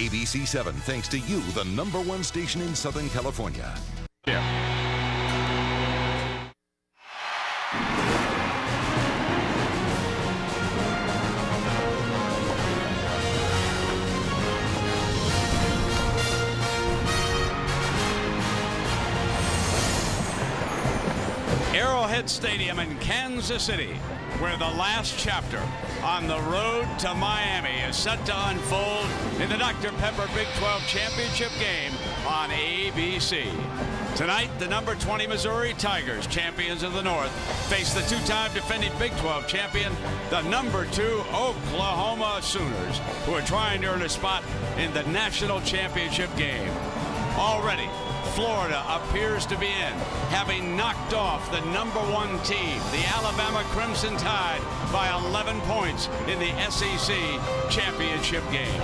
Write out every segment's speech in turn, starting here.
ABC 7 thanks to you, the #1 station in Southern California. Yeah. Arrowhead Stadium in Kansas City, where the last chapter on the road to Miami is set to unfold in the Dr. Pepper Big 12 Championship game on ABC. Tonight, the number 20 Missouri Tigers, champions of the North, face the two-time defending Big 12 champion, the number 2 Oklahoma Sooners, who are trying to earn a spot in the national championship game. Already, Florida appears to be in, having knocked off the number 1 team, the Alabama Crimson Tide, by 11 points in the SEC championship game.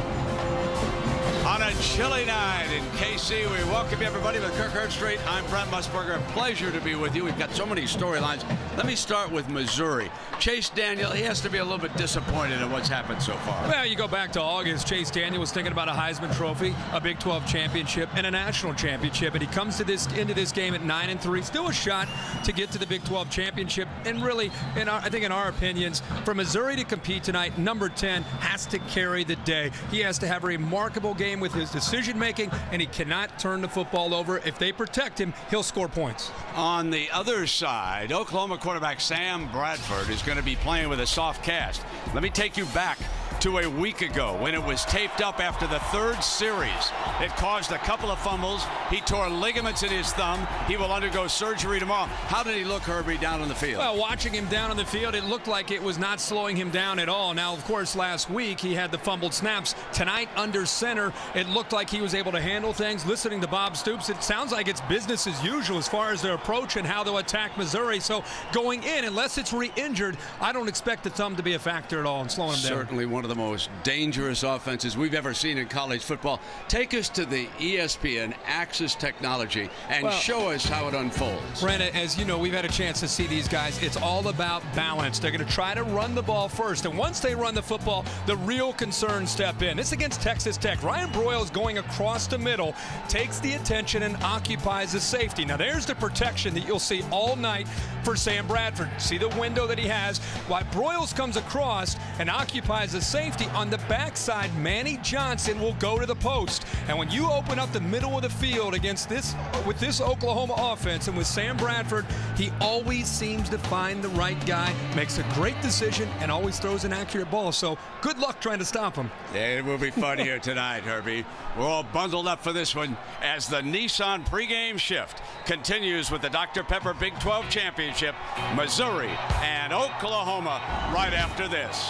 On a chilly night in KC, we welcome everybody to Kirkheart Street. I'm Brent Musburger. Pleasure to be with you. We've got so many storylines. Let me start with Missouri. Chase Daniel, he has to be a little bit disappointed in what's happened so far. Well, you go back to August. Chase Daniel was thinking about a Heisman Trophy, a Big 12 championship, and a national championship. And he comes to into this game at 9-3. Still a shot to get to the Big 12 championship. And really, I think in our opinions, for Missouri to compete tonight, number 10 has to carry the day. He has to have a remarkable game with his decision-making, and he cannot turn the football over. If they protect him, he'll score points. On the other side, Oklahoma quarterback Sam Bradford is going to be playing with a soft cast. Let me take you back to a week ago when it was taped up after the third series. It caused a couple of fumbles. He tore ligaments in his thumb. He will undergo surgery tomorrow. How did he look, Herbie, down on the field? Well, watching him down on the field, it looked like it was not slowing him down at all. Now, of course, last week he had the fumbled snaps. Tonight, under center, it looked like he was able to handle things. Listening to Bob Stoops, it sounds like it's business as usual as far as their approach and how they'll attack Missouri. So going in, unless it's re-injured, I don't expect the thumb to be a factor at all in slowing him down. Certainly one of the most dangerous offenses we've ever seen in college football. Take us to the ESPN Axis technology and show us how it unfolds. Brent, as you know, we've had a chance to see these guys. It's all about balance. They're going to try to run the ball first, and once they run the football, the real concerns step in. This against Texas Tech. Ryan Broyles going across the middle, takes the attention and occupies the safety. Now there's the protection that you'll see all night for Sam Bradford. See the window that he has. While Broyles comes across and occupies the safety, on the backside, Manny Johnson will go to the post. And when you open up the middle of the field against this, with this Oklahoma offense and with Sam Bradford, he always seems to find the right guy, makes a great decision, and always throws an accurate ball. So good luck trying to stop him. It will be fun here tonight, Herbie. We're all bundled up for this one as the Nissan pregame shift continues with the Dr. Pepper Big 12 Championship, Missouri and Oklahoma right after this.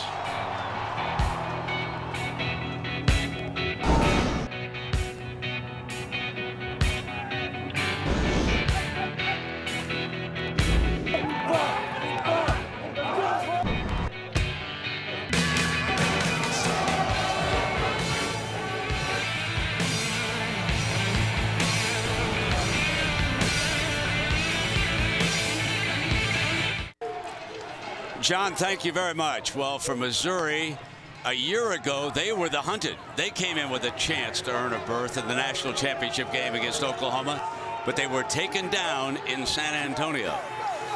John, thank you very much. Well, for Missouri, a year ago, they were the hunted. They came in with a chance to earn a berth in the national championship game against Oklahoma, but they were taken down in San Antonio.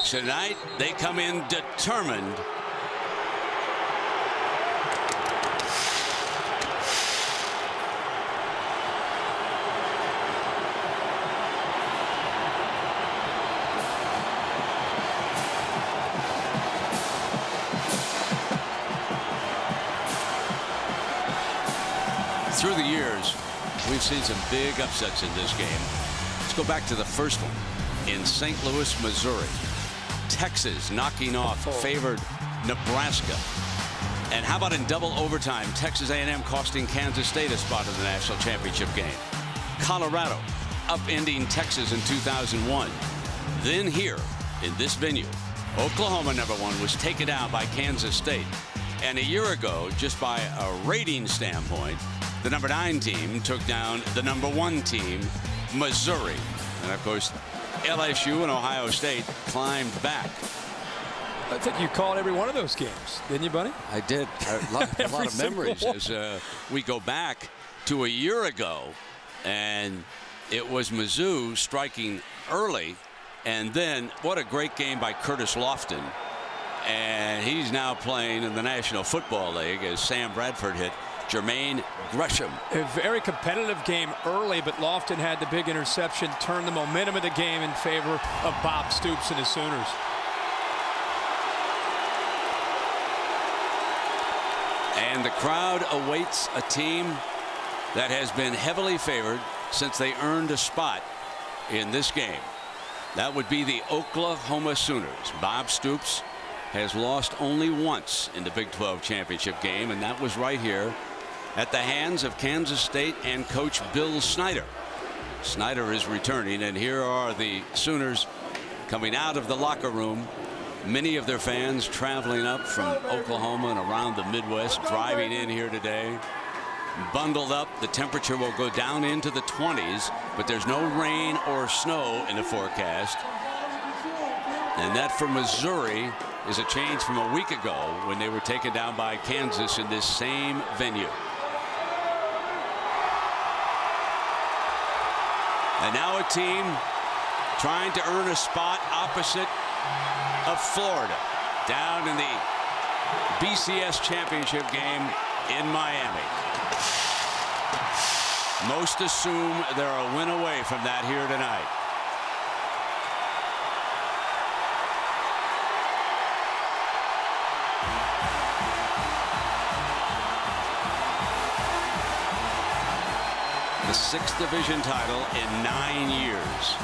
Tonight, they come in determined. Through the years, we've seen some big upsets in this game. Let's go back to the first one in St. Louis, Missouri. Texas knocking off favored Nebraska. And how about in double overtime, Texas A&M costing Kansas State a spot in the national championship game. Colorado upending Texas in 2001. Then here in this venue, Oklahoma #1 was taken down by Kansas State. And a year ago, just by a rating standpoint, the #9 team took down the #1 team, Missouri. And of course, LSU and Ohio State climbed back. I think you called every one of those games, didn't you, buddy? I did. A lot of memories as we go back. to a year ago, and it was Mizzou striking early, and then what a great game by Curtis Lofton. And he's now playing in the National Football League as Sam Bradford hit Jermaine Gresham. A very competitive game early, but Lofton had the big interception, turned the momentum of the game in favor of Bob Stoops and the Sooners. And the crowd awaits a team that has been heavily favored since they earned a spot in this game. That would be the Oklahoma Sooners. Bob Stoops has lost only once in the Big 12 championship game, and that was right here at the hands of Kansas State and coach Bill Snyder. Snyder is returning, and here are the Sooners coming out of the locker room. Many of their fans traveling up from Oklahoma and around the Midwest, driving in here today. Bundled up. The temperature will go down into the 20s, but there's no rain or snow in the forecast. And that for Missouri is a change from a week ago when they were taken down by Kansas in this same venue. And now a team trying to earn a spot opposite of Florida down in the BCS championship game in Miami. Most assume they're a win away from that here tonight. The 6th division title in 9 years.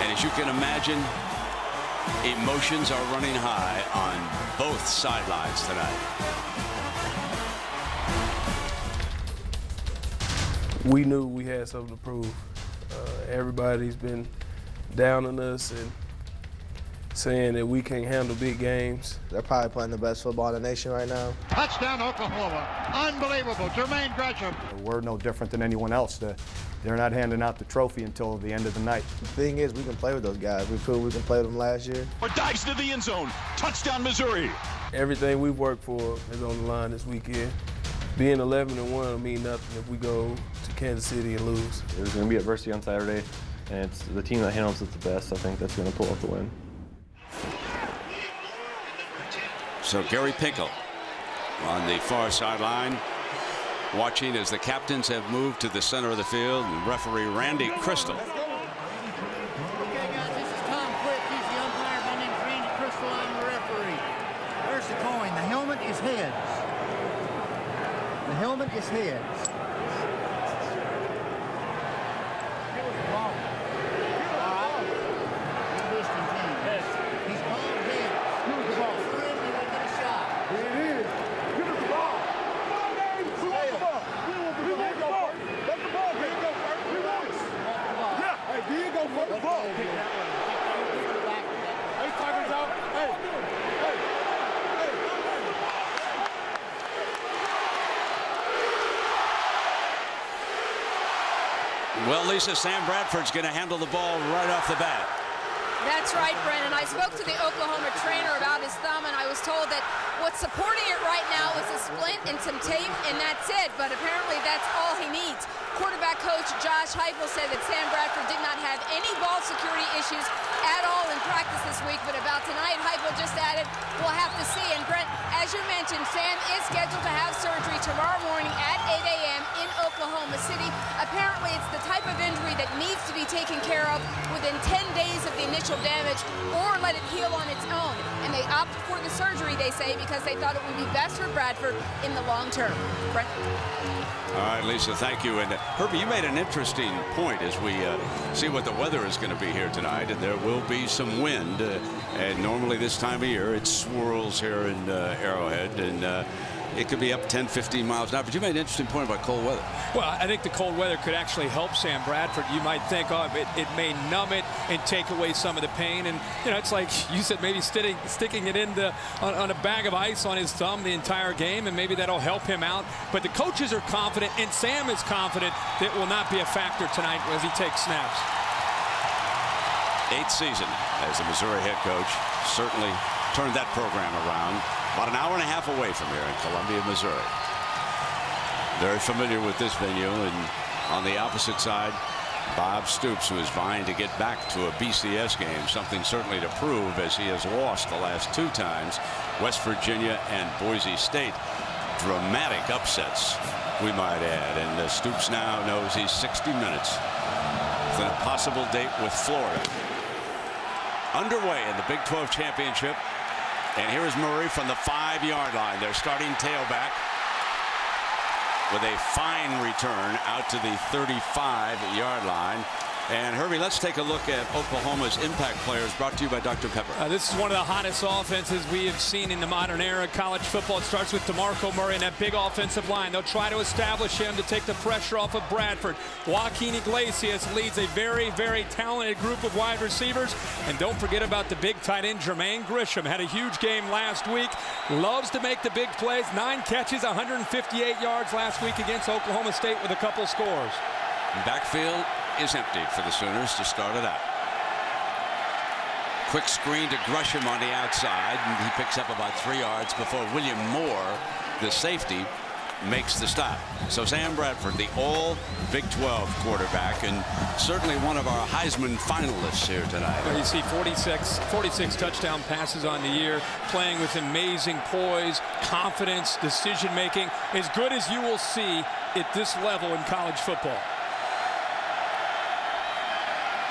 And as you can imagine, emotions are running high on both sidelines tonight. We knew we had something to prove. Everybody's been down on us and saying that we can't handle big games. They're probably playing the best football in the nation right now. Touchdown, Oklahoma. Unbelievable. Jermaine Gresham. We're no different than anyone else. They're not handing out the trophy until the end of the night. The thing is, we can play with those guys. We proved we can play with them last year. Or dives into the end zone. Touchdown, Missouri. Everything we've worked for is on the line this weekend. Being 11-1 will mean nothing if we go to Kansas City and lose. There's going to be adversity on Saturday, and it's the team that handles it the best. I think that's going to pull off the win. So Gary Pinkel on the far sideline, watching as the captains have moved to the center of the field, and referee Randy Crystal. Okay, guys, this is Tom Quick. He's the umpire. My name's Randy Crystal. I'm the referee. Where's the coin? The helmet is heads. The helmet is heads. Well, Lisa, Sam Bradford's going to handle the ball right off the bat. That's right, Brennan. I spoke to the Oklahoma trainer about his thumb, and I was told that what's supporting it right now is a splint and some tape, and that's it. But apparently that's all he needs. Quarterback coach Josh Heupel said that Sam Bradford did not have any ball security issues at all in practice this week. But about tonight, Heupel just added, we'll have to see. And Brent, as you mentioned, Sam is scheduled to have surgery tomorrow morning at 8 a.m. in Oklahoma City. Apparently, it's the type of injury that needs to be taken care of within 10 days of the initial damage, or let it heal on its own. And they opted for the surgery, they say, because they thought it would be best for Bradford in the long term. Brent? All right, Lisa, thank you. And Herbie, you made an interesting point as we see what the weather is going to be here tonight. And there will be some wind. And normally this time of year, it swirls here in Arrowhead. And it could be up 10, 15 miles an hour. But you made an interesting point about cold weather. Well, I think the cold weather could actually help Sam Bradford. You might think, oh, it may numb it and take away some of the pain. And, you know, it's like you said, maybe sticking it on a bag of ice on his thumb the entire game, and maybe that'll help him out. But the coaches are confident, and Sam is confident that will not be a factor tonight as he takes snaps. 8th season as the Missouri head coach. Certainly turned that program around. About an hour and a half away from here in Columbia, Missouri. Very familiar with this venue. And on the opposite side, Bob Stoops, who is vying to get back to a BCS game, something certainly to prove, as he has lost the last 2 times, West Virginia and Boise State. Dramatic upsets, we might add. And Stoops now knows he's 60 minutes with a possible date with Florida. Underway in the Big 12 championship. And here is Murray from the 5-yard line. Their starting tailback with a fine return out to the 35-yard line. And Herbie, let's take a look at Oklahoma's impact players, brought to you by Dr. Pepper. This is one of the hottest offenses we have seen in the modern era. College football. It starts with DeMarco Murray and that big offensive line. They'll try to establish him to take the pressure off of Bradford. Joaquin Iglesias leads a very, very talented group of wide receivers. And don't forget about the big tight end, Jermaine Grisham. Had a huge game last week. Loves to make the big plays. 9 catches, 158 yards last week against Oklahoma State with a couple scores. Backfield is empty for the Sooners to start it out. Quick screen to Gresham on the outside, and he picks up about 3 yards before William Moore, the safety, makes the stop. So Sam Bradford, the all Big 12 quarterback, and certainly one of our Heisman finalists here tonight. Well, you see 46 touchdown passes on the year, playing with amazing poise, confidence, decision making, as good as you will see at this level in college football.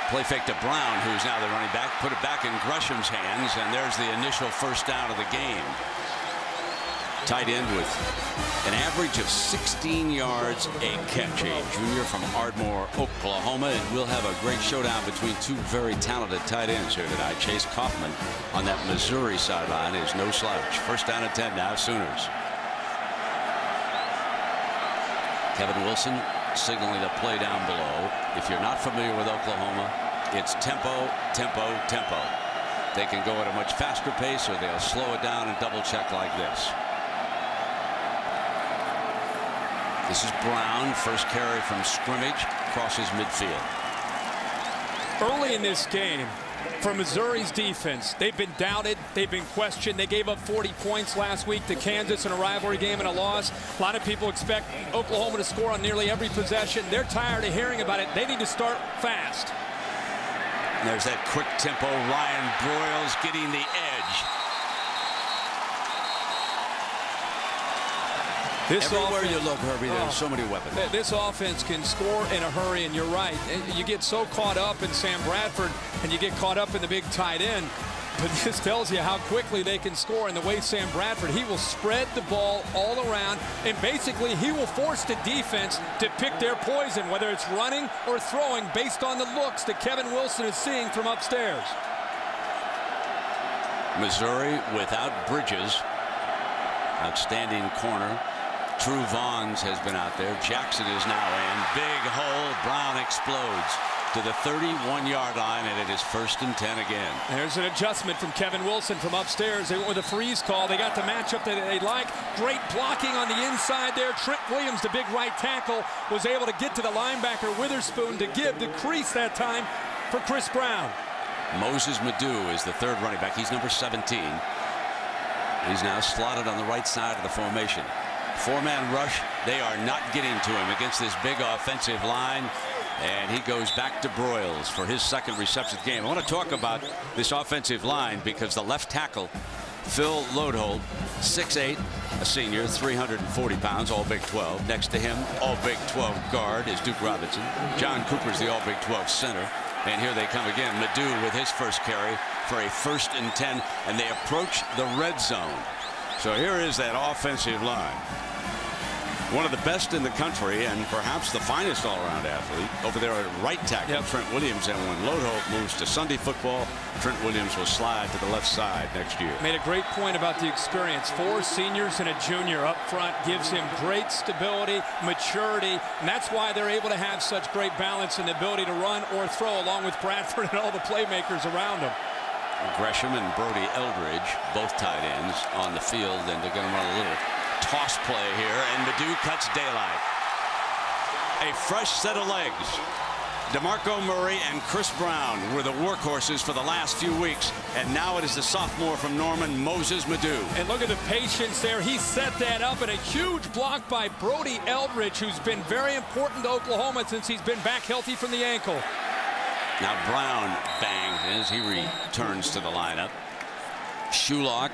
Play fake to Brown, who's now the running back. Put it back in Gresham's hands, and there's the initial first down of the game. Tight end with an average of 16 yards a catch. A junior from Ardmore, Oklahoma, and we'll have a great showdown between 2 very talented tight ends here tonight. Chase Kaufman on that Missouri sideline is no slouch. First down and 10 now, Sooners. Kevin Wilson signaling the play down below. If you're not familiar with Oklahoma, it's tempo, tempo, tempo. They can go at a much faster pace, or they'll slow it down and double check like this. This is Brown, first carry from scrimmage, crosses midfield. Early in this game, for Missouri's defense, they've been doubted, they've been questioned. They gave up 40 points last week to Kansas in a rivalry game and a loss. A lot of people expect Oklahoma to score on nearly every possession. They're tired of hearing about it. They need to start fast. And there's that quick tempo. Ryan Broyles getting the edge. Everywhere you look, Herbie, there's so many weapons. This offense can score in a hurry, and you're right. You get so caught up in Sam Bradford, and you get caught up in the big tight end. But this tells you how quickly they can score. And the way Sam Bradford, he will spread the ball all around, and basically he will force the defense to pick their poison, whether it's running or throwing, based on the looks that Kevin Wilson is seeing from upstairs. Missouri without Bridges. Outstanding corner. True Vaughns has been out there. Jackson is now in. Big hole. Brown explodes to the 31-yard line, and it is 1st and 10 again. There's an adjustment from Kevin Wilson from upstairs. They went with a freeze call. They got the matchup that they like. Great blocking on the inside there. Trent Williams, the big right tackle, was able to get to the linebacker Witherspoon to give the crease that time for Chris Brown. Moses Madu is the 3rd running back. He's number 17. He's now slotted on the right side of the formation. 4-man rush. They are not getting to him against this big offensive line. And he goes back to Broyles for his 2nd reception game. I want to talk about this offensive line because the left tackle, Phil Lodeholt, 6'8", a senior, 340 pounds, all Big 12. Next to him, all Big 12 guard is Duke Robinson. John Cooper's the all Big 12 center. And here they come again. Madu with his first carry for a 1st and 10. And they approach the red zone. So here is that offensive line. One of the best in the country and perhaps the finest all-around athlete over there at right tackle, Trent Williams. And when Lodeholt moves to Sunday football, Trent Williams will slide to the left side next year. Made a great point about the experience. 4 seniors and a junior up front gives him great stability, maturity, and that's why they're able to have such great balance and the ability to run or throw, along with Bradford and all the playmakers around him. Gresham and Brody Eldridge, both tight ends, on the field, and they're going to run a little toss play here, and Madu cuts daylight. A fresh set of legs DeMarco Murray and Chris Brown were the workhorses for the last few weeks, and now it is the sophomore from Norman, Moses Madu. And look at the patience there. He set that up, and a huge block by Brody Eldridge, who's been very important to Oklahoma since he's been back healthy from the ankle. Now Brown bangs as he returns to the lineup. Shulock,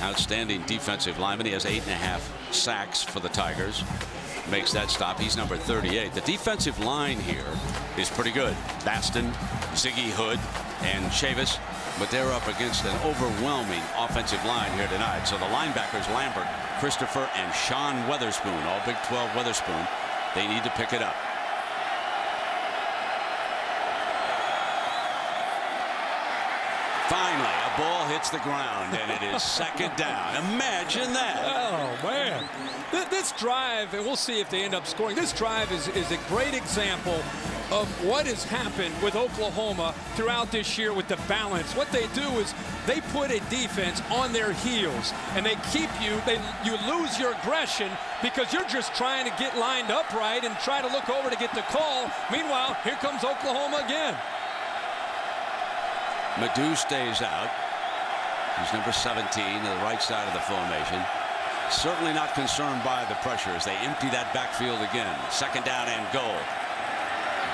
outstanding defensive lineman. He has 8.5 sacks for the Tigers. Makes that stop. He's number 38. The defensive line here is pretty good. Baston, Ziggy Hood, and Chavis, but they're up against an overwhelming offensive line here tonight. So the linebackers, Lambert, Christopher, and Sean Weatherspoon, all Big 12 Weatherspoon, they need to pick it up. Finally, a ball hits the ground, and it is second down. Imagine that. Oh, man. This drive, and we'll see if they end up scoring, this drive is a great example of what has happened with Oklahoma throughout this year with the balance. What they do is they put a defense on their heels, and they keep you, you lose your aggression because you're just trying to get lined up right and try to look over to get the call. Meanwhile, here comes Oklahoma again. Madu stays out. He's number 17 to the right side of the formation. Certainly not concerned by the pressure as they empty that backfield again. Second down and goal.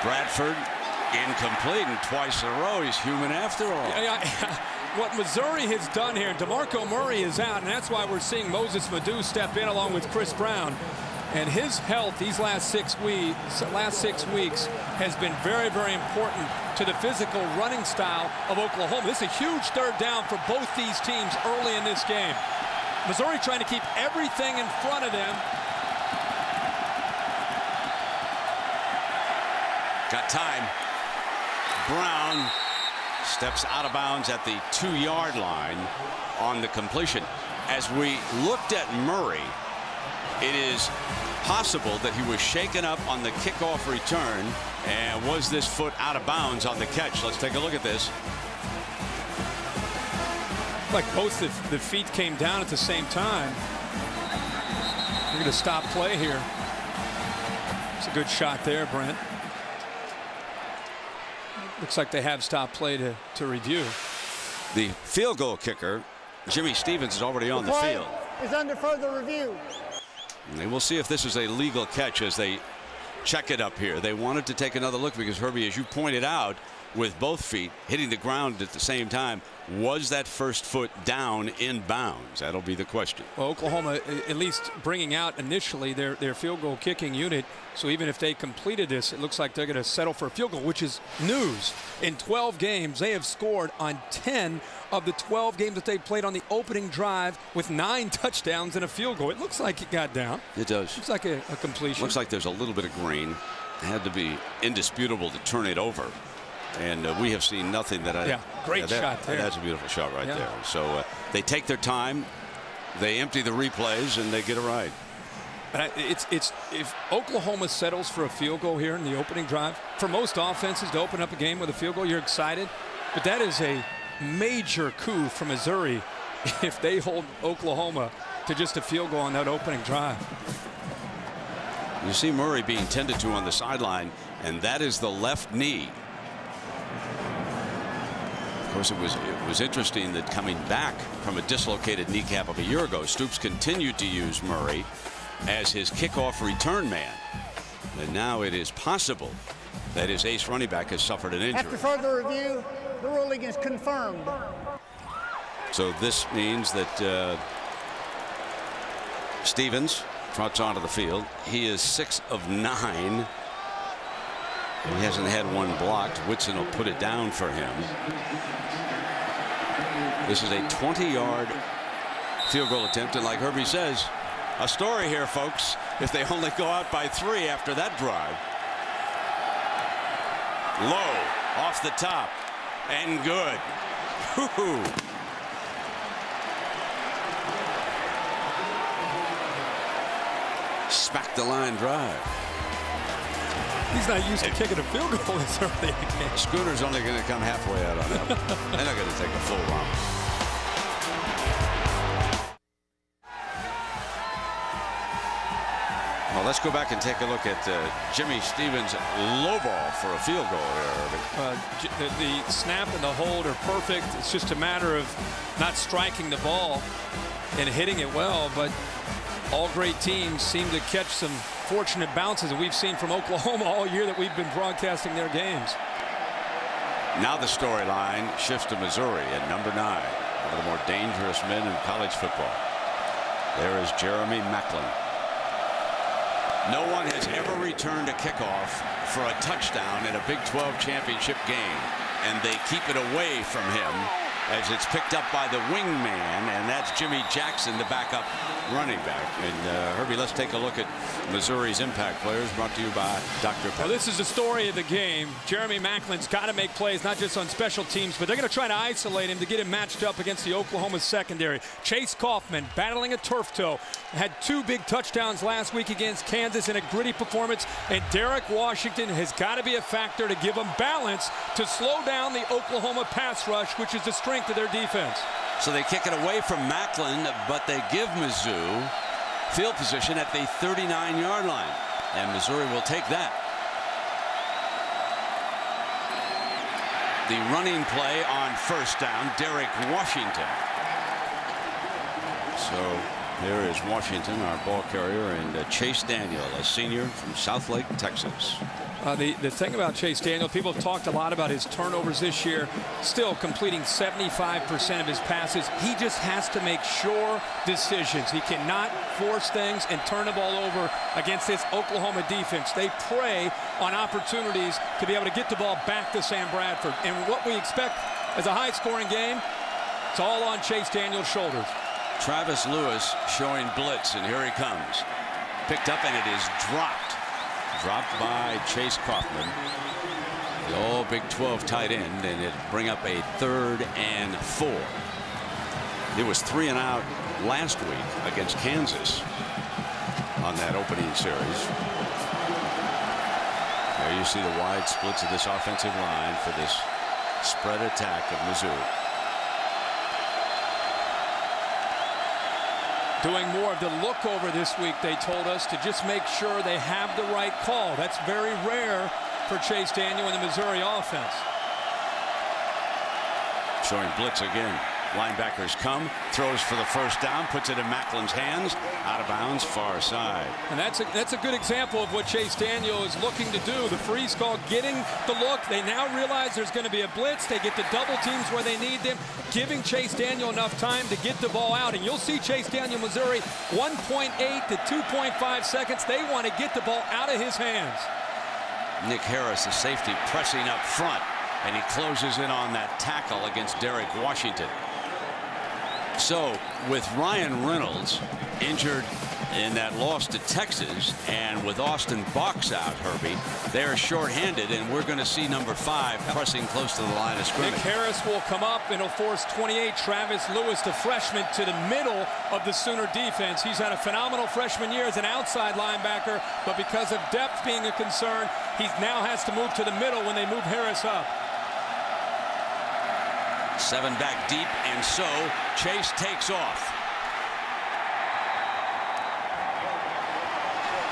Bradford incomplete, and twice in a row. He's human after all. What Missouri has done here, DeMarco Murray is out, and that's why we're seeing Moses Madu step in along with Chris Brown. And his health these last six weeks has been very, very important to the physical running style of Oklahoma. This is a huge third down for both these teams early in this game. Missouri trying to keep everything in front of them. Got time. Brown steps out of bounds at the 2-yard line on the completion. As we looked at Murray, it is possible that he was shaken up on the kickoff return, and was this foot out of bounds on the catch? Let's take a look at this. Like both the feet came down at the same time. We're going to stop play here. It's a good shot there, Brent. Looks like they have stopped play to review. The field goal kicker, Jimmy Stevens, is already on the field. Is under further review. And we'll see if this is a legal catch as they check it up here. They wanted to take another look because, Herbie, as you pointed out, with both feet hitting the ground at the same time, was that first foot down in bounds? That'll be the question. Well, Oklahoma at least bringing out initially their field goal kicking unit. So even if they completed this, it looks like they're going to settle for a field goal, which is news. In 12 games, they have scored on 10 of the 12 games that they played on the opening drive with 9 touchdowns and a field goal. It looks like it got down. It does. Looks like a completion. Looks like there's a little bit of green. It had to be indisputable to turn it over. And we have seen nothing that great shot there. That's a beautiful shot right there. So they take their time, they empty the replays, and they get it right. But if Oklahoma settles for a field goal here in the opening drive, for most offenses to open up a game with a field goal, you're excited. But that is a major coup for Missouri if they hold Oklahoma to just a field goal on that opening drive. You see Murray being tended to on the sideline, and that is the left knee. Of course, it was interesting that coming back from a dislocated kneecap of a year ago, Stoops continued to use Murray as his kickoff return man. And now it is possible that his ace running back has suffered an injury. After further review, the ruling is confirmed. So this means that Stevens trots onto the field. He is 6 of 9. He hasn't had one blocked. Whitson will put it down for him. This is a 20-yard field goal attempt, and like Herbie says, a story here, folks, if they only go out by 3 after that drive. Low, off the top, and good. Woo-hoo. Smack the line drive. He's not used to kicking a field goal this early in the game. Schooner's only going to come halfway out on that one. They're not going to take a full romp. Well, Let's go back and take a look at Jimmy Stevens' low ball for a field goal here. The snap and the hold are perfect. It's just a matter of not striking the ball and hitting it well. But all great teams seem to catch some fortunate bounces that we've seen from Oklahoma all year that we've been broadcasting their games. Now the storyline shifts to Missouri at number 9. One of the more dangerous men in college football. There is Jeremy Macklin. No one has ever returned a kickoff for a touchdown in a Big 12 championship game, and they keep it away from him as it's picked up by the wingman, and that's Jimmy Jackson, the backup running back. And Herbie, let's take a look at Missouri's impact players, brought to you by Dr. Pepper. Well, this is the story of the game. Jeremy Macklin's got to make plays, not just on special teams, but they're going to try to isolate him to get him matched up against the Oklahoma secondary. Chase Kaufman battling a turf toe. Had 2 big touchdowns last week against Kansas in a gritty performance. And Derek Washington has got to be a factor to give them balance to slow down the Oklahoma pass rush, which is the strength of their defense. So they kick it away from Macklin, but they give Mizzou field position at the 39-yard line. And Missouri will take that. The running play on first down, Derek Washington. So there is Washington, our ball carrier, and Chase Daniel, a senior from Southlake, Texas. The thing about Chase Daniel, people have talked a lot about his turnovers this year, still completing 75% of his passes. He just has to make sure decisions. He cannot force things and turn the ball over against this Oklahoma defense. They prey on opportunities to be able to get the ball back to Sam Bradford. And what we expect as a high-scoring game, it's all on Chase Daniel's shoulders. Travis Lewis showing blitz, and here he comes. Picked up, and it is dropped. Dropped by Chase Kaufman, the all Big 12 tight end, and it bring up a 3rd and 4. It was 3 and out last week against Kansas on that opening series. There you see the wide splits of this offensive line for this spread attack of Mizzou. Doing more of the look over this week, they told us, to just make sure they have the right call. That's very rare for Chase Daniel in the Missouri offense. Showing blitz again. Linebackers come, throws for the first down, puts it in Macklin's hands, out of bounds, far side. And that's a good example of what Chase Daniel is looking to do. The freeze call, getting the look. They now realize there's going to be a blitz. They get the double teams where they need them, giving Chase Daniel enough time to get the ball out. And you'll see Chase Daniel, Missouri, 1.8 to 2.5 seconds. They want to get the ball out of his hands. Nick Harris, the safety, pressing up front, and he closes in on that tackle against Derek Washington. So with Ryan Reynolds injured in that loss to Texas, and with Austin Box out, Herbie, they're shorthanded, and we're going to see number 5 pressing close to the line of scrimmage. Nick Harris will come up, and he'll force 28 Travis Lewis, the freshman, to the middle of the Sooner defense. He's had a phenomenal freshman year as an outside linebacker, but because of depth being a concern, he now has to move to the middle when they move Harris up. 7 back deep, and so Chase takes off.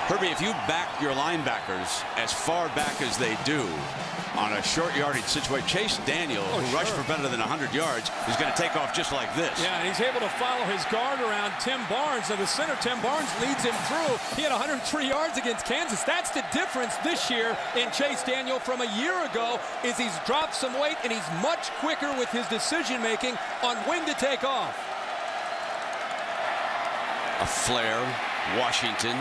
Herbie, if you back your linebackers as far back as they do on a short yardage situation, Chase Daniel, who rushed for better than 100 yards, is going to take off just like this. Yeah, and he's able to follow his guard around Tim Barnes. So the center, Tim Barnes, leads him through. He had 103 yards against Kansas. That's the difference this year in Chase Daniel from a year ago, is he's dropped some weight, and he's much quicker with his decision-making on when to take off. A flare, Washington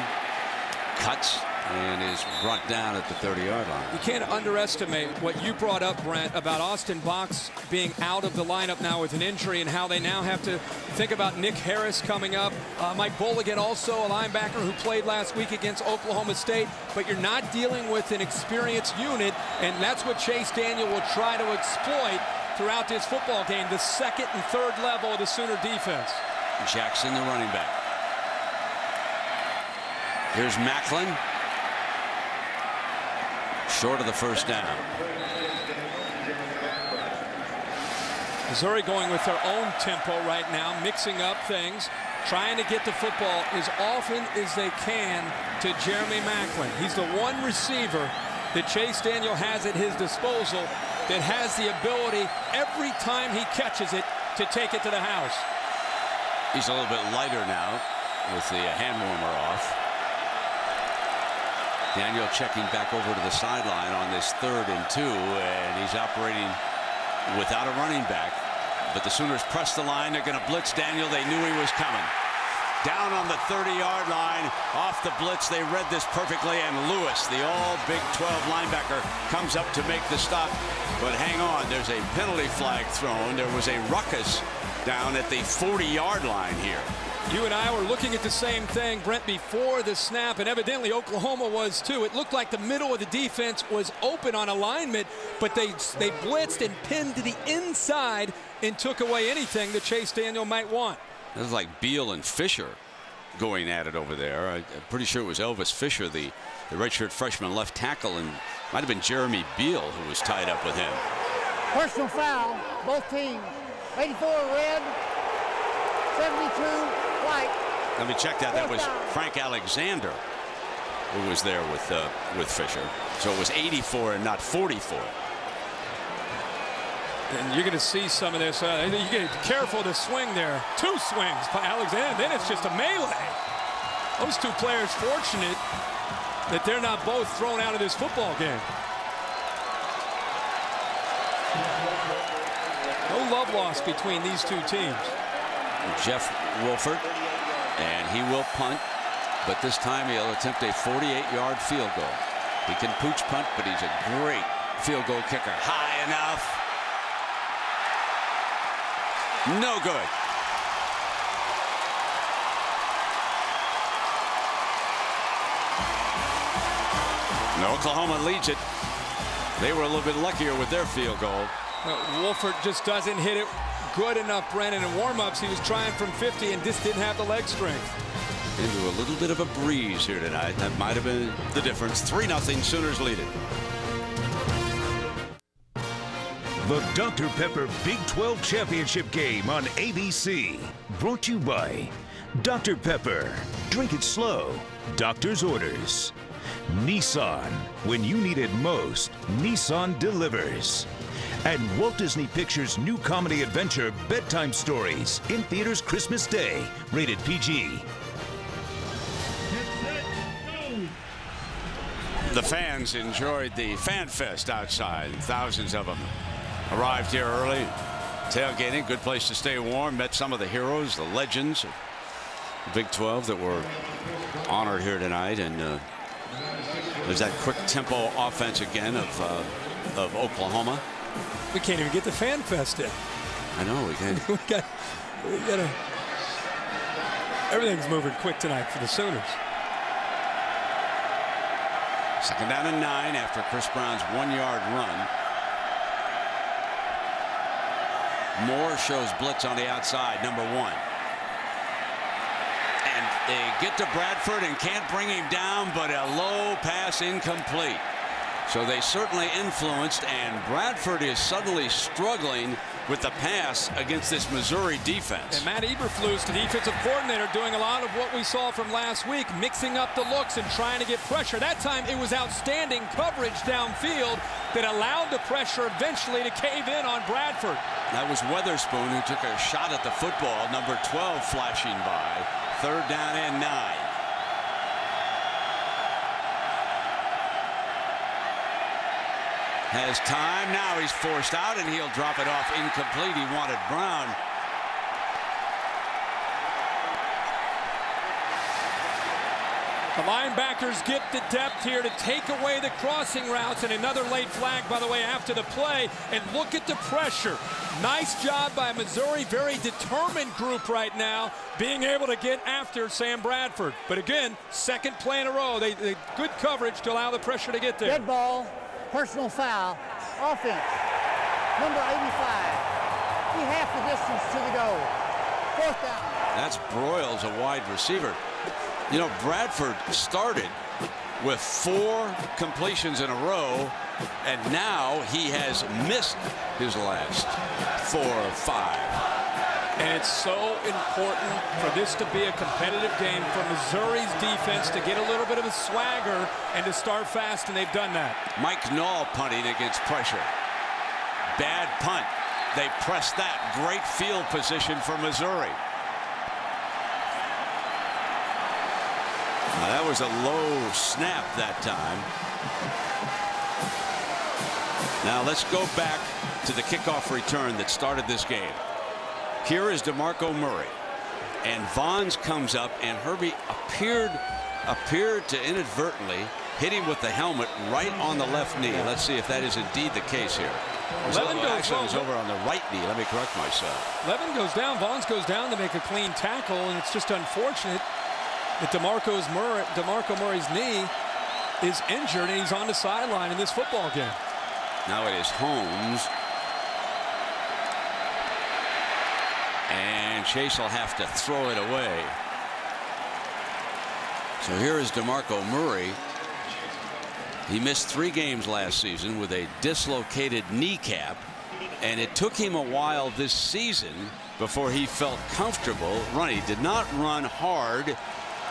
cuts and is brought down at the 30-yard line. You can't underestimate what you brought up, Brent, about Austin Box being out of the lineup now with an injury, and how they now have to think about Nick Harris coming up. Mike Bolligan, also a linebacker who played last week against Oklahoma State, but you're not dealing with an experienced unit, and that's what Chase Daniel will try to exploit throughout this football game, the second and third level of the Sooner defense. Jackson, the running back. Here's Macklin. Short of the first down. Missouri going with their own tempo right now, mixing up things, trying to get the football as often as they can to Jeremy Maclin. He's the one receiver that Chase Daniel has at his disposal that has the ability every time he catches it to take it to the house. He's a little bit lighter now with the hand warmer off. Daniel checking back over to the sideline on this 3rd and 2, and he's operating without a running back. But the Sooners press the line. They're going to blitz Daniel. They knew he was coming. Down on the 30-yard line, off the blitz. They read this perfectly, and Lewis, the all-Big 12 linebacker, comes up to make the stop. But hang on, there's a penalty flag thrown. There was a ruckus down at the 40-yard line here. You and I were looking at the same thing, Brent, before the snap, and evidently Oklahoma was too. It looked like the middle of the defense was open on alignment, but they blitzed and pinned to the inside and took away anything that Chase Daniel might want. It was like Beal and Fisher going at it over there. I'm pretty sure it was Elvis Fisher, the redshirt freshman left tackle, and might have been Jeremy Beal who was tied up with him. Personal foul, both teams. 84 red, 72 white. Let me check that. That was Frank Alexander who was there with Fisher. So it was 84 and not 44. And you're going to see some of this. You got to be careful to swing there. 2 swings by Alexander. Then it's just a melee. Those 2 players fortunate that they're not both thrown out of this football game. No love lost between these 2 teams. Jeff Wolford, and he will punt, but this time he'll attempt a 48-yard field goal. He can pooch punt, but he's a great field goal kicker. High enough. No good. No, Oklahoma leads it. They were a little bit luckier with their field goal. Wolford just doesn't hit it good enough, Brennan. In warm-ups, he was trying from 50 and just didn't have the leg strength. Into a little bit of a breeze here tonight. That might have been the difference. 3-0, Sooners lead it. The Dr. Pepper Big 12 Championship game on ABC. Brought to you by Dr. Pepper. Drink it slow. Doctor's orders. Nissan. When you need it most, Nissan delivers. And Walt Disney Pictures' new comedy adventure, Bedtime Stories, in theaters Christmas Day. Rated PG. The fans enjoyed the Fan Fest outside. Thousands of them arrived here early. Tailgating, good place to stay warm. Met some of the heroes, the legends of the Big 12 that were honored here tonight. And there's that quick tempo offense again of Oklahoma. We can't even get the Fan Fest in. I know, we can't. we gotta. Everything's moving quick tonight for the Sooners. 2nd down and 9 after Chris Brown's 1-yard run. Moore shows blitz on the outside, number 1. And they get to Bradford and can't bring him down, but a low pass incomplete. So they certainly influenced, and Bradford is suddenly struggling with the pass against this Missouri defense. And Matt Eberflus, the defensive coordinator, doing a lot of what we saw from last week, mixing up the looks and trying to get pressure. That time it was outstanding coverage downfield that allowed the pressure eventually to cave in on Bradford. That was Weatherspoon who took a shot at the football, number 12 flashing by. 3rd down and 9. Has time. Now he's forced out, and he'll drop it off incomplete. He wanted Brown. The linebackers get the depth here to take away the crossing routes, and another late flag, by the way, after the play. And look at the pressure. Nice job by Missouri. Very determined group right now, being able to get after Sam Bradford. But again, 2nd play in a row. They good coverage to allow the pressure to get there. Dead ball, personal foul, offense, number 85. Be half the distance to the goal. 4th down. That's Broyles, a wide receiver. You know, Bradford started with 4 completions in a row, and now he has missed his last 4 or 5. And it's so important for this to be a competitive game for Missouri's defense to get a little bit of a swagger and to start fast, and they've done that. Mike Knoll punting against pressure. Bad punt. They pressed that. Great field position for Missouri. Now, that was a low snap that time. Now let's go back to the kickoff return that started this game. Here is DeMarco Murray, and Vons comes up, and Herbie appeared to inadvertently hit him with the helmet right on the left knee. Let's see if that is indeed the case here. Actually, it was over on the right knee. Let me correct myself. Levin goes down. Vons goes down to make a clean tackle, and it's just unfortunate that DeMarco Murray's knee is injured, and he's on the sideline in this football game. Now it is Holmes. And Chase will have to throw it away. So here is DeMarco Murray. He missed 3 games last season with a dislocated kneecap, and it took him a while this season before he felt comfortable running. He did not run hard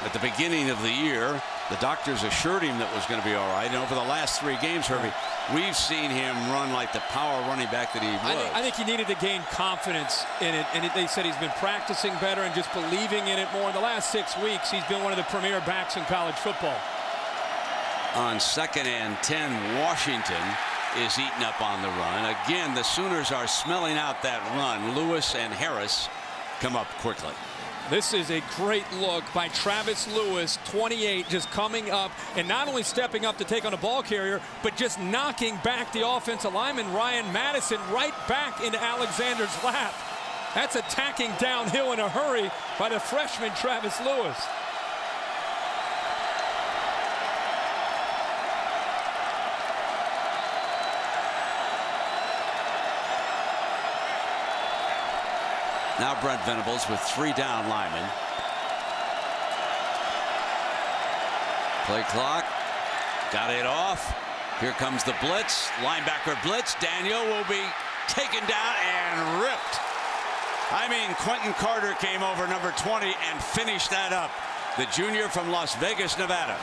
at the beginning of the year. The doctors assured him that was going to be all right. And over the last 3 games, Herbie, we've seen him run like the power running back that he was. I think he needed to gain confidence in it, and they said he's been practicing better and just believing in it more. In the last 6 weeks, he's been one of the premier backs in college football. On 2nd and 10, Washington is eaten up on the run. Again, the Sooners are smelling out that run. Lewis and Harris come up quickly. This is a great look by Travis Lewis, 28, just coming up and not only stepping up to take on a ball carrier, but just knocking back the offensive lineman Ryan Madison right back into Alexander's lap. That's attacking downhill in a hurry by the freshman Travis Lewis. Now Brent Venables with 3 down linemen. Play clock. Got it off. Here comes the blitz. Linebacker blitz. Daniel will be taken down and ripped. I mean, Quentin Carter came over, number 20, and finished that up. The junior from Las Vegas, Nevada.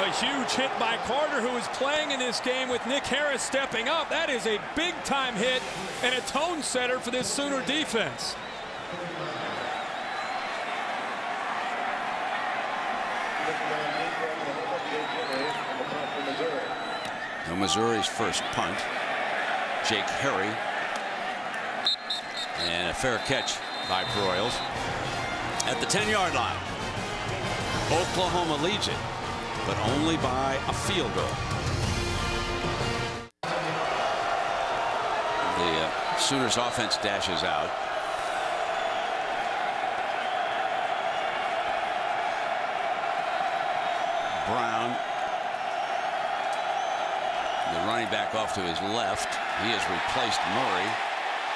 A huge hit by Carter, who is playing in this game with Nick Harris stepping up. That is a big-time hit and a tone setter for this Sooner defense. Now Missouri's first punt. Jake Harry. And a fair catch by Broyles. At the 10-yard line. Oklahoma leads it, but only by a field goal. The Sooners offense dashes out. Brown, the running back, off to his left. He has replaced Murray.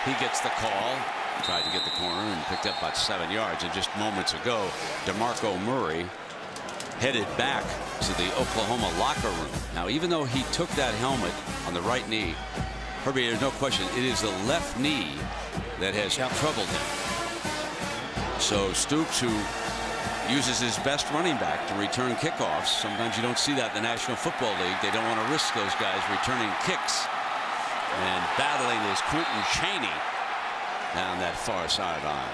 He gets the call. Tried to get the corner and picked up about 7 yards. And just moments ago, DeMarco Murray headed back to the Oklahoma locker room. Now, even though he took that helmet on the right knee, Herbie, there's no question, it is the left knee that has troubled him. So Stoops, who uses his best running back to return kickoffs, sometimes you don't see that in the National Football League. They don't want to risk those guys returning kicks. And battling is Quentin Chaney down that far sideline.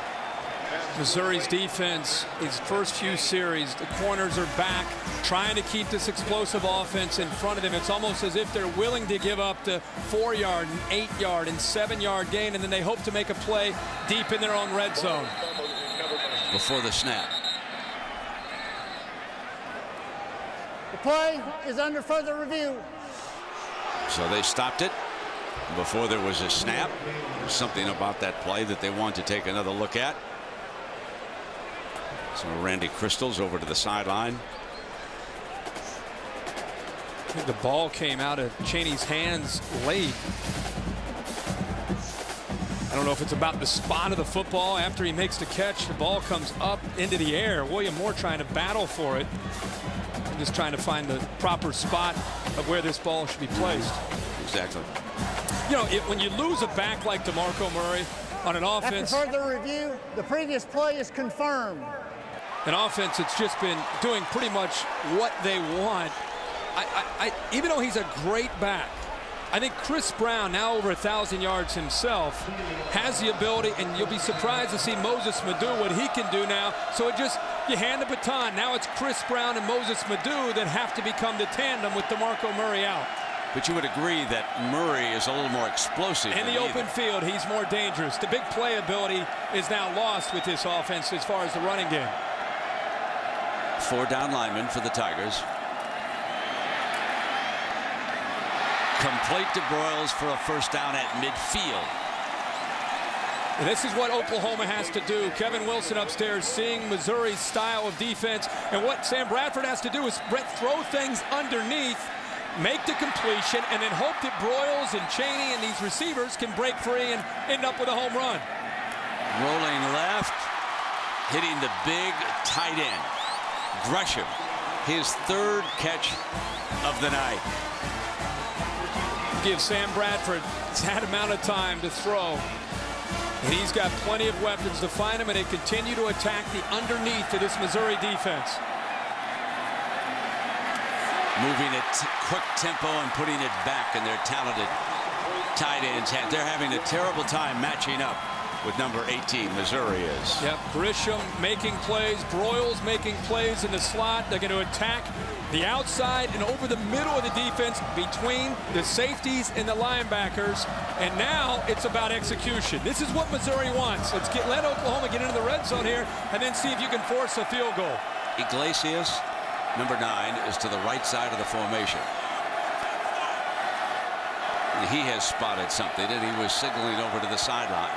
Missouri's defense, his first few series, the corners are back, trying to keep this explosive offense in front of them. It's almost as if they're willing to give up the 4-yard and 8-yard and 7-yard gain, and then they hope to make a play deep in their own red zone. Before the snap. The play is under further review. So they stopped it before there was a snap. There's something about that play that they want to take another look at. So Randy Crystal's over to the sideline. I think the ball came out of Chaney's hands late. I don't know if it's about the spot of the football. After he makes the catch, the ball comes up into the air. William Moore trying to battle for it. Just trying to find the proper spot of where this ball should be placed. Exactly. You know, when you lose a back like DeMarco Murray on an offense. After further review, the previous play is confirmed. An offense that's just been doing pretty much what they want. Even though he's a great back, I think Chris Brown, now over 1,000 yards himself, has the ability, and you'll be surprised to see Moses Madu, what he can do now. So you hand the baton. Now it's Chris Brown and Moses Madu that have to become the tandem with DeMarco Murray out. But you would agree that Murray is a little more explosive. In the open field, he's more dangerous. The big playability is now lost with this offense as far as the running game. 4 down linemen for the Tigers. Complete to Broyles for a first down at midfield. And this is what Oklahoma has to do. Kevin Wilson upstairs seeing Missouri's style of defense. And what Sam Bradford has to do is throw things underneath, make the completion, and then hope that Broyles and Chaney and these receivers can break free and end up with a home run. Rolling left, hitting the big tight end. Gresham, his 3rd catch of the night. Give Sam Bradford that amount of time to throw. And he's got plenty of weapons to find him, and they continue to attack the underneath of this Missouri defense. Moving at quick tempo and putting it back in their talented tight ends. They're having a terrible time matching up with number 18, Missouri is. Yep, Grisham making plays, Broyles making plays in the slot. They're going to attack the outside and over the middle of the defense between the safeties and the linebackers. And now it's about execution. This is what Missouri wants. Let Oklahoma get into the red zone here and then see if you can force a field goal. Iglesias, number 9, is to the right side of the formation. And he has spotted something, and he was signaling over to the sideline.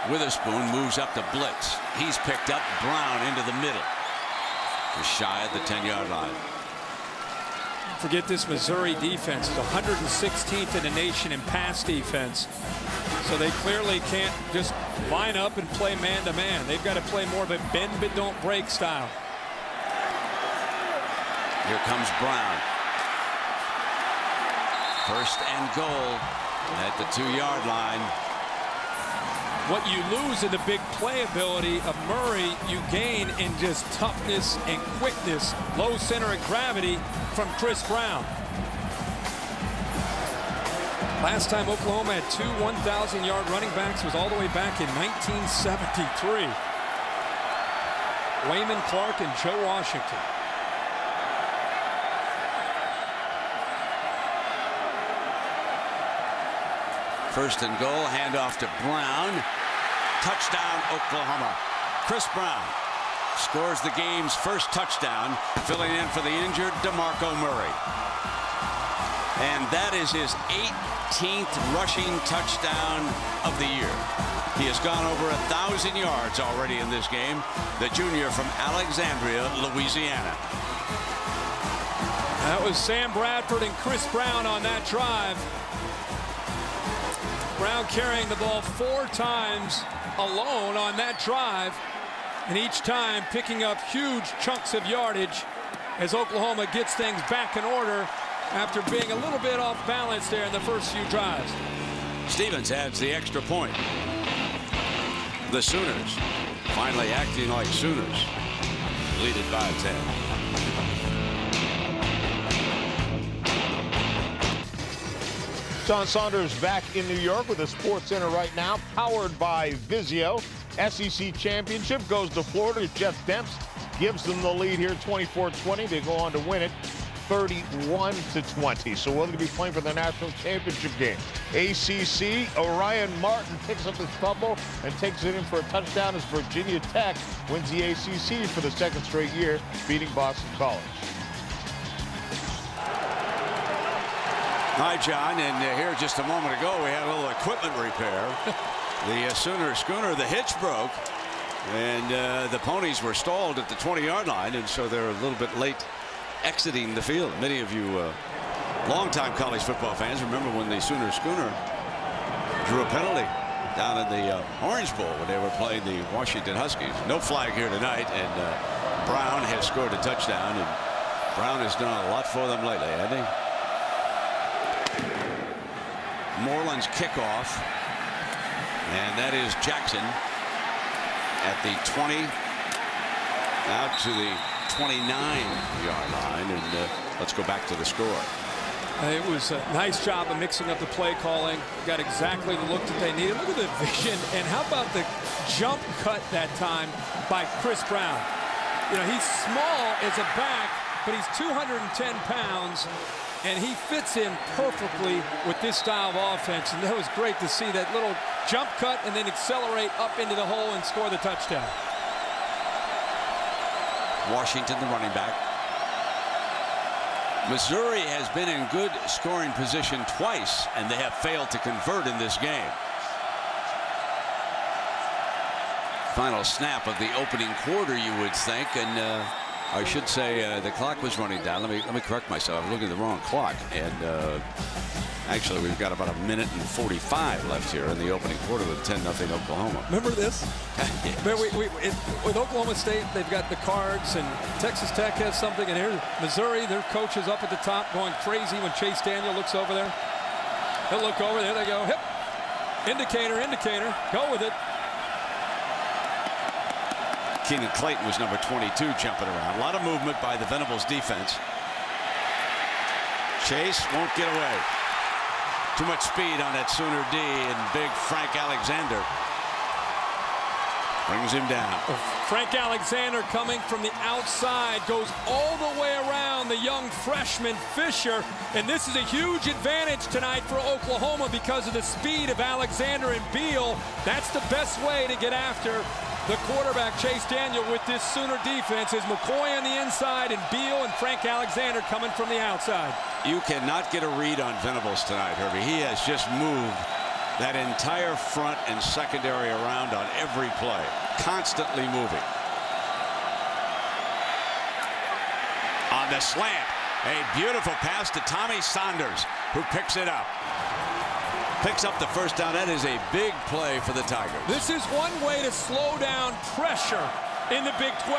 Witherspoon moves up to blitz. He's picked up. Brown into the middle. Just shy of the 10-yard line. Forget this Missouri defense. It's 116th in the nation in pass defense. So they clearly can't just line up and play man-to-man. They've got to play more of a bend but don't break style. Here comes Brown. First and goal at the 2-yard line. What you lose in the big playability of Murray, you gain in just toughness and quickness, low center of gravity from Chris Brown. Last time Oklahoma had 2 1,000-yard running backs was all the way back in 1973. Wayman Clark and Joe Washington. First and goal, handoff to Brown. Touchdown, Oklahoma. Chris Brown scores the game's first touchdown, filling in for the injured DeMarco Murray. And that is his 18th rushing touchdown of the year. He has gone over 1,000 yards already in this game. The junior from Alexandria, Louisiana. That was Sam Bradford and Chris Brown on that drive. Brown carrying the ball 4 times alone on that drive, and each time picking up huge chunks of yardage as Oklahoma gets things back in order after being a little bit off balance there in the first few drives. Stevens adds the extra point. The Sooners finally acting like Sooners, lead it by 10. Sean Saunders back in New York with the Sports Center right now, powered by Vizio. SEC Championship goes to Florida. Jeff Demps gives them the lead here, 24-20. They go on to win it 31-20. So we're going to be playing for the national championship game. ACC, Orion Martin picks up his fumble and takes it in for a touchdown as Virginia Tech wins the ACC for the 2nd straight year, beating Boston College. Hi, John, and here just a moment ago we had a little equipment repair. The Sooner schooner, the hitch broke, and the ponies were stalled at the 20-yard line, and so they're a little bit late exiting the field. Many of you longtime college football fans remember when the Sooner schooner drew a penalty down in the Orange Bowl when they were playing the Washington Huskies. No flag here tonight, and Brown has scored a touchdown, and Brown has done a lot for them lately, hasn't he? Moreland's kickoff. And that is Jackson at the 20, out to the 29-yard line. And let's go back to the score. It was a nice job of mixing up the play calling. Got exactly the look that they needed. Look at the vision, and how about the jump cut that time by Chris Brown? You know, he's small as a back, but he's 210 pounds, and he fits in perfectly with this style of offense. And that was great to see that little jump cut and then accelerate up into the hole and score the touchdown. Washington, the running back. Missouri has been in good scoring position twice, and they have failed to convert in this game. Final snap of the opening quarter, you would think, and I should say the clock was running down. Let me correct myself. I'm looking at the wrong clock, and actually we've got about 1 minute and 45 left here in the opening quarter with 10-0 Oklahoma. Remember this? Yes. With Oklahoma State, they've got the cards, and Texas Tech has something, and here Missouri, their coach is up at the top going crazy when Chase Daniel looks over there. He'll look over there. They go, hip, indicator, indicator, go with it. Keenan Clayton was number 22 jumping around. A lot of movement by the Venables defense. Chase won't get away. Too much speed on that Sooner D, and big Frank Alexander brings him down. Frank Alexander coming from the outside goes all the way around the young freshman Fisher, and this is a huge advantage tonight for Oklahoma because of the speed of Alexander and Beal. That's the best way to get after the quarterback Chase Daniel with this Sooner defense is McCoy on the inside and Beal and Frank Alexander coming from the outside. You cannot get a read on Venables tonight, Herbie. He has just moved that entire front and secondary around on every play, constantly moving. On the slant, a beautiful pass to Tommy Saunders, who picks it up. Picks up the first down. That is a big play for the Tigers. This is one way to slow down pressure in the Big 12.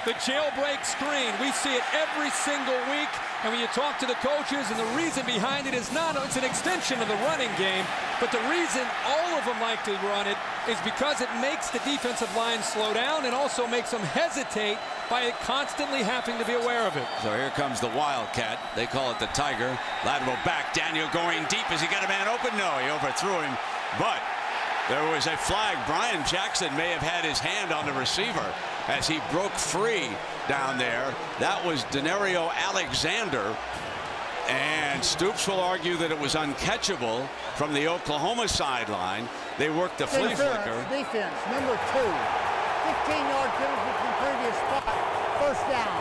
The jailbreak screen. We see it every single week. And when you talk to the coaches, and the reason behind it is it's an extension of the running game, but the reason all of them like to run it is because it makes the defensive line slow down and also makes them hesitate by constantly having to be aware of it. So here comes the Wildcat. They call it the Tiger. Lateral back. Daniel going deep. Has he got a man open? No, he overthrew him. But there was a flag. Brian Jackson may have had his hand on the receiver as he broke free down there. That was Denario Alexander. And Stoops will argue that it was uncatchable from the Oklahoma sideline. They worked the flea flicker. Defense, number 2. 15-yard penalty from previous spot. First down.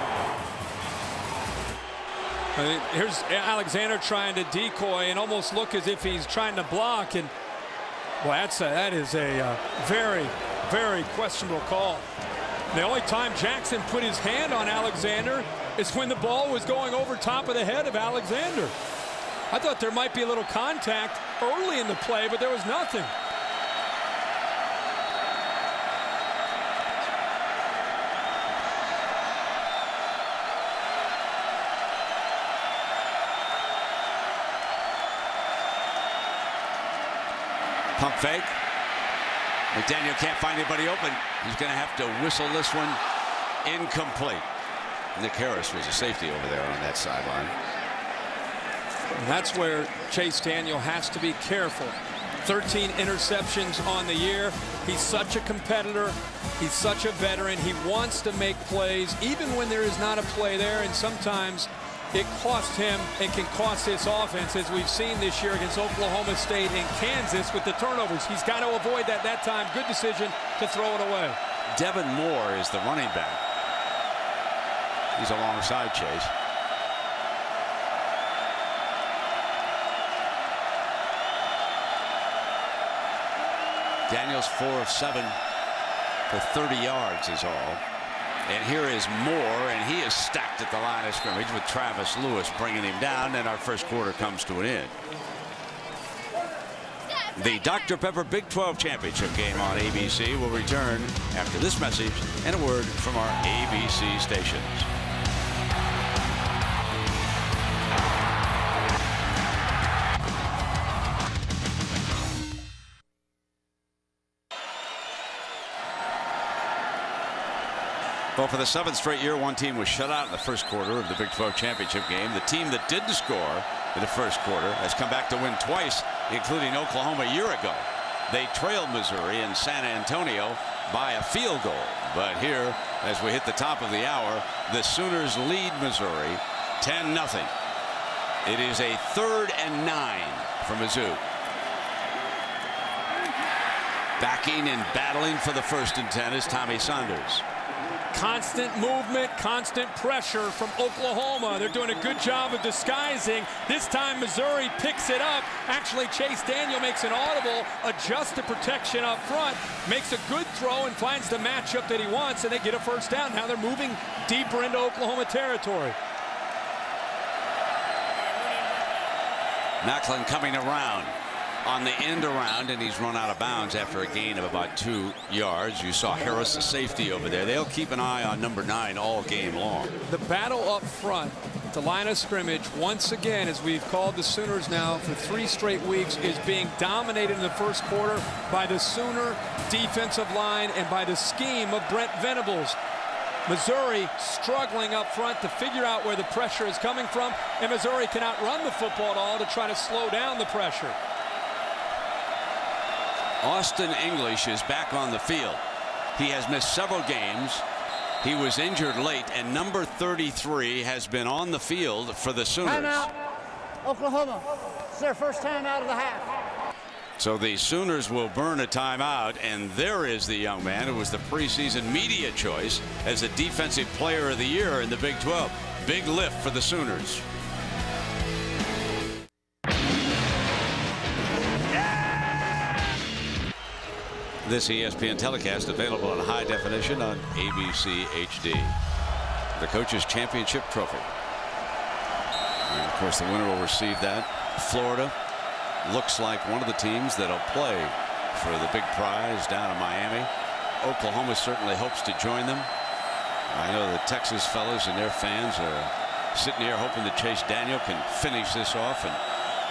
Here's Alexander trying to decoy and almost look as if he's trying to block. And well, that is a very, very questionable call. The only time Jackson put his hand on Alexander is when the ball was going over top of the head of Alexander. I thought there might be a little contact early in the play, but there was nothing. Pump fake. McDaniel can't find anybody open. He's going to have to whistle this one incomplete. Nick Harris was a safety over there on that sideline. And that's where Chase Daniel has to be careful. 13 interceptions on the year. He's such a competitor. He's such a veteran. He wants to make plays even when there is not a play there, and sometimes it costs him and can cost this offense, as we've seen this year against Oklahoma State and Kansas with the turnovers. He's got to avoid that time. Good decision to throw it away. Devin Moore is the running back. He's alongside Chase. Daniels 4 of 7 for 30 yards is all. And here is Moore, and he is stacked at the line of scrimmage with Travis Lewis bringing him down, and our first quarter comes to an end. The Dr. Pepper Big 12 Championship game on ABC will return after this message and a word from our ABC stations. Well, for the 7th straight year, one team was shut out in the first quarter of the Big 12 championship game. The team that didn't score in the first quarter has come back to win twice, including Oklahoma a year ago. They trailed Missouri in San Antonio by a field goal. But here, as we hit the top of the hour, the Sooners lead Missouri 10-0. It is a 3rd and 9 for Mizzou. Backing and battling for the 1st and 10 is Tommy Saunders. Constant movement, constant pressure from Oklahoma. They're doing a good job of disguising. This time Missouri picks it up. Actually, Chase Daniel makes an audible, adjusts the protection up front, makes a good throw and finds the matchup that he wants, and they get a 1st down. Now they're moving deeper into Oklahoma territory. Macklin coming around on the end around, and he's run out of bounds after a gain of about 2 yards. You saw Harris, the safety, over there. They'll keep an eye on number 9 all game long. The battle up front, the line of scrimmage, once again, as we've called the Sooners now for 3 straight weeks, is being dominated in the first quarter by the Sooner defensive line and by the scheme of Brent Venables. Missouri struggling up front to figure out where the pressure is coming from, and Missouri cannot run the football at all to try to slow down the pressure. Austin English is back on the field. He has missed several games. He was injured late, and number 33 has been on the field for the Sooners. Timeout, Oklahoma. It's their first time out of the half. So the Sooners will burn a timeout, and there is the young man who was the preseason media choice as the defensive player of the year in the Big 12. Big lift for the Sooners. This ESPN telecast available in high definition on ABC HD. The Coach's Championship Trophy. And of course, the winner will receive that. Florida looks like one of the teams that'll play for the big prize down in Miami. Oklahoma certainly hopes to join them. I know the Texas fellas and their fans are sitting here hoping that Chase Daniel can finish this off and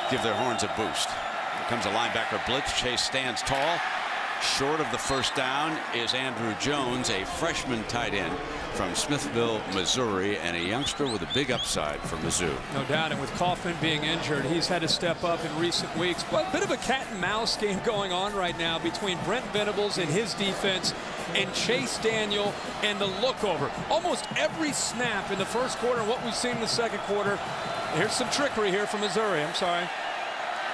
give their horns a boost. Here comes a linebacker blitz. Chase stands tall. Short of the 1st down is Andrew Jones, a freshman tight end from Smithville, Missouri, and a youngster with a big upside for Mizzou. No doubt, and with Kaufman being injured, he's had to step up in recent weeks. But a bit of a cat and mouse game going on right now between Brent Venables and his defense and Chase Daniel and the lookover. Almost every snap in the first quarter and what we've seen in the second quarter. Here's some trickery here from Missouri. I'm sorry.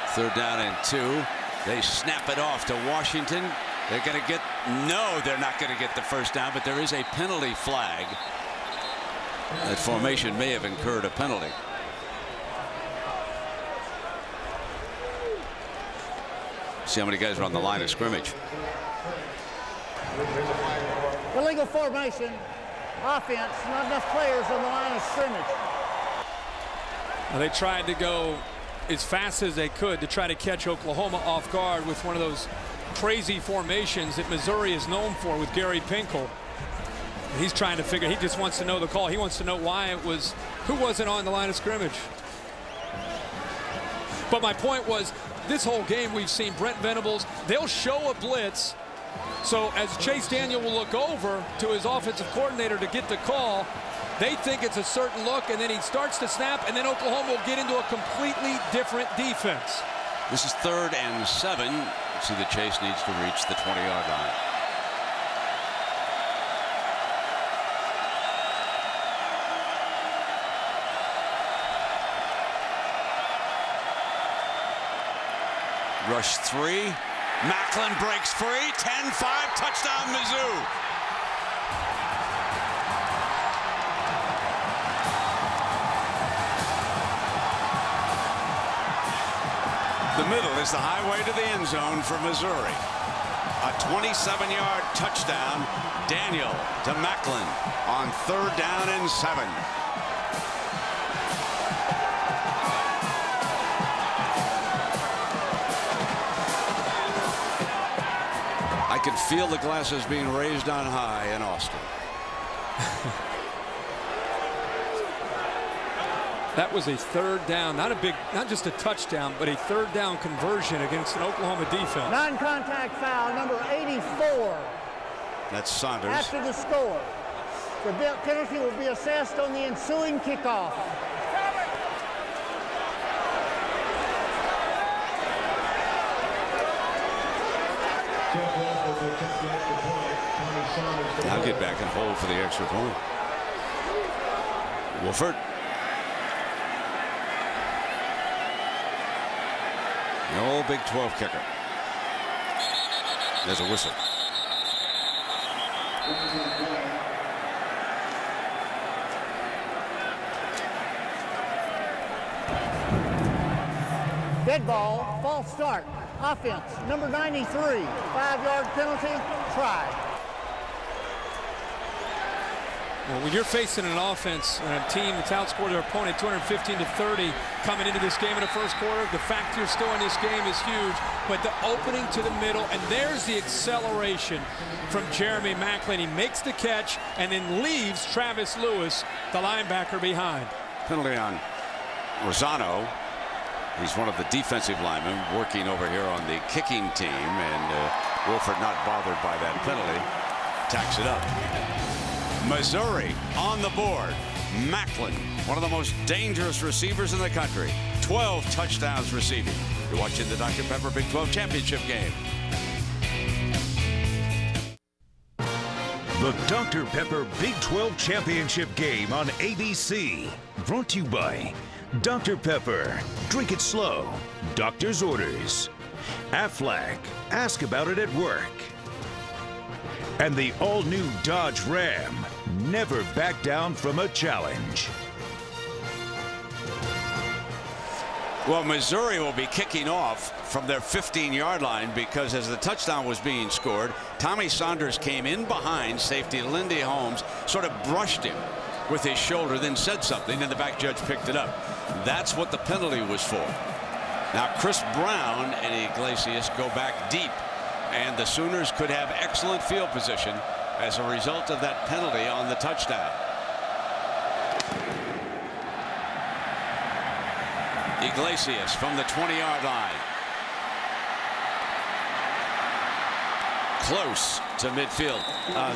3rd down and 2. They snap it off to Washington. They're going to get, no, they're not going to get the 1st down, but there is a penalty flag. That formation may have incurred a penalty. See how many guys are on the line of scrimmage. Illegal formation, offense, not enough players on the line of scrimmage. Well, they tried to go as fast as they could to try to catch Oklahoma off guard with one of those crazy formations that Missouri is known for with Gary Pinkel. He's trying to figure, he just wants to know the call. He wants to know why it was, who wasn't on the line of scrimmage. But my point was, this whole game we've seen Brent Venables, they'll show a blitz. So as Chase Daniel will look over to his offensive coordinator to get the call, they think it's a certain look, and then he starts to snap, and then Oklahoma will get into a completely different defense. This is 3rd and 7. See that Chase needs to reach the 20-yard line. Rush 3. Macklin breaks free. 10-5, touchdown Mizzou. The middle is the highway to the end zone for Missouri. A 27-yard touchdown. Daniel to Macklin on 3rd down and 7. I can feel the glasses being raised on high in Austin. That was a 3rd down, not just a touchdown, but a 3rd down conversion against an Oklahoma defense. Non-contact foul, number 84. That's Saunders. After the score. The penalty will be assessed on the ensuing kickoff. I'll get back and hold for the extra point. Wolford. The old Big 12 kicker. There's a whistle. Dead ball, false start. Offense, number 93, 5-yard penalty, try. Well, when you're facing an offense and a team that's outscored their opponent 215-30 coming into this game in the first quarter, the fact you're still in this game is huge. But the opening to the middle, and there's the acceleration from Jeremy Macklin. He makes the catch and then leaves Travis Lewis, the linebacker, behind. Penalty on Rosano. He's one of the defensive linemen working over here on the kicking team, and Wolford not bothered by that penalty. Tacks it up. Missouri on the board. Macklin, one of the most dangerous receivers in the country. 12 touchdowns receiving. You're watching the Dr. Pepper Big 12 Championship game. The Dr. Pepper Big 12 Championship game on ABC. Brought to you by Dr. Pepper. Drink it slow. Doctor's orders. Aflac. Ask about it at work. And the all-new Dodge Ram. Never back down from a challenge. Well, Missouri will be kicking off from their 15-yard line because as the touchdown was being scored, Tommy Saunders came in behind safety Lindy Holmes, sort of brushed him with his shoulder, then said something, and the back judge picked it up. That's what the penalty was for. Now Chris Brown and Iglesias go back deep, and the Sooners could have excellent field position as a result of that penalty on the touchdown. Iglesias from the 20-yard line. Close to midfield.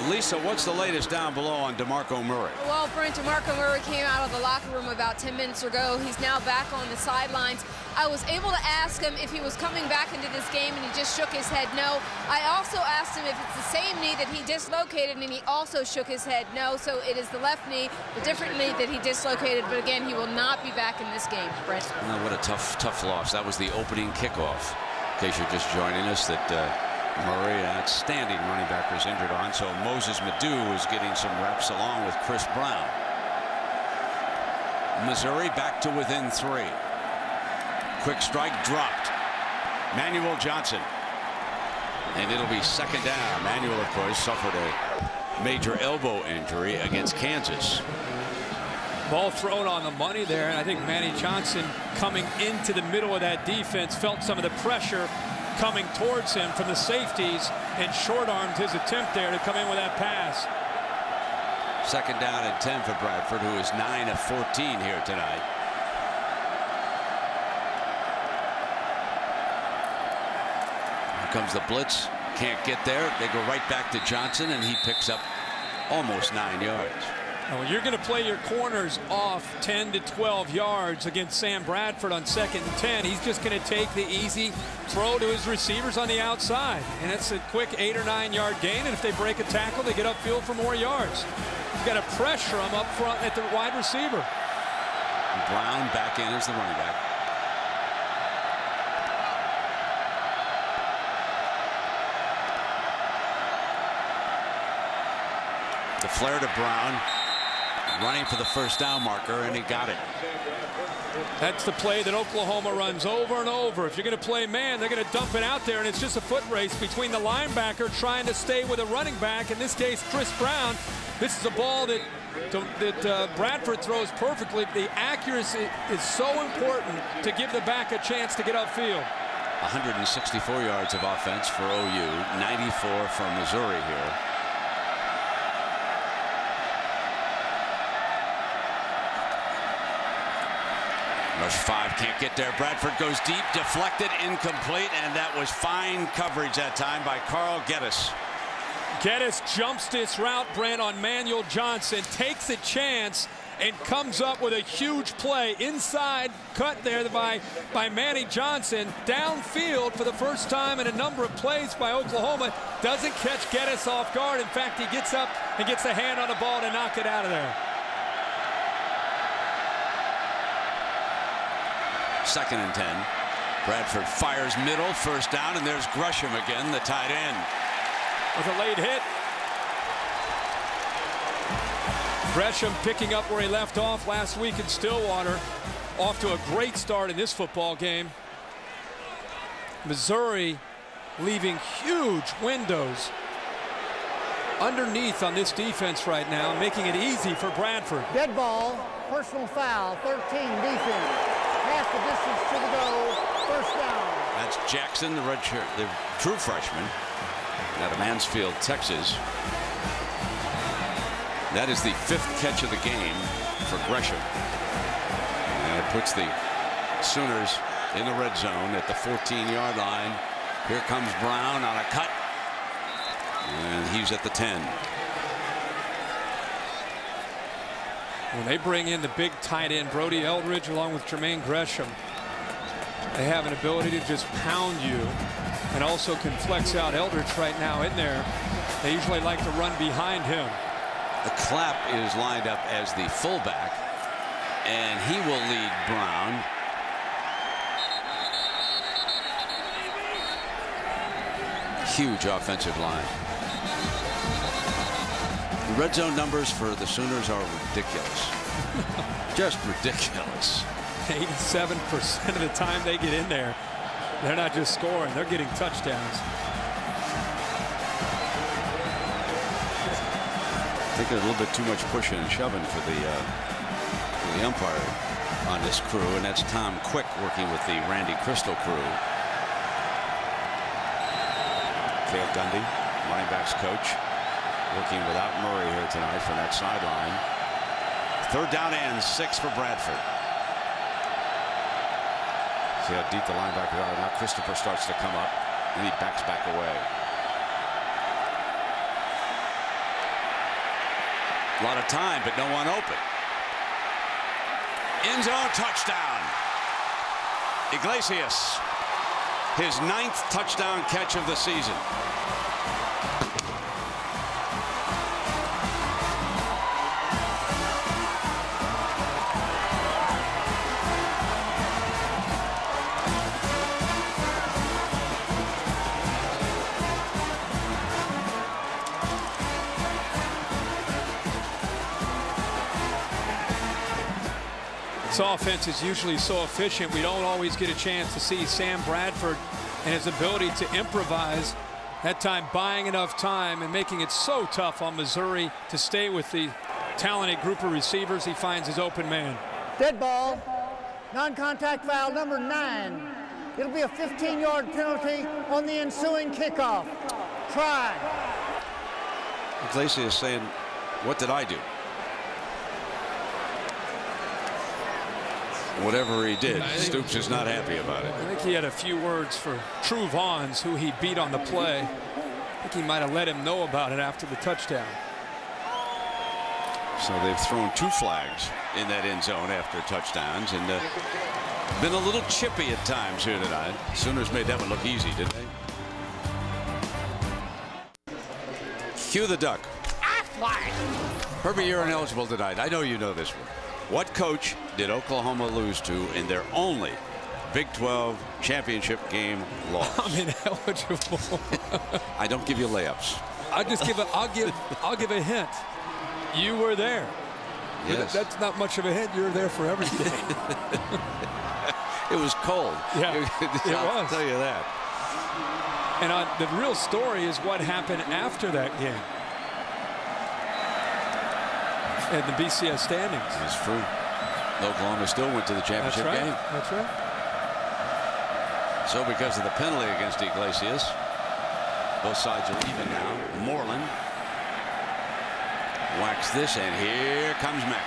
Lisa, what's the latest down below on DeMarco Murray? Well, Brent, DeMarco Murray came out of the locker room about 10 minutes ago. He's now back on the sidelines. I was able to ask him if he was coming back into this game, and he just shook his head no. I also asked him if it's the same knee that he dislocated, and he also shook his head no. So it is the left knee, the different knee that he dislocated. But again, he will not be back in this game, Brent. Oh, what a tough loss. That was the opening kickoff. In case you're just joining us, that Murray, an outstanding running back, was injured on. So Moses Madu is getting some reps along with Chris Brown. Missouri back to within 3. Quick strike dropped. Manuel Johnson. And it'll be second down. Manuel, of course, suffered a major elbow injury against Kansas. Ball thrown on the money there, and I think Manny Johnson, coming into the middle of that defense, felt some of the pressure coming towards him from the safeties and short-armed his attempt there to come in with that pass. Second down and 10 for Bradford, who is 9 of 14 here tonight. Comes the blitz, can't get there. They go right back to Johnson, and he picks up almost 9 yards. Well, you're going to play your corners off 10 to 12 yards against Sam Bradford on 2nd and 10. He's just going to take the easy throw to his receivers on the outside, and it's a quick 8 or 9 yard gain. And if they break a tackle, they get upfield for more yards. You've got to pressure them up front at the wide receiver. Brown back in as the running back. The flare to Brown, running for the first down marker, and he got it. That's the play that Oklahoma runs over and over. If you're going to play man, they're going to dump it out there, and it's just a foot race between the linebacker trying to stay with a running back, in this case Chris Brown. This is a ball that Bradford throws perfectly. The accuracy is so important to give the back a chance to get upfield. 164 yards of offense for OU, 94 from Missouri here. Rush 5 can't get there. Bradford goes deep, deflected, incomplete, and that was fine coverage that time by Carl Geddes. Geddes jumps this route, Brent, on Manuel Johnson, takes a chance, and comes up with a huge play. Inside cut there by Manny Johnson. Downfield for the first time in a number of plays by Oklahoma. Doesn't catch Geddes off guard. In fact, he gets up and gets a hand on the ball to knock it out of there. 2nd and 10. Bradford fires middle, first down, and there's Gresham again, the tight end. With a late hit. Gresham picking up where he left off last week in Stillwater. Off to a great start in this football game. Missouri leaving huge windows underneath on this defense right now, making it easy for Bradford. Dead ball, personal foul, 13 defense. Half the distance to the goal, first down. That's Jackson, the redshirt, the true freshman out of Mansfield, Texas. That is the 5th catch of the game for Gresham. And it puts the Sooners in the red zone at the 14-yard line. Here comes Brown on a cut. And he's at the 10. When they bring in the big tight end, Brody Eldridge, along with Jermaine Gresham, they have an ability to just pound you and also can flex out. Eldridge right now in there. They usually like to run behind him. The Clapp is lined up as the fullback, and he will lead Brown. Huge offensive line. The red zone numbers for the Sooners are ridiculous. Just ridiculous. 87% of the time they get in there, they're not just scoring, they're getting touchdowns. I think there's a little bit too much pushing and shoving for the umpire on this crew, and that's Tom Quick working with the Randy Crystal crew. Cale Gundy, running backs coach, working without Murray here tonight from that sideline. 3rd down and 6 for Bradford. See how deep the linebackers are. Now Christopher starts to come up, and he backs back away. A lot of time, but no one open. End zone touchdown. Iglesias, his 9th touchdown catch of the season. This offense is usually so efficient. We don't always get a chance to see Sam Bradford and his ability to improvise. That time buying enough time and making it so tough on Missouri to stay with the talented group of receivers. He finds his open man. Dead ball, non-contact foul number 9. It'll be a 15-yard penalty on the ensuing kickoff. Try. Iglesias saying, what did I do? Whatever he did, Stoops is not happy about it. I think he had a few words for True Vaughns, who he beat on the play. I think he might have let him know about it after the touchdown. So they've thrown 2 flags in that end zone after touchdowns, and been a little chippy at times here tonight. Sooners made that one look easy, didn't they? Cue the duck. Herbie, you're ineligible tonight. I know you know this one. What coach did Oklahoma lose to in their only Big 12 championship game loss? I'm ineligible. I don't give you layups. I'll give a hint. You were there. Yes. That's not much of a hint. You were there for every game. It was cold. Yeah, I'll tell you that. And the real story is what happened after that game. And the BCS standings. That's true. Oklahoma still went to the championship game. That's right. So because of the penalty against Iglesias, both sides are even now. Moreland whacks this, and here comes Mack.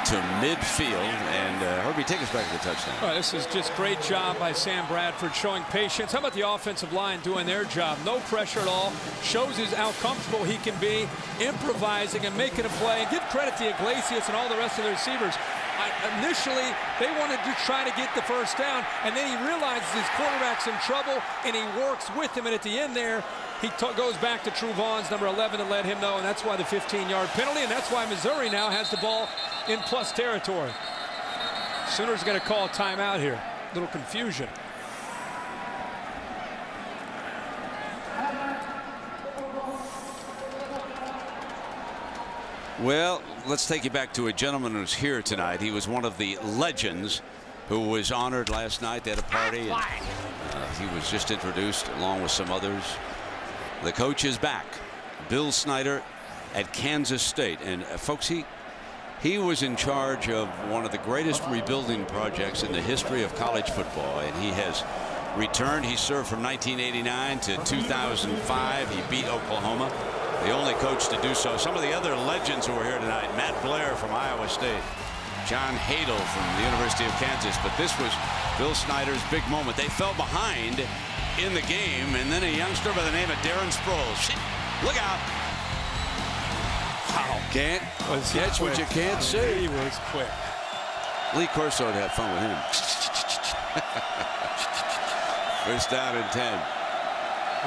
to midfield, and Herbie, take us back to the touchdown. Well, this is just great job by Sam Bradford showing patience. How about the offensive line doing their job? No pressure at all. Shows us how comfortable he can be, improvising and making a play. And give credit to Iglesias and all the rest of the receivers. Initially, they wanted to try to get the first down, and then he realizes his quarterback's in trouble, and he works with him. And at the end there, he goes back to Truvon's number 11 to let him know, and that's why the 15-yard penalty, and that's why Missouri now has the ball in plus territory. Sooners going to call a timeout here. Little confusion. Well, let's take you back to a gentleman who's here tonight. He was one of the legends who was honored last night. They had a party, and he was just introduced along with some others. The coach is back, Bill Snyder at Kansas State. And folks, he was in charge of one of the greatest rebuilding projects in the history of college football, and he has returned. He served from 1989 to 2005. He beat Oklahoma, the only coach to do so. Some of the other legends who are here tonight: Matt Blair from Iowa State, John Hadel from the University of Kansas. But this was Bill Snyder's big moment. They fell behind in the game, and then a youngster by the name of Darren Sproles. Look out. Wow. Can't catch what you can't see. He was quick. Lee Corso would have fun with him. First down and 10.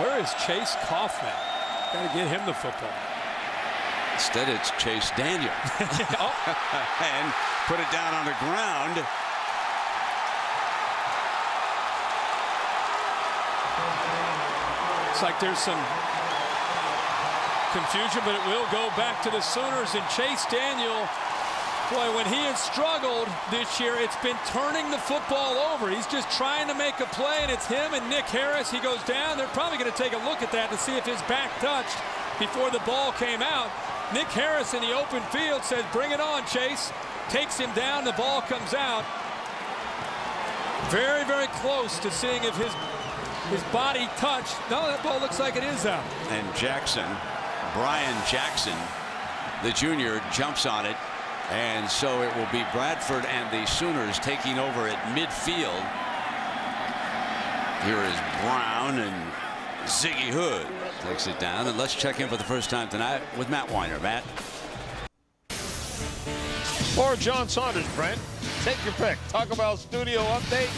Where is Chase Kaufman? Got to get him the football. Instead, it's Chase Daniel. And put it down on the ground. Looks like there's some confusion, but it will go back to the Sooners. And Chase Daniel, boy, when he has struggled this year, it's been turning the football over. He's just trying to make a play, and it's him and Nick Harris. He goes down. They're probably going to take a look at that to see if his back touched before the ball came out. Nick Harris in the open field says, "Bring it on, Chase." Takes him down. The ball comes out. Very, very close to seeing if his body touched. No, that ball looks like it is out. And Jackson, Brian Jackson, the junior, jumps on it. And so it will be Bradford and the Sooners taking over at midfield. Here is Brown, and Ziggy Hood takes it down. And let's check in for the first time tonight with Matt Weiner. Matt. Or John Saunders, Brent. Take your pick. Taco Bell studio update.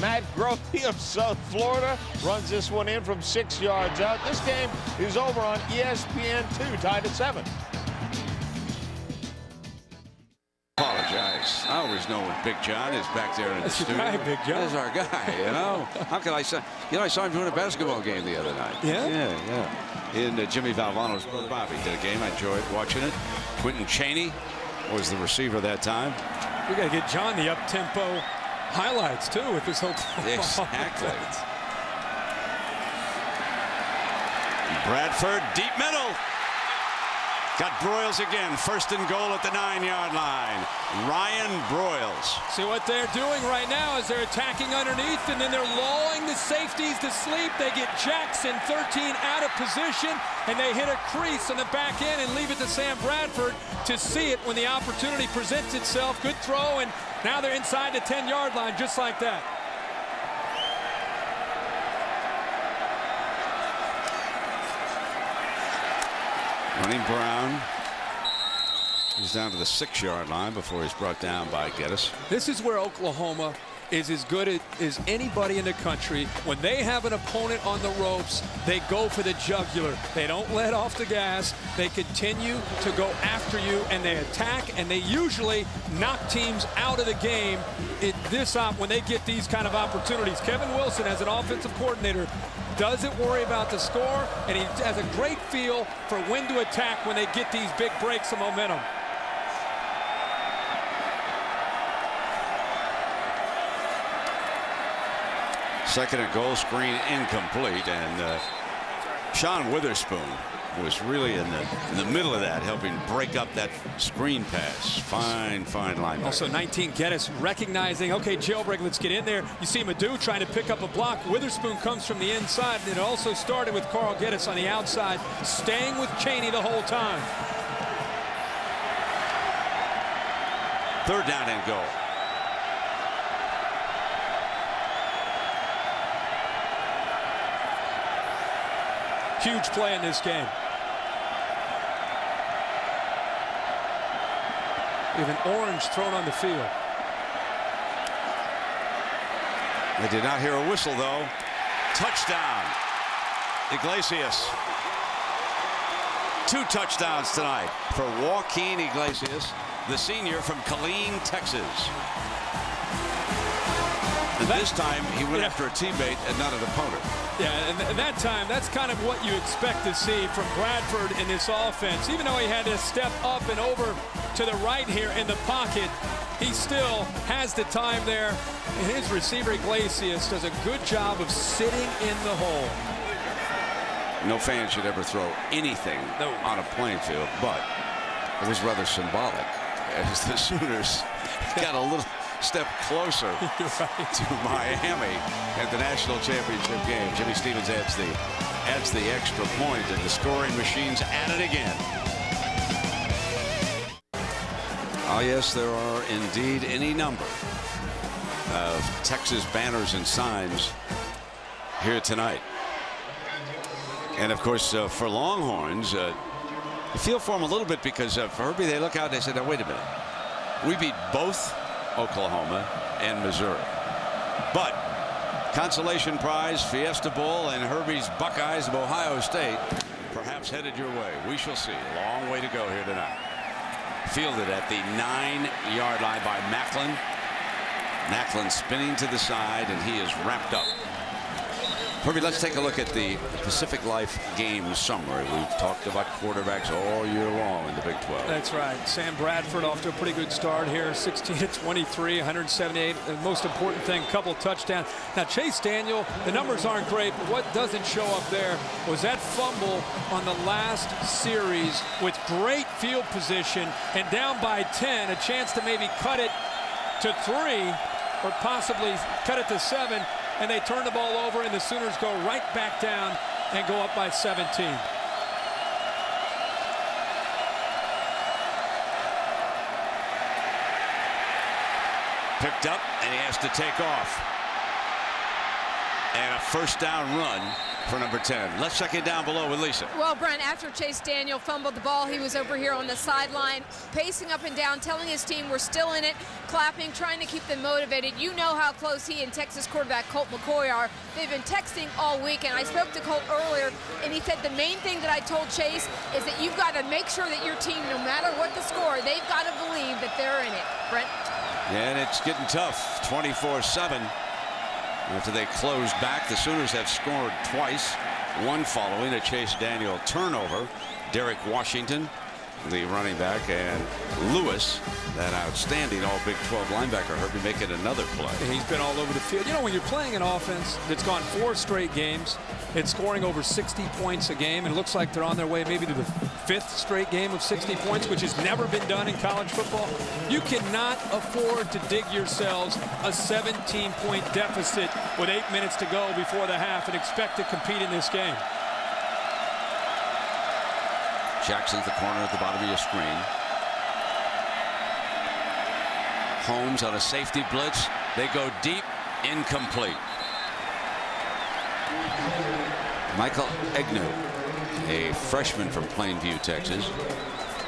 Matt Grovey of South Florida runs this one in from 6 yards out. This game is over on ESPN2, tied at 7. Apologize. I always know when Big John is back there in the studio. That's your guy, Big John. That's our guy, you know. How can I say? You know, I saw him doing a basketball game the other night. Yeah? Yeah. In Jimmy Valvano's Bobby did a game. I enjoyed watching it. Quentin Chaney was the receiver that time. We got to get John the up-tempo highlights, too, with this whole Exactly. Bradford, deep middle. Got Broyles again. First and goal at the 9-yard line. Ryan Broyles. See what they're doing right now is they're attacking underneath, and then they're lulling the safeties to sleep. They get Jackson 13 out of position, and they hit a crease on the back end and leave it to Sam Bradford to see it when the opportunity presents itself. Good throw, and now they're inside the 10-yard line just like that. Running Brown. He's down to the 6-yard line before he's brought down by Geddes. This is where Oklahoma is as good as anybody in the country. When they have an opponent on the ropes, they go for the jugular. They don't let off the gas. They continue to go after you, and they attack, and they usually knock teams out of the game when they get these kind of opportunities. Kevin Wilson, as an offensive coordinator, doesn't worry about the score, and he has a great feel for when to attack when they get these big breaks of momentum. Second and goal, screen incomplete, and Sean Witherspoon was really in the middle of that, helping break up that screen pass. Fine linebacker. Also 19, Geddes recognizing, okay, jailbreak, let's get in there. You see Madu trying to pick up a block. Witherspoon comes from the inside, and it also started with Carl Geddes on the outside, staying with Chaney the whole time. 3rd down and goal. Huge play in this game. We have an orange thrown on the field. They did not hear a whistle, though. Touchdown, Iglesias. 2 touchdowns tonight for Joaquin Iglesias, the senior from Killeen, Texas. And this time he went after a teammate and not an opponent. Yeah, and that time, that's kind of what you expect to see from Bradford in this offense. Even though he had to step up and over to the right here in the pocket, he still has the time there. And his receiver, Iglesias, does a good job of sitting in the hole. No fan should ever throw anything on a playing field, but it was rather symbolic as the Sooners got a little step closer to Miami at the national championship game. Jimmy Stevens adds the extra point, and the scoring machine's at it again. Oh yes, there are indeed any number of Texas banners and signs here tonight. And of course, for Longhorns, you feel for them a little bit, because for Herbie, they look out and they say, now wait a minute, we beat both Oklahoma and Missouri, but consolation prize, Fiesta Bowl, and Herbie's Buckeyes of Ohio State perhaps headed your way. We shall see. Long way to go here tonight. Fielded at the 9-yard line by Macklin. Macklin spinning to the side, and he is wrapped up. Herbie, let's take a look at the Pacific Life game summary. We've talked about quarterbacks all year long in the Big 12. That's right. Sam Bradford off to a pretty good start here. 16 to 23, 178. The most important thing, couple touchdowns. Now, Chase Daniel, the numbers aren't great, but what doesn't show up there was that fumble on the last series with great field position and down by 10, a chance to maybe cut it to 3 or possibly cut it to 7. And they turn the ball over, and the Sooners go right back down and go up by 17. Picked up, and he has to take off. And a 1st down run for number 10. Let's check it down below with Lisa. Well, Brent, after Chase Daniel fumbled the ball, he was over here on the sideline, pacing up and down, telling his team we're still in it, clapping, trying to keep them motivated. You know how close he and Texas quarterback Colt McCoy are. They've been texting all week, and I spoke to Colt earlier, and he said the main thing that I told Chase is that you've got to make sure that your team, no matter what the score, they've got to believe that they're in it. Brent? And it's getting tough, 24-7. After they closed back, the Sooners have scored twice, one following a Chase Daniel turnover. Derek Washington, the running back, and Lewis, that outstanding all Big 12 linebacker, Herbie, making another play. He's been all over the field. You know, when you're playing an offense that's gone 4 straight games, it's scoring over 60 points a game, and it looks like they're on their way maybe to the 5th straight game of 60 points, which has never been done in college football. You cannot afford to dig yourselves a 17-point deficit with 8 minutes to go before the half and expect to compete in this game. Jackson's the corner at the bottom of your screen. Holmes on a safety blitz. They go deep, incomplete. Michael Egnew, a freshman from Plainview, Texas.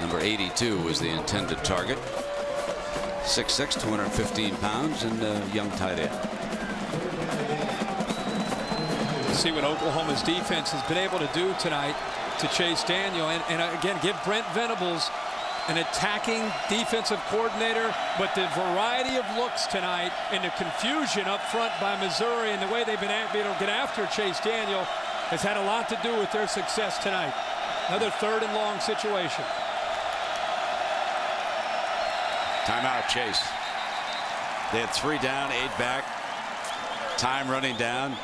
Number 82 was the intended target. 6'6", 215 pounds, and a young tight end. See what Oklahoma's defense has been able to do tonight to Chase Daniel, and again, give Brent Venables an attacking defensive coordinator, but the variety of looks tonight and the confusion up front by Missouri and the way they've been able to get after Chase Daniel has had a lot to do with their success tonight. Another 3rd and long situation. Timeout, Chase. They had 3 down, 8 back. Time running down.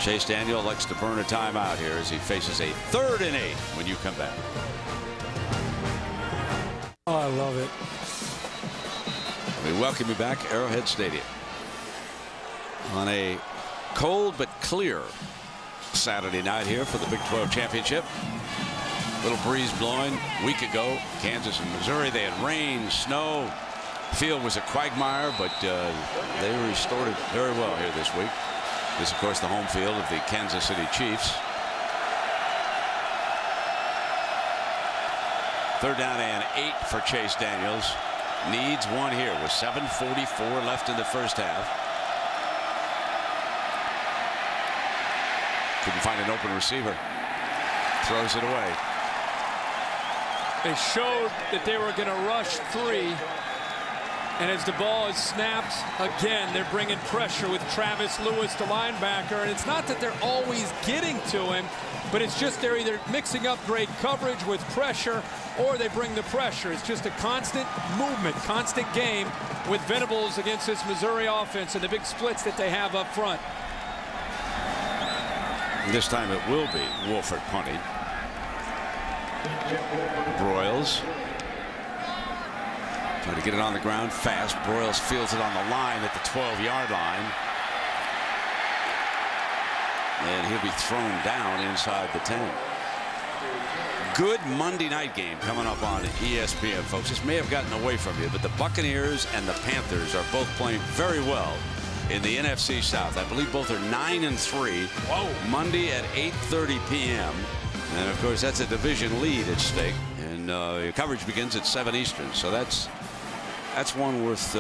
Chase Daniel likes to burn a timeout here as he faces a 3rd and 8 when you come back. Oh, I love it. We welcome you back, Arrowhead Stadium, on a cold but clear Saturday night here for the Big 12 Championship. Little breeze blowing. A week ago, Kansas and Missouri, they had rain, snow, Field was a quagmire, but they restored it very well here this week. This, of course, the home field of the Kansas City Chiefs. 3rd down and 8 for Chase Daniels. Needs one here with 7:44 left in the first half. Couldn't find an open receiver. Throws it away. They showed that they were going to rush 3. And as the ball is snapped, again, they're bringing pressure with Travis Lewis, the linebacker. And it's not that they're always getting to him, but it's just they're either mixing up great coverage with pressure or they bring the pressure. It's just a constant movement, constant game with Venables against this Missouri offense and the big splits that they have up front. This time it will be Wolford punting. Broyles trying to get it on the ground fast. Broyles fields it on the line at the 12-yard line. And he'll be thrown down inside the 10. Good Monday night game coming up on ESPN, folks. This may have gotten away from you, but the Buccaneers and the Panthers are both playing very well in the NFC South. I believe both are 9-3. Whoa. Monday at 8:30 p.m. And of course, that's a division lead at stake. And your coverage begins at 7 Eastern. So that's one worth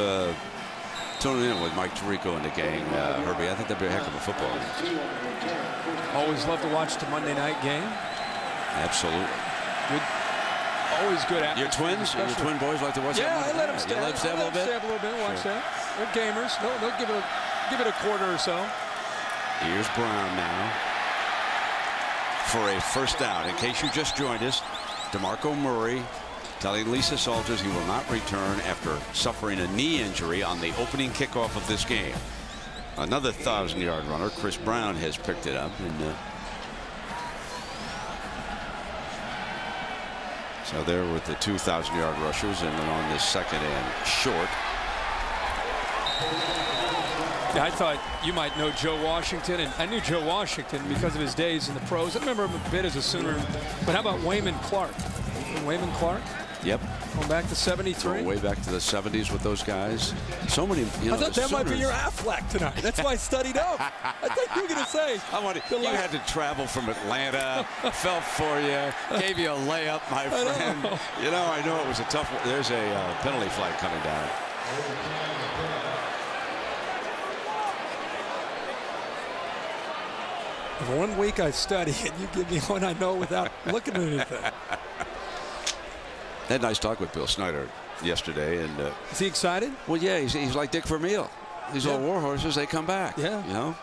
tuning in with Mike Tirico and the gang, Herbie. I think that'd be a heck of a football game. Always love to watch the Monday night game. Absolutely. Good. Always good. Your twins? Your twin boys like to watch that? Yeah, I let them stay. You let them stay a little bit? Stay a little bit. Watch that. They're gamers. They'll give it a quarter or so. Here's Brown now for a first down. In case you just joined us, DeMarco Murray telling Lisa Salters he will not return after suffering a knee injury on the opening kickoff of this game. Another 1,000-yard runner, Chris Brown, has picked it up. And so there with the 2,000-yard rushers, and then on this second and short. Yeah, I thought you might know Joe Washington, and I knew Joe Washington because of his days in the pros. I remember him a bit as a Sooner. But how about Wayman Clark? Wayman Clark? Yep. Going back to 73. Way back to the 70s with those guys. So many. I thought that might be your Affleck tonight. That's why I studied up. I thought you were going to say. You had to travel from Atlanta. Felt for you. Gave you a layup, my friend. I know it was a tough one. There's a penalty flag coming down. If 1 week I study and you give me one I know without looking at anything. I had a nice talk with Bill Snyder yesterday, and is he excited? Well, yeah, he's like Dick Vermeil. These old war horses, they come back. Yeah, you know.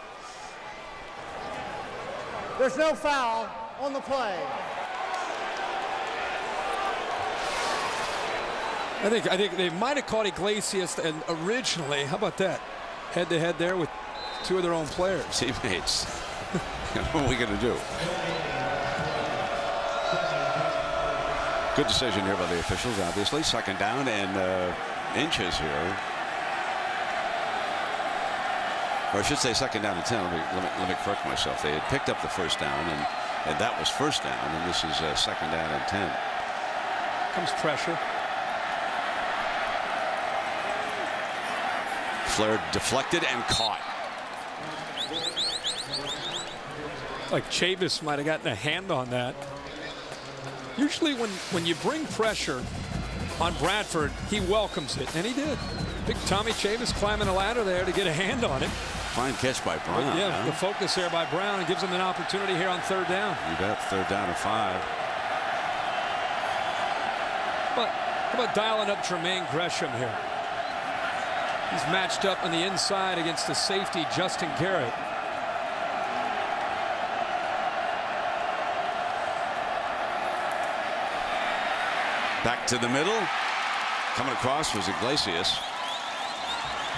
There's no foul on the play. I think they might have caught Iglesias and originally. How about that? Head to head there with two of their own players. Teammates. What are we going to do? Good decision here by the officials, obviously. Second down and inches here. Or I should say second down and 10. Let me correct myself. They had picked up the first down, and that was first down. And this is second down and 10. Comes pressure. Flair deflected and caught. Like Chavis might have gotten a hand on that. Usually when you bring pressure on Bradford, he welcomes it, and he did. Big Tommy Chavis climbing a ladder there to get a hand on it. Fine catch by Brown. But yeah, the focus there by Brown, and gives him an opportunity here on third down. You bet. Third down and 5. But how about dialing up Jermaine Gresham here? He's matched up on the inside against the safety, Justin Garrett. Back to the middle. Coming across was Iglesias.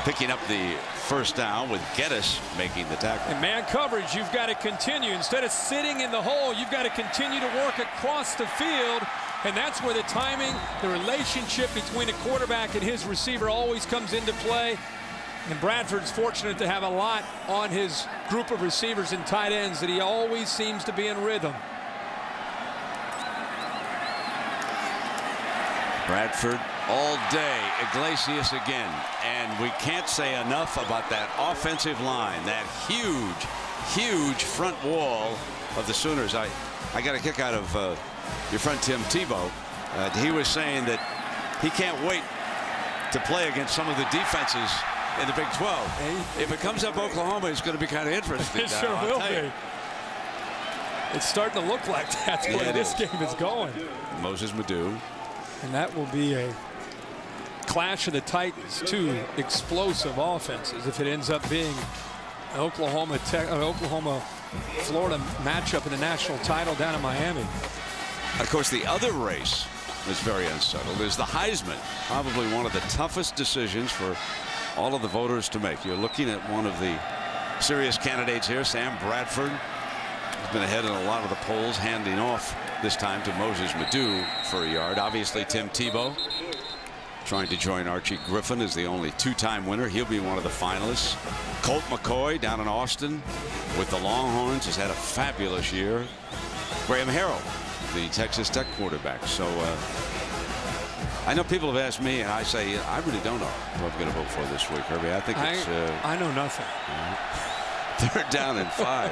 Picking up the first down with Geddes making the tackle. And man coverage, you've got to continue. Instead of sitting in the hole, you've got to continue to work across the field. And that's where the timing, the relationship between a quarterback and his receiver always comes into play. And Bradford's fortunate to have a lot on his group of receivers and tight ends that he always seems to be in rhythm. Bradford all day. Iglesias again. And we can't say enough about that offensive line, that huge front wall of the Sooners. I got a kick out of your friend Tim Tebow. He was saying that he can't wait to play against some of the defenses in the Big 12. If it comes up Oklahoma, it's going to be kind of interesting. It sure will be. It's starting to look like that's where this game is going. Moses Madu. And that will be a clash of the Titans, two explosive offenses if it ends up being an Oklahoma-Florida matchup in the national title down in Miami. Of course, the other race that's very unsettled is the Heisman. Probably one of the toughest decisions for all of the voters to make. You're looking at one of the serious candidates here, Sam Bradford. He's been ahead in a lot of the polls, handing off this time to Moses Madu for a yard. Obviously, Tim Tebow trying to join Archie Griffin as the only two-time winner. He'll be one of the finalists. Colt McCoy down in Austin with the Longhorns has had a fabulous year. Graham Harrell, the Texas Tech quarterback. So I know people have asked me, and I say I really don't know who I'm going to vote for this week, Herbie. I think it's I know nothing. Third down and 5.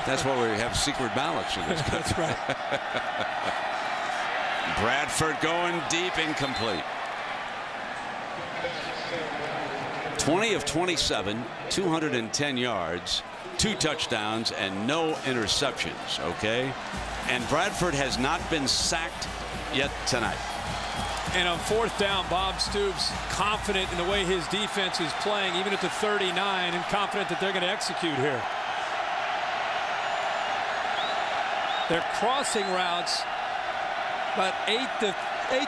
That's why we have secret ballots in this country. That's right. Bradford going deep, incomplete. 20 of 27, 210 yards, 2 touchdowns, and no interceptions. Okay, and Bradford has not been sacked yet tonight. And on 4th down, Bob Stoops confident in the way his defense is playing, even at the 39, and confident that they're going to execute here. Their crossing routes, about 8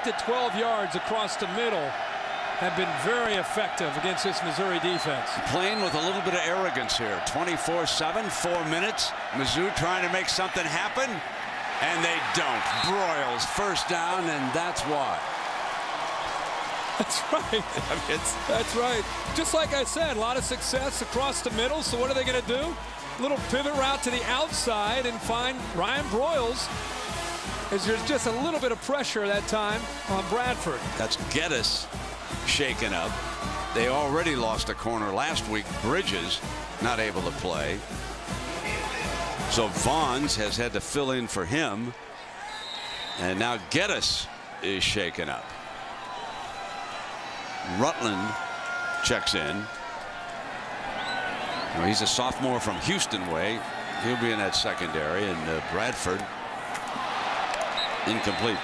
to 12 yards across the middle, have been very effective against this Missouri defense. Playing with a little bit of arrogance here. 24-7, 4 minutes. Mizzou trying to make something happen, and they don't. Broyles first down, and that's why. That's right. That's right. Just like I said, a lot of success across the middle. So what are they going to do? Little pivot route to the outside and find Ryan Broyles. As there's just a little bit of pressure that time on Bradford. That's Geddes shaken up. They already lost a corner last week. Bridges not able to play. So Vaughns has had to fill in for him. And now Geddes is shaken up. Rutland checks in. Now, he's a sophomore from Houston way. He'll be in that secondary. And Bradford incomplete.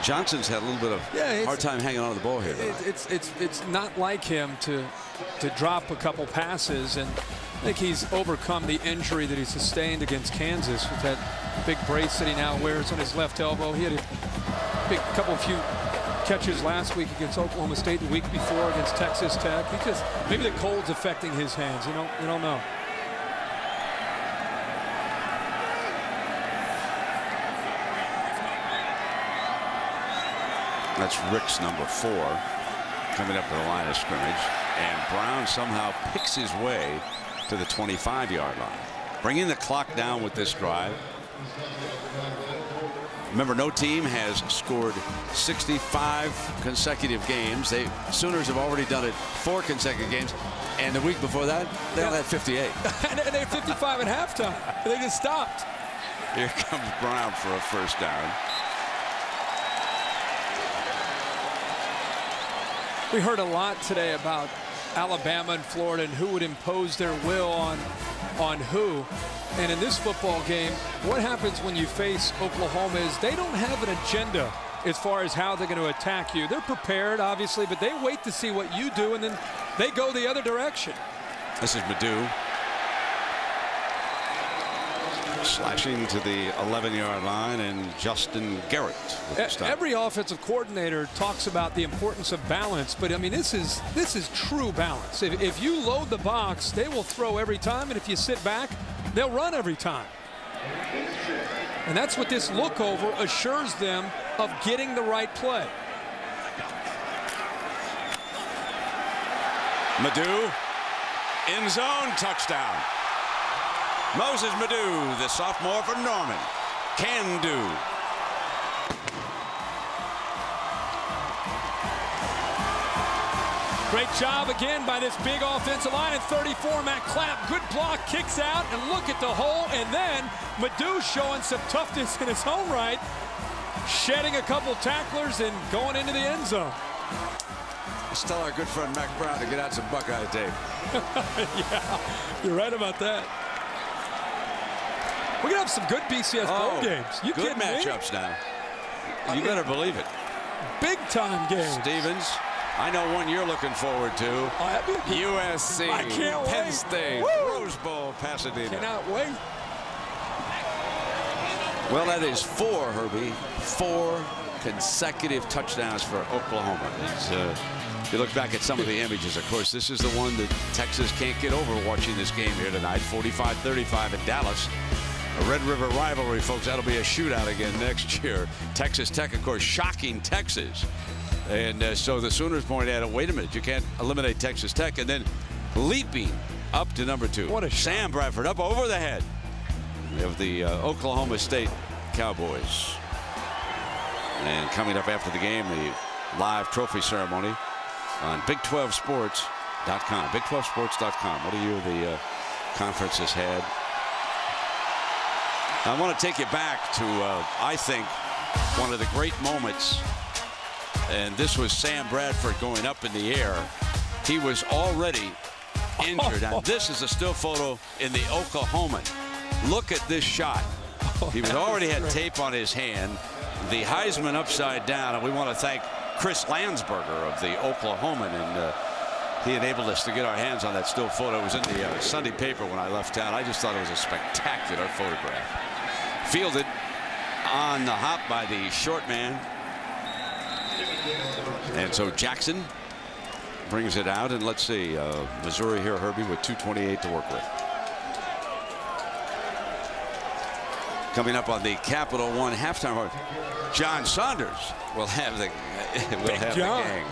Johnson's had a little bit of hard time hanging on to the ball here. It's not like him to drop a couple passes, and I think he's overcome the injury that he sustained against Kansas with that big brace that he now wears on his left elbow. He had a few catches last week against Oklahoma State, the week before against Texas Tech. Maybe the cold's affecting his hands. You don't know. That's Rick's number 4 coming up to the line of scrimmage, and Brown somehow picks his way to the 25-yard line, bringing the clock down with this drive. Remember, no team has scored 65 consecutive games. Sooners have already done it 4 consecutive games, and the week before that, they only had 58. And they had 55 at halftime. They just stopped. Here comes Brown for a first down. We heard a lot today about Alabama and Florida and who would impose their will on who. And in this football game, what happens when you face Oklahoma is they don't have an agenda as far as how they're going to attack you. They're prepared, obviously, but they wait to see what you do, and then they go the other direction. This is Madu. Slashing to the 11-yard line, and Justin Garrett with the stop. Every offensive coordinator talks about the importance of balance, but I mean this is true balance. If you load the box, they will throw every time, and if you sit back, they'll run every time. And that's what this look over assures them of getting the right play. Madu, end zone, touchdown. Moses Madu, the sophomore from Norman, can do. Great job again by this big offensive line at 34. Matt Clapp, good block, kicks out, and look at the hole. And then Madu showing some toughness in his own right, shedding a couple tacklers and going into the end zone. Let's tell our good friend Mac Brown to get out some Buckeye tape. Yeah, you're right about that. We're going to have some good BCS bowl games. You good matchups now. You better believe it. Big time game. Stevens, I know one you're looking forward to. USC, I can't Penn wait. State, Woo! Rose Bowl, Pasadena. Cannot wait. Well, that is 4, Herbie. 4 consecutive touchdowns for Oklahoma. If you look back at some of the images, of course, this is the one that Texas can't get over watching this game here tonight. 45-35 in Dallas. A Red River rivalry, folks. That'll be a shootout again next year. Texas Tech, of course, shocking Texas. And so the Sooners point out, wait a minute, you can't eliminate Texas Tech. And then leaping up to number 2. What a Sam Bradford up over the head of the Oklahoma State Cowboys. And coming up after the game, the live trophy ceremony on Big12Sports.com. Big12Sports.com. What a year the conference has had. I want to take you back to, I think, one of the great moments. And this was Sam Bradford going up in the air. He was already injured. Now, this is a still photo in the Oklahoman. Look at this shot. He was already had tape on his hand. The Heisman upside down. And we want to thank Chris Landsberger of the Oklahoman. And he enabled us to get our hands on that still photo. It was in the Sunday paper when I left town. I just thought it was a spectacular photograph. Fielded on the hop by the short man. And so Jackson brings it out. And let's see, Missouri here, Herbie, with 2:28 to work with. Coming up on the Capital One halftime, John Saunders will have the gang.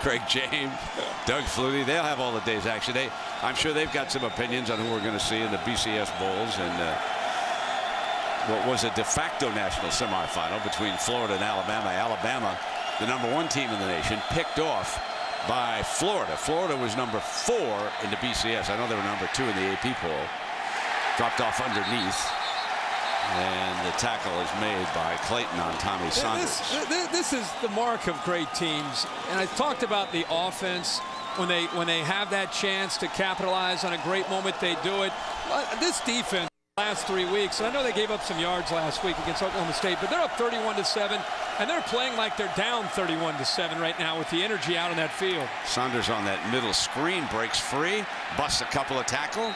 Craig James, Doug Flutie, they'll have all the day's action. I'm sure they've got some opinions on who we're going to see in the BCS Bowls and what was a de facto national semifinal between Florida and Alabama. Alabama, the #1 team in the nation, picked off by Florida. Florida was number 4 in the BCS. I know they were number 2 in the AP poll. Dropped off underneath. And the tackle is made by Clayton on Tommy Saunders. This is the mark of great teams. And I talked about the offense. When they have that chance to capitalize on a great moment, they do it. This defense last 3 weeks, and I know they gave up some yards last week against Oklahoma State, but they're up 31-7, and they're playing like they're down 31-7 right now with the energy out on that field. Saunders on that middle screen breaks free, busts a couple of tackles,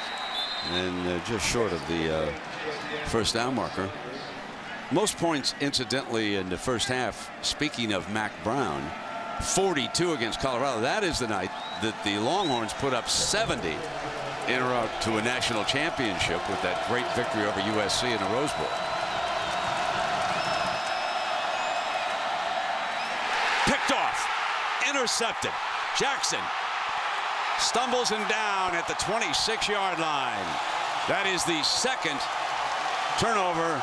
and just short of the first down marker. Most points, incidentally, in the first half, speaking of Mac Brown, 42 against Colorado. That is the night that the Longhorns put up 70 en route to a national championship with that great victory over USC in the Rose Bowl. Picked off, intercepted. Jackson stumbles him down at the 26-yard line. That is the second turnover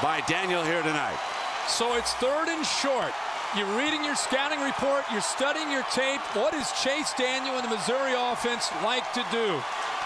by Daniel here tonight. So it's 3rd and short. You're reading your scouting report. You're studying your tape. What does Chase Daniel and the Missouri offense like to do?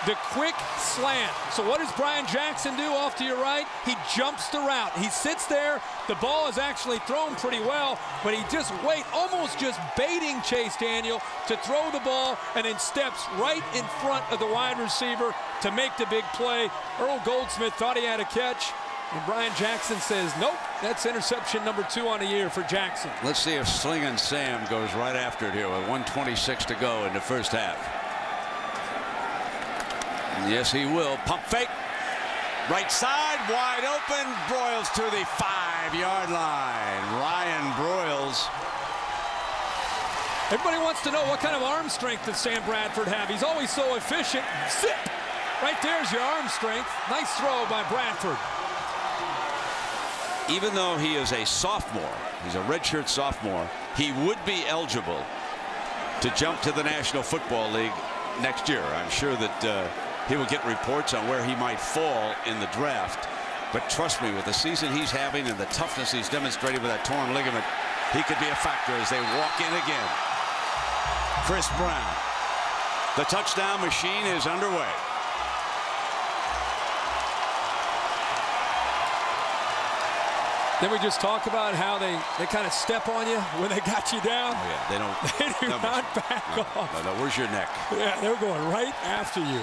The quick slant. So what does Brian Jackson do off to your right? He jumps the route. He sits there. The ball is actually thrown pretty well, but he just almost just baiting Chase Daniel to throw the ball, and then steps right in front of the wide receiver to make the big play. Earl Goldsmith thought he had a catch, and Brian Jackson says, nope, that's interception number 2 on the year for Jackson. Let's see if Slingin' Sam goes right after it here with 1:26 to go in the first half. Yes, he will. Pump fake. Right side, wide open. Broyles to the 5-yard line. Ryan Broyles. Everybody wants to know what kind of arm strength does Sam Bradford have. He's always so efficient. Zip! Right there's your arm strength. Nice throw by Bradford. Even though he is a sophomore, he's a redshirt sophomore, he would be eligible to jump to the National Football League next year. I'm sure that he will get reports on where he might fall in the draft. But trust me, with the season he's having and the toughness he's demonstrated with that torn ligament, he could be a factor as they walk in again. Chris Brown. The touchdown machine is underway. Then we just talk about how they kind of step on you when they got you down. Oh, yeah, they don't. They do not back off. No, where's your neck? Yeah, they're going right after you.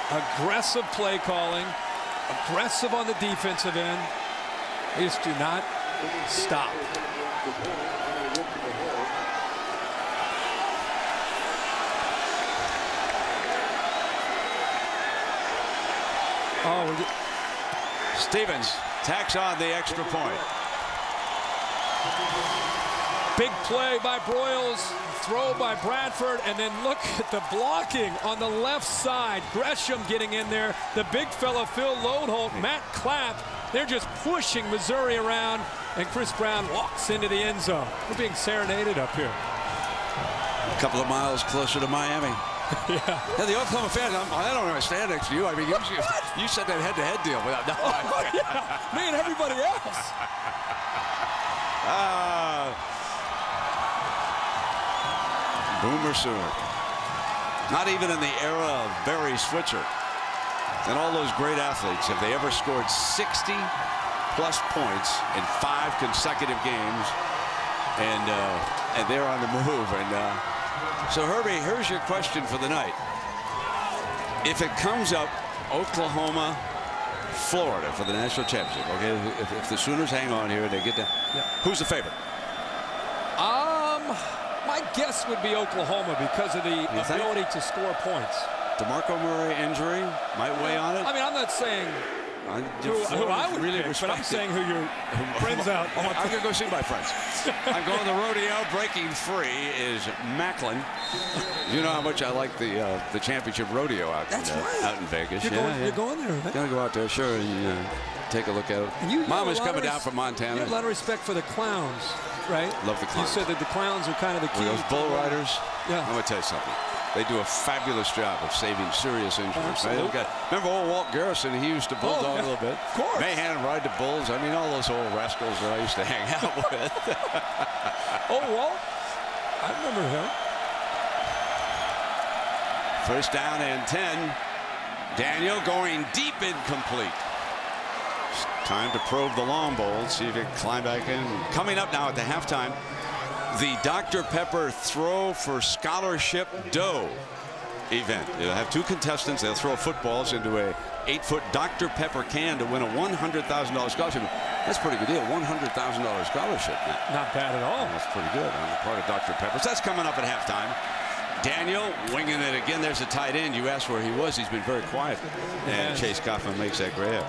Aggressive play calling, aggressive on the defensive end. They just do not stop. Stevens tacks on the extra point. Big play by Broyles, throw by Bradford, and then look at the blocking on the left side. Gresham getting in there, the big fella Phil Lodeholt, Matt Clapp. They're just pushing Missouri around, and Chris Brown walks into the end zone. We're being serenaded up here. A couple of miles closer to Miami. Yeah. The Oklahoma fans, I don't understand next to you. I mean, you said that head-to-head deal without. No, yeah. Me and everybody else. Boomer Sooner. Not even in the era of Barry Switzer and all those great athletes have they ever scored 60-plus points in 5 consecutive games, and they're on the move. And so, Herbie, here's your question for the night. If it comes up Oklahoma, Florida for the national championship, okay, if the Sooners hang on here and they get down, who's the favorite? My guess would be Oklahoma because of the ability to score points. DeMarco Murray injury might weigh on it. I mean, I'm not saying who I would really pick, but I'm saying who your friends out. I'm going to go see my friends. I'm going to the rodeo. Breaking free is Macklin. You know how much I like the championship rodeo out in Vegas. You're going there. Going to go out there, sure, and take a look at it. Mama's coming down from Montana. You have a lot of respect for the clowns, right? Love the clowns. You said that the clowns are kind of the key. Those bull riders. Yeah. I'm going to tell you something. They do a fabulous job of saving serious injuries. Right? Remember old Walt Garrison? He used to bulldog a little bit. Of course. Mahan ride the bulls. I mean, all those old rascals that I used to hang out with. Oh, Walt? I remember him. First down and 10. Daniel going deep, incomplete. Time to probe the long bowl, see if he can climb back in. Coming up now at the halftime, the Dr. Pepper Throw for Scholarship Dough event. You'll have 2 contestants. They'll throw footballs into a 8-foot Dr. Pepper can to win a $100,000 scholarship. That's a pretty good deal. $100,000 scholarship. Not bad at all. That's pretty good on the part of Dr. Pepper. So that's coming up at halftime. Daniel winging it again. There's a tight end. You asked where he was. He's been very quiet. And Chase Coffman makes that grab.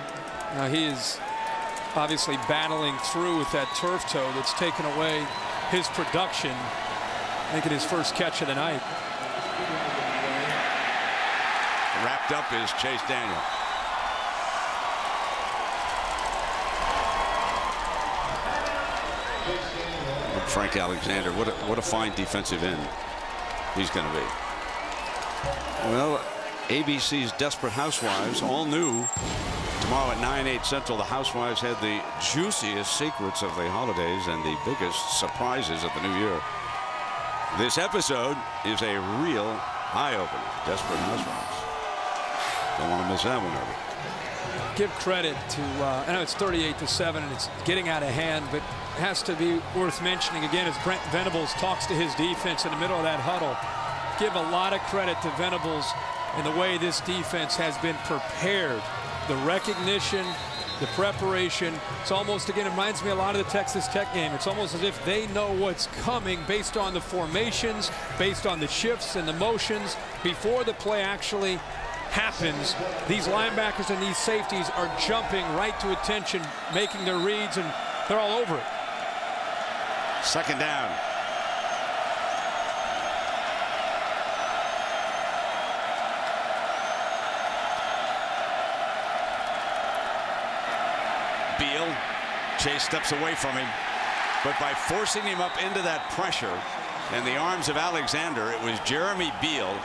Now he is obviously battling through with that turf toe that's taken away his production, making his first catch of the night. Wrapped up is Chase Daniel. Frank Alexander, what a fine defensive end he's going to be. Well, ABC's Desperate Housewives, all new. Tomorrow at 9/8 Central, the Housewives had the juiciest secrets of the holidays and the biggest surprises of the new year. This episode is a real eye-opener. Desperate Housewives. Don't want to miss that one, Herbie. Give credit to, I know it's 38-7 and it's getting out of hand, but it has to be worth mentioning again as Brent Venables talks to his defense in the middle of that huddle. Give a lot of credit to Venables and the way this defense has been prepared. The recognition, the preparation. It's almost, again, it reminds me a lot of the Texas Tech game. It's almost as if they know what's coming based on the formations, based on the shifts and the motions before the play actually happens. These linebackers and these safeties are jumping right to attention, making their reads, and they're all over it. Second down. Beal. Chase steps away from him, but by forcing him up into that pressure in the arms of Alexander, it was Jeremy Beal,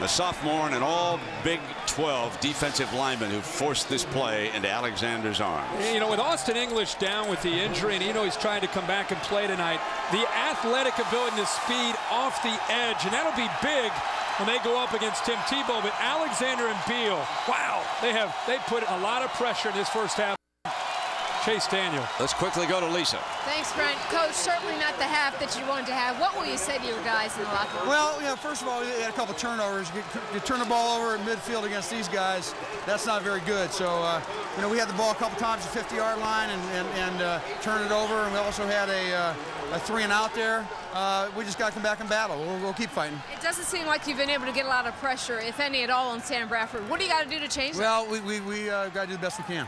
the sophomore and an all Big 12 defensive linemen who forced this play into Alexander's arms. You know, with Austin English down with the injury, and he's trying to come back and play tonight, the athletic ability and the speed off the edge, and that'll be big when they go up against Tim Tebow. But Alexander and Beal, wow, they put a lot of pressure in this first half. Chase Daniel. Let's quickly go to Lisa. Thanks, Brent. Coach, certainly not the half that you wanted to have. What will you say to your guys in the locker room? Well, first of all, you had a couple turnovers. You turn the ball over in midfield against these guys, that's not very good. So, we had the ball a couple times at the 50-yard line and turned it over, and we also had a 3-and-out there. We just got to come back and battle. We'll keep fighting. It doesn't seem like you've been able to get a lot of pressure, if any at all, on Sam Bradford. What do you got to do to change that? Well, we got to do the best we can.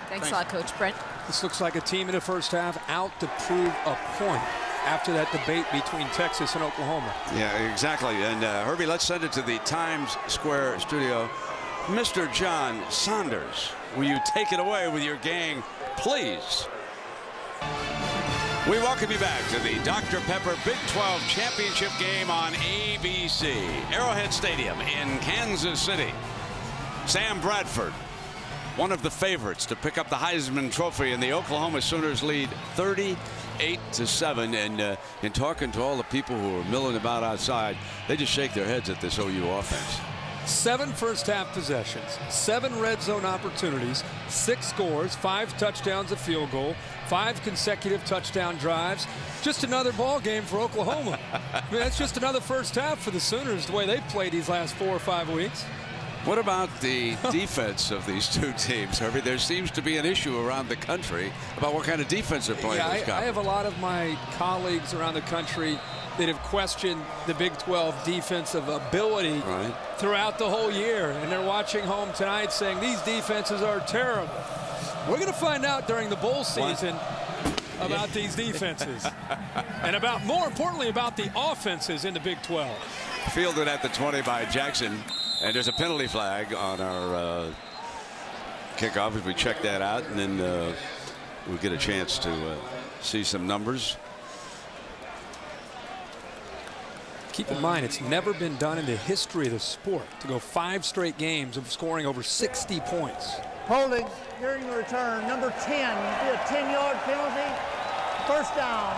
Thanks a lot, Coach. Brent. This looks like a team in the first half out to prove a point after that debate between Texas and Oklahoma. Yeah, exactly. And Herbie, let's send it to the Times Square studio. Mr. John Saunders, will you take it away with your gang, please? We welcome you back to the Dr. Pepper Big 12 Championship game on ABC. Arrowhead Stadium in Kansas City. Sam Bradford, one of the favorites to pick up the Heisman Trophy, and the Oklahoma Sooners lead 38-7. And in talking to all the people who are milling about outside, they just shake their heads at this OU offense. 7 first-half possessions, 7 red zone opportunities, 6 scores, 5 touchdowns, a field goal, 5 consecutive touchdown drives. Just another ball game for Oklahoma. I mean, that's just another first half for the Sooners, the way they played these last 4 or 5 weeks. What about the defense of these two teams, Herbie? There seems to be an issue around the country about what kind of defense they're playing. Yeah, I have a lot of my colleagues around the country that have questioned the Big 12 defensive ability throughout the whole year, and they're watching home tonight saying these defenses are terrible. We're going to find out during the bowl season about these defenses and about, more importantly, about the offenses in the Big 12. Fielded at the 20 by Jackson. And there's a penalty flag on our kickoff as we check that out, and then we'll get a chance to see some numbers. Keep in mind, it's never been done in the history of the sport to go 5 straight games of scoring over 60 points. Holding during the return, number 10, do a 10-yard penalty, first down.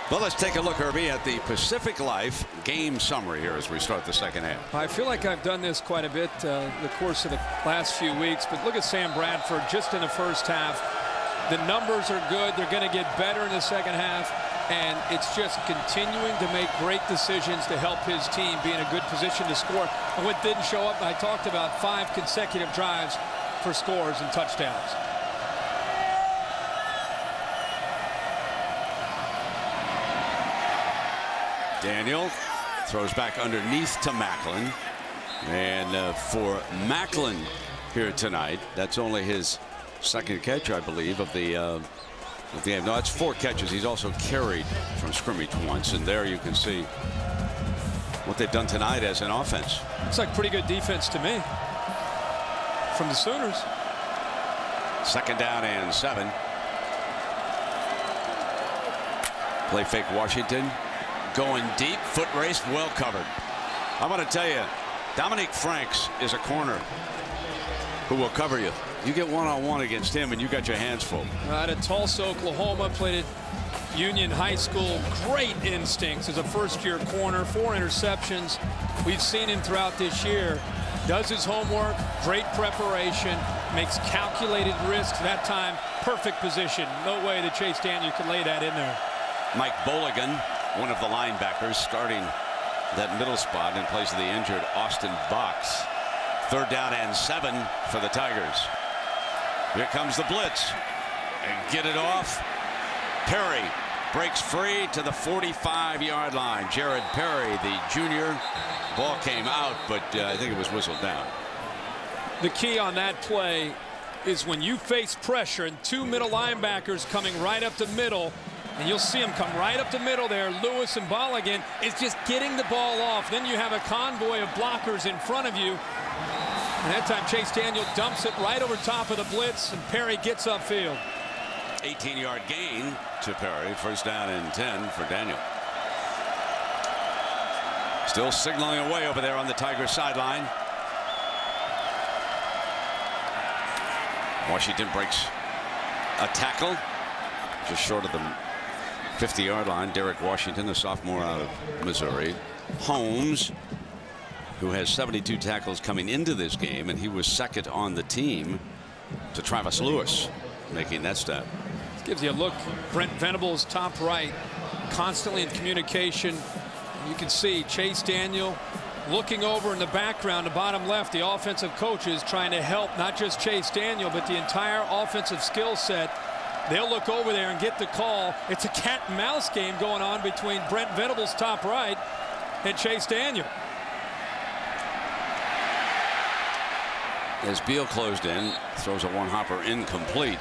Well, let's take a look, Herbie, at the Pacific Life game summary here as we start the second half. I feel like I've done this quite a bit the course of the last few weeks, but look at Sam Bradford just in the first half. The numbers are good. They're going to get better in the second half, and it's just continuing to make great decisions to help his team be in a good position to score. And what didn't show up, I talked about 5 consecutive drives for scores and touchdowns. Daniel throws back underneath to Macklin. And for Macklin here tonight, that's only his second catch, I believe, of the game. No, that's 4 catches. He's also carried from scrimmage once. And there you can see what they've done tonight as an offense. Looks like pretty good defense to me from the Sooners. 2nd down and 7. Play fake Washington. Going deep, foot race, well covered. I want to tell you, Dominique Franks is a corner who will cover you. You get one-on-one against him, and you got your hands full. Out of Tulsa, Oklahoma, played at Union High School. Great instincts as a first-year corner. 4 interceptions. We've seen him throughout this year. Does his homework, great preparation, makes calculated risks. That time, perfect position. No way that Chase Daniel could lay that in there. Mike Bolligan, one of the linebackers, starting that middle spot in place of the injured Austin Box. 3rd down and 7 for the Tigers. Here comes the blitz. And get it off. Perry breaks free to the 45-yard line. Jared Perry, the junior. Ball came out, but I think it was whistled down. The key on that play is when you face pressure and 2 middle linebackers coming right up the middle, and you'll see him come right up the middle there. Lewis and Bolligan is just getting the ball off. Then you have a convoy of blockers in front of you. And that time Chase Daniel dumps it right over top of the blitz, and Perry gets upfield. 18-yard gain to Perry. 1st down and 10 for Daniel. Still signaling away over there on the Tigers sideline. Washington breaks a tackle just short of the 50-yard line. Derek Washington, the sophomore out of Missouri. Holmes, who has 72 tackles coming into this game, and he was second on the team to Travis Lewis, making that stat. This gives you a look. Brent Venables, top right, constantly in communication. You can see Chase Daniel looking over in the background, the bottom left, the offensive coaches trying to help not just Chase Daniel, but the entire offensive skill set. They'll look over there and get the call. It's a cat and mouse game going on between Brent Venables, top right, and Chase Daniel. As Beal closed in, throws a one-hopper incomplete.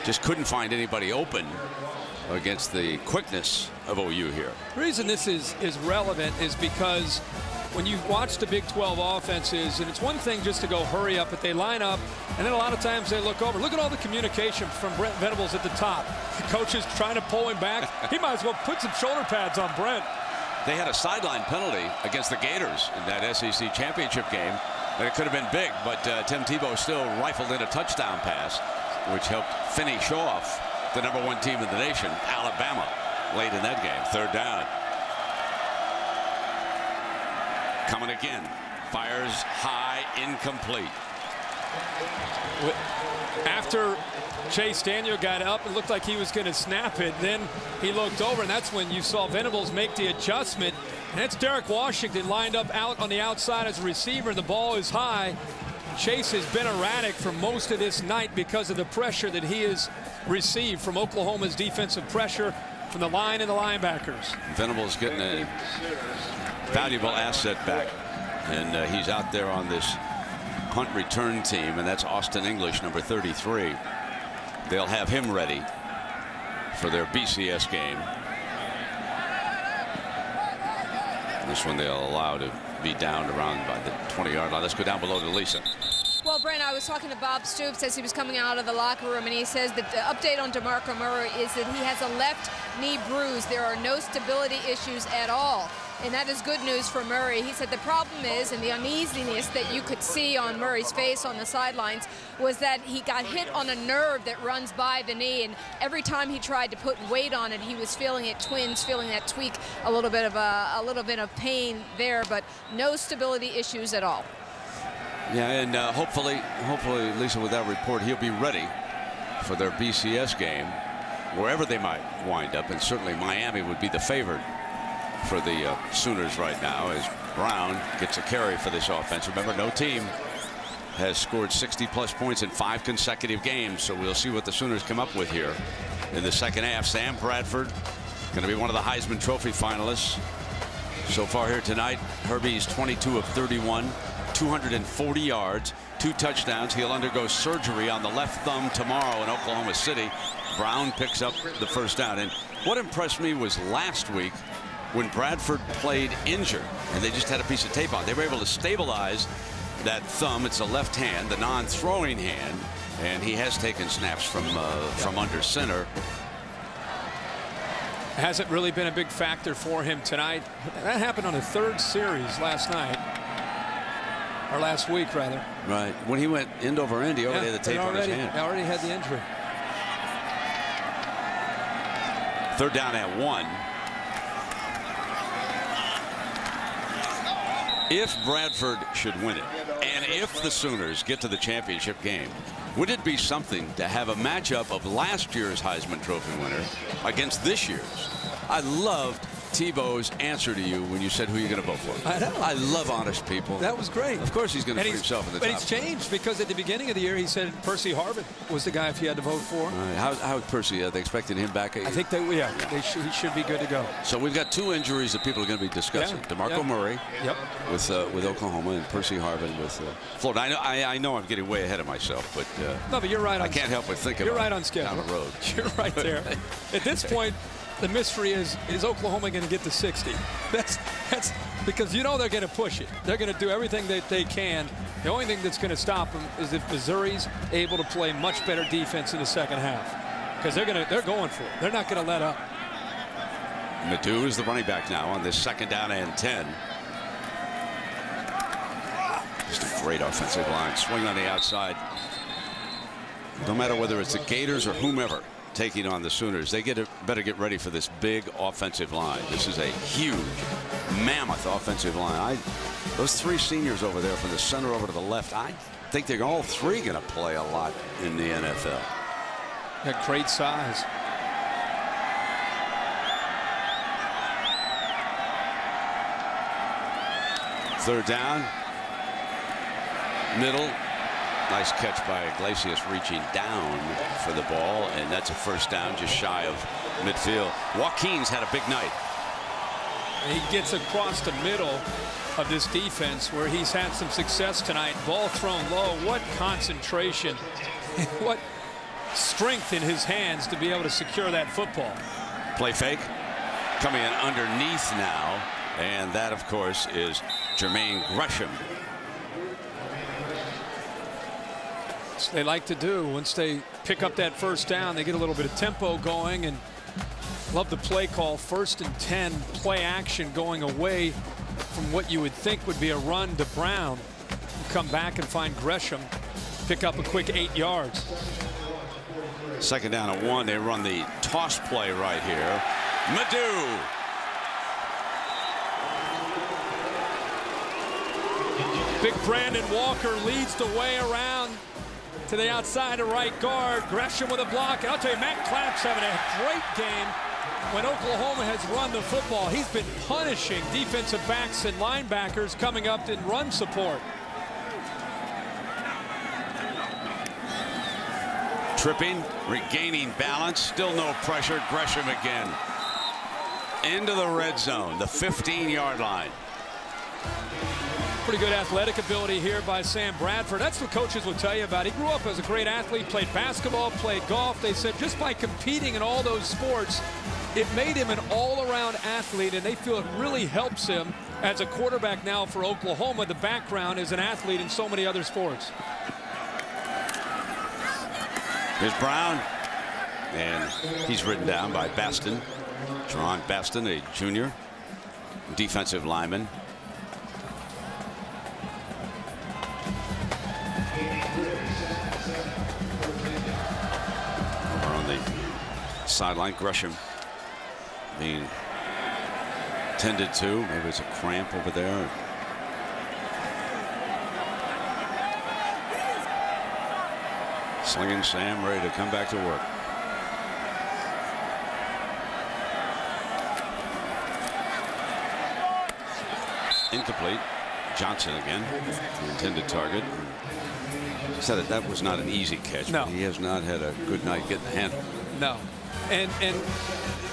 Just couldn't find anybody open against the quickness of OU here. The reason this is relevant is because when you watch the Big 12 offenses, and it's one thing just to go hurry up, but they line up, and then a lot of times they look over. Look at all the communication from Brent Venables at the top. The coach is trying to pull him back. He might as well put some shoulder pads on Brent. They had a sideline penalty against the Gators in that SEC championship game, and it could have been big, but Tim Tebow still rifled in a touchdown pass, which helped finish off the #1 team in the nation, Alabama, late in that game. Third down. Coming again. Fires high, incomplete. After Chase Daniel got up, it looked like he was going to snap it. Then he looked over, and that's when you saw Venables make the adjustment. And it's Derek Washington lined up out on the outside as a receiver. The ball is high. Chase has been erratic for most of this night because of the pressure that he has received from Oklahoma's defensive pressure from the line and the linebackers. Venables getting a valuable asset back, and he's out there on this punt return team, and that's Austin English, number 33. They'll have him ready for their BCS game. This one they'll allow to be down around by the 20-yard line. Let's go down below to Lisa. Well, Brent, I was talking to Bob Stoops as he was coming out of the locker room, and he says that the update on DeMarco Murray is that he has a left knee bruise. There are no stability issues at all, and that is good news for Murray. He said the problem is, and the uneasiness that you could see on Murray's face on the sidelines, was that he got hit on a nerve that runs by the knee, and every time he tried to put weight on it, he was feeling it twinge, feeling that tweak, a little bit of pain there, but no stability issues at all. Yeah, and hopefully, Lisa, with that report, he'll be ready for their BCS game, wherever they might wind up, and certainly Miami would be the favorite for the Sooners right now, as Brown gets a carry for this offense. Remember, no team has scored 60-plus points in 5 consecutive games, so we'll see what the Sooners come up with here in the second half. Sam Bradford going to be one of the Heisman Trophy finalists so far here tonight. Herbie's 22 of 31. 240 yards, 2 touchdowns. He'll undergo surgery on the left thumb tomorrow in Oklahoma City. Brown picks up the first down. And what impressed me was last week when Bradford played injured and they just had a piece of tape on. They were able to stabilize that thumb. It's a left hand, the non-throwing hand, and he has taken snaps from under center. Hasn't really been a big factor for him tonight. That happened on the 3rd series last night. Or last week, rather. Right. When he went end over end, he already had the tape on his hand. He already had the injury. Third down at 1. If Bradford should win it, and if the Sooners get to the championship game, would it be something to have a matchup of last year's Heisman Trophy winner against this year's? I loved Tebow's answer to you when you said who you're going to vote for. I know. I love honest people. That was great. Of course he's going to put himself in the top. But he's changed because at the beginning of the year he said Percy Harvin was the guy if he had to vote for. Right. How's Percy? Are they expecting him back? I think he should be good to go. So we've got 2 injuries that people are going to be discussing. DeMarco Murray with Oklahoma, and Percy Harvin with Florida. I know I'm getting way ahead of myself, but no, but you're right. I can't help but think about you're right on schedule. Down the road. You're right there. At this point, the mystery is Oklahoma going to get to 60? That's because you know they're going to push it. They're going to do everything that they can. The only thing that's going to stop them is if Missouri's able to play much better defense in the second half, because they're going for it. They're not going to let up. Nadeau is the running back now on this 2nd down and 10. Just a great offensive line. Swing on the outside. no matter whether it's the Gators or whomever taking on the Sooners, they better get ready for this big offensive line. This is a huge, mammoth offensive line. Those three seniors over there from the center over to the left, I think they're all three going to play a lot in the NFL. Got great size. Third down. Middle. Nice catch by Iglesias reaching down for the ball, and that's a first down just shy of midfield. Joaquin's had a big night. He gets across the middle of this defense where he's had some success tonight. Ball thrown low. What concentration. What strength in his hands to be able to secure that football. Play fake. Coming in underneath now. And that, of course, is Jermaine Gresham. They like to do once they pick up that first down. They get a little bit of tempo going, and love the play call. 1st and 10, play action going away from what you would think would be a run to Brown. Come back and find Gresham, pick up a quick 8 yards. Second down at 1. They run the toss play right here. Madu. Big Brandon Walker leads the way around to the outside of right guard. Gresham with a block. And I'll tell you, Matt Clapp's having a great game when Oklahoma has run the football. He's been punishing defensive backs and linebackers coming up in run support. Tripping, regaining balance, still no pressure. Gresham again. Into the red zone, the 15-yard line. Pretty good athletic ability here by Sam Bradford. That's what coaches will tell you about. He grew up as a great athlete, played basketball, played golf. They said just by competing in all those sports, it made him an all-around athlete, and they feel it really helps him as a quarterback now for Oklahoma. The background as an athlete in so many other sports. Here's Brown, and he's ridden down by Baston. Jerron Baston, a junior defensive lineman. Over on the sideline, Gresham being tended to. Maybe it's a cramp over there. Slinging Sam, ready to come back to work. Incomplete. Johnson again, the intended target. Said that was not an easy catch. No. But he has not had a good night getting the handle. No. And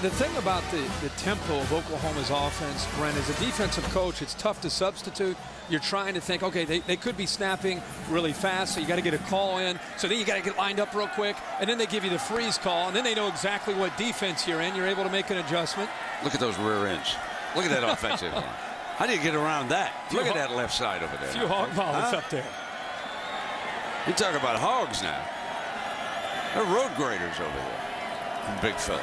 the thing about the tempo of Oklahoma's offense, Brent, as a defensive coach, it's tough to substitute. You're trying to think, okay, they could be snapping really fast, so you got to get a call in. So then you got to get lined up real quick, and then they give you the freeze call, and then they know exactly what defense you're in. You're able to make an adjustment. Look at those rear ends. Look at that offensive line. How do you get around that? Look at that left side over there. A few hog balls up there. You talk about hogs now. They're road graders over there. Big fellas.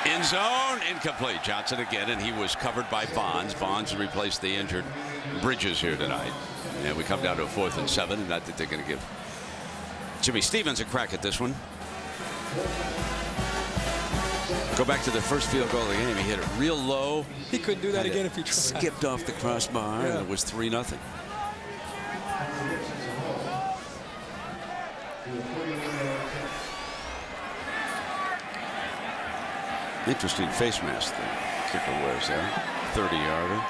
End zone, incomplete. Johnson again, and he was covered by Bonds. Bonds replaced the injured Bridges here tonight. And we come down to a 4th and 7, and I think they're going to give Jimmy Stevens a crack at this one. Go back to the first field goal of the game. He hit it real low. He couldn't do that again if he tried. Skipped off the crossbar, and it was 3-0. Interesting face mask the kicker wears there. 30-yarder.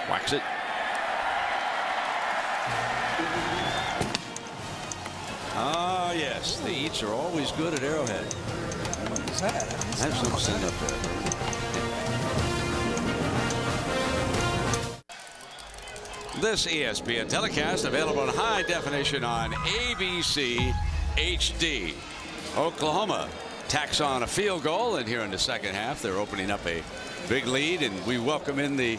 Whacks it. Ah, yes. The eats are always good at Arrowhead. What is that? Have some sitting up there. This ESPN telecast available in high definition on ABC HD. Oklahoma tacks on a field goal, and here in the second half they're opening up a big lead, and we welcome in the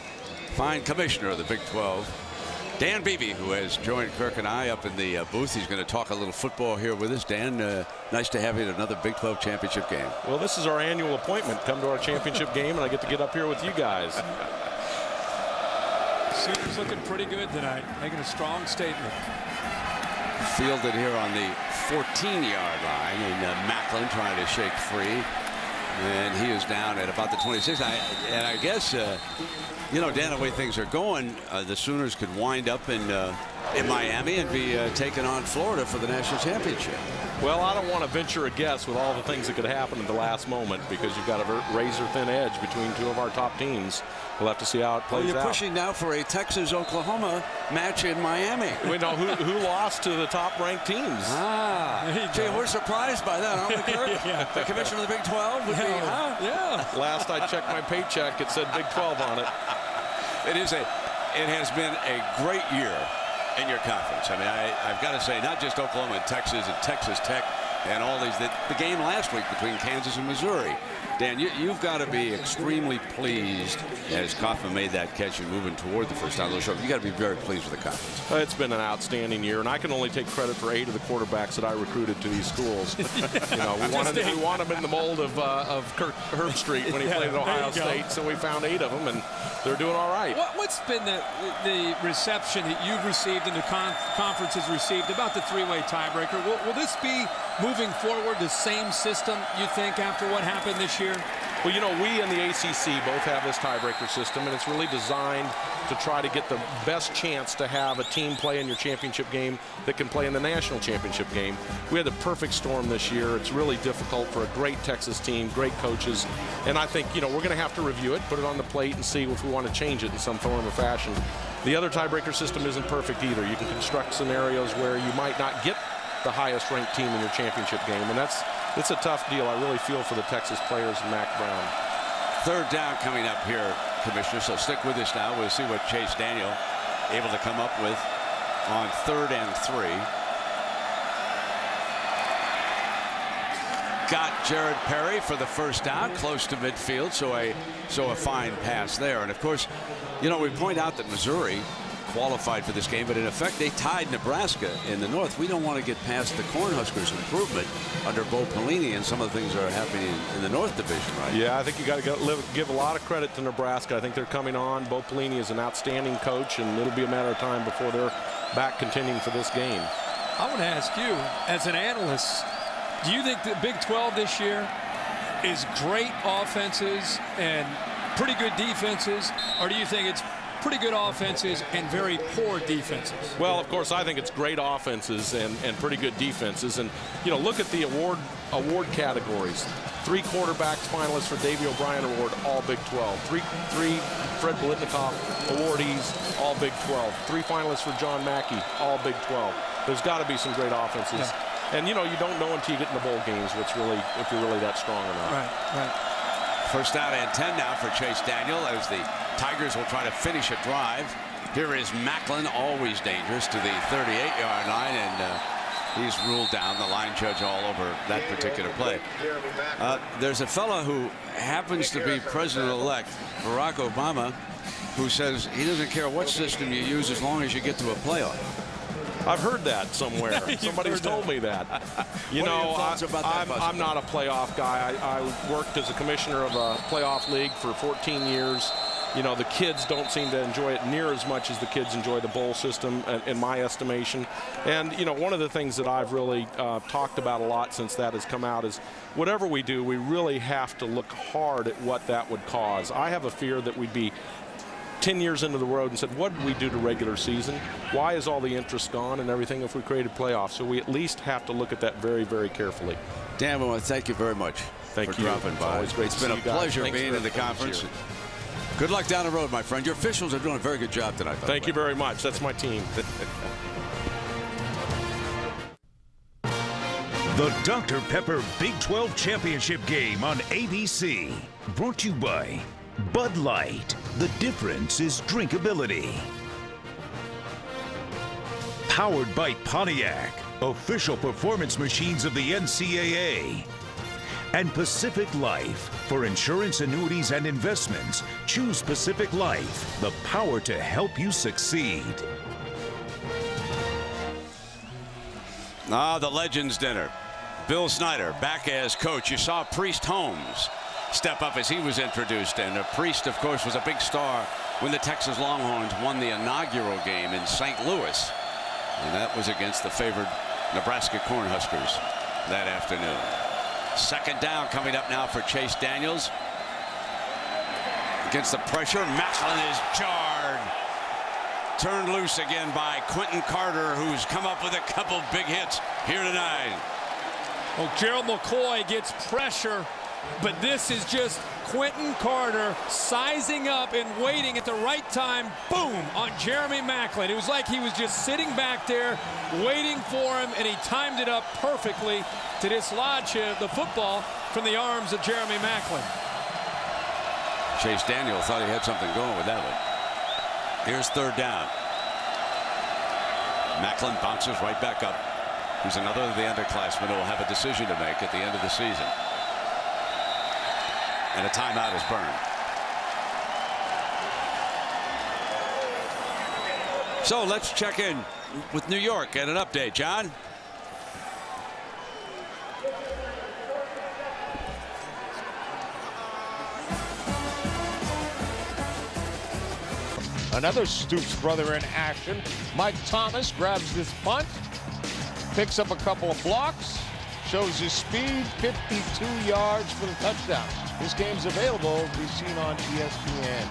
fine commissioner of the Big 12, Dan Beebe, who has joined Kirk and I up in the booth. He's going to talk a little football here with us. Dan, nice to have you at another Big 12 championship game. Well, this is our annual appointment. Come to our championship game, and I get to get up here with you guys. Sooners looking pretty good tonight, making a strong statement. Fielded here on the 14-yard line, and Macklin trying to shake free. And he is down at about the 26. And I guess, you know, Dan, the way things are going, the Sooners could wind up in Miami and be taking on Florida for the national championship. Well, I don't want to venture a guess with all the things that could happen at the last moment, because you've got a razor-thin edge between two of our top teams. We'll have to see how it plays out. You're pushing now for a Texas-Oklahoma match in Miami. We know who lost to the top-ranked teams. Gee, we're surprised by that, aren't we, Kirk? Yeah. The commissioner of the Big 12 would be, Yeah. Last I checked my paycheck, it said Big 12 on it. It has been a great year in your conference. I mean, I've got to say, not just Oklahoma and Texas Tech and all these. The game last week between Kansas and Missouri. Dan, you've got to be extremely pleased as Kaufman made that catch and moving toward the first down of the show. You got to be very pleased with the conference. It's been an outstanding year, and I can only take credit for 8 of the quarterbacks that I recruited to these schools. You know, we want them in the mold of Herb Street when he played at Ohio State, so we found 8 of them, and they're doing all right. What's been the reception that you've received and the conference has received about the three-way tiebreaker? Will this be moving forward the same system, you think, after what happened this year? Well, you know, we and the ACC both have this tiebreaker system, and it's really designed to try to get the best chance to have a team play in your championship game that can play in the national championship game. We had the perfect storm this year. It's really difficult for a great Texas team, great coaches, and I think, you know, we're going to have to review it, put it on the plate, and see if we want to change it in some form or fashion. The other tiebreaker system isn't perfect either. You can construct scenarios where you might not get the highest ranked team in your championship game, and it's a tough deal. I really feel for the Texas players and Mac Brown. Third down coming up here, Commissioner, so stick with us now. We'll see what Chase Daniel able to come up with on 3rd and 3. Got Jared Perry for the first down, close to midfield, so a fine pass there. And of course, you know, we point out that Missouri qualified for this game, but in effect they tied Nebraska in the North. We don't want to get past the Cornhuskers' improvement under Bo Pelini, and some of the things that are happening in the North Division, right? Yeah, I think you got to give a lot of credit to Nebraska. I think they're coming on. Bo Pelini is an outstanding coach, and it'll be a matter of time before they're back contending for this game. I want to ask you, as an analyst, do you think the Big 12 this year is great offenses and pretty good defenses, or do you think it's pretty good offenses and very poor defenses? Well, of course, I think it's great offenses and pretty good defenses. And, you know, look at the award categories. 3 quarterbacks finalists for Davey O'Brien Award, all Big 12. 3 Fred Biletnikoff awardees, all Big 12. 3 finalists for John Mackey, all Big 12. There's got to be some great offenses. Yeah. And, you know, you don't know until you get in the bowl games if you're really that strong or not. Right. First down and 10 now for Chase Daniel as the Tigers will try to finish a drive. Here is Macklin, always dangerous, to the 38-yard line, and he's ruled down. The line judge all over that particular play. There's a fellow who happens to be President-elect Barack Obama, who says he doesn't care what system you use as long as you get to a playoff. I've heard that somewhere. Somebody's told me that. You know, I'm not a playoff guy. I worked as a commissioner of a playoff league for 14 years. You know, the kids don't seem to enjoy it near as much as the kids enjoy the bowl system, in my estimation. And, you know, one of the things that I've really talked about a lot since that has come out is whatever we do, we really have to look hard at what that would cause. I have a fear that we'd be 10 years into the road and said, what did we do to regular season? Why is all the interest gone and everything if we created playoffs? So we at least have to look at that very, very carefully. Dan, I want to thank you very much for dropping by. It's been a pleasure being in the conference. Good luck down the road, my friend. Your officials are doing a very good job tonight. Thank you very much. That's my team. The Dr. Pepper Big 12 Championship Game on ABC. Brought to you by Bud Light. The difference is drinkability. Powered by Pontiac, official performance machines of the NCAA. And Pacific Life. For insurance, annuities, and investments, choose Pacific Life. The power to help you succeed. The Legends Dinner. Bill Snyder back as coach. You saw Priest Holmes step up as he was introduced, and Priest, of course, was a big star when the Texas Longhorns won the inaugural game in St. Louis. And that was against the favored Nebraska Cornhuskers that afternoon. Second down coming up now for Chase Daniels. Against the pressure, Macklin is jarred. Turned loose again by Quentin Carter, who's come up with a couple big hits here tonight. Well, Gerald McCoy gets pressure, but this is just Quentin Carter sizing up and waiting at the right time, boom, on Jeremy Macklin. It was like he was just sitting back there waiting for him, and he timed it up perfectly to dislodge the football from the arms of Jeremy Macklin. Chase Daniel thought he had something going with that one. Here's third down. Macklin bounces right back up. He's another of the underclassmen who will have a decision to make at the end of the season. And a timeout is burned. So let's check in with New York and an update. John? Another Stoops brother in action. Mike Thomas grabs this punt, picks up a couple of blocks, shows his speed, 52 yards for the touchdown. This game's available to be seen on ESPN.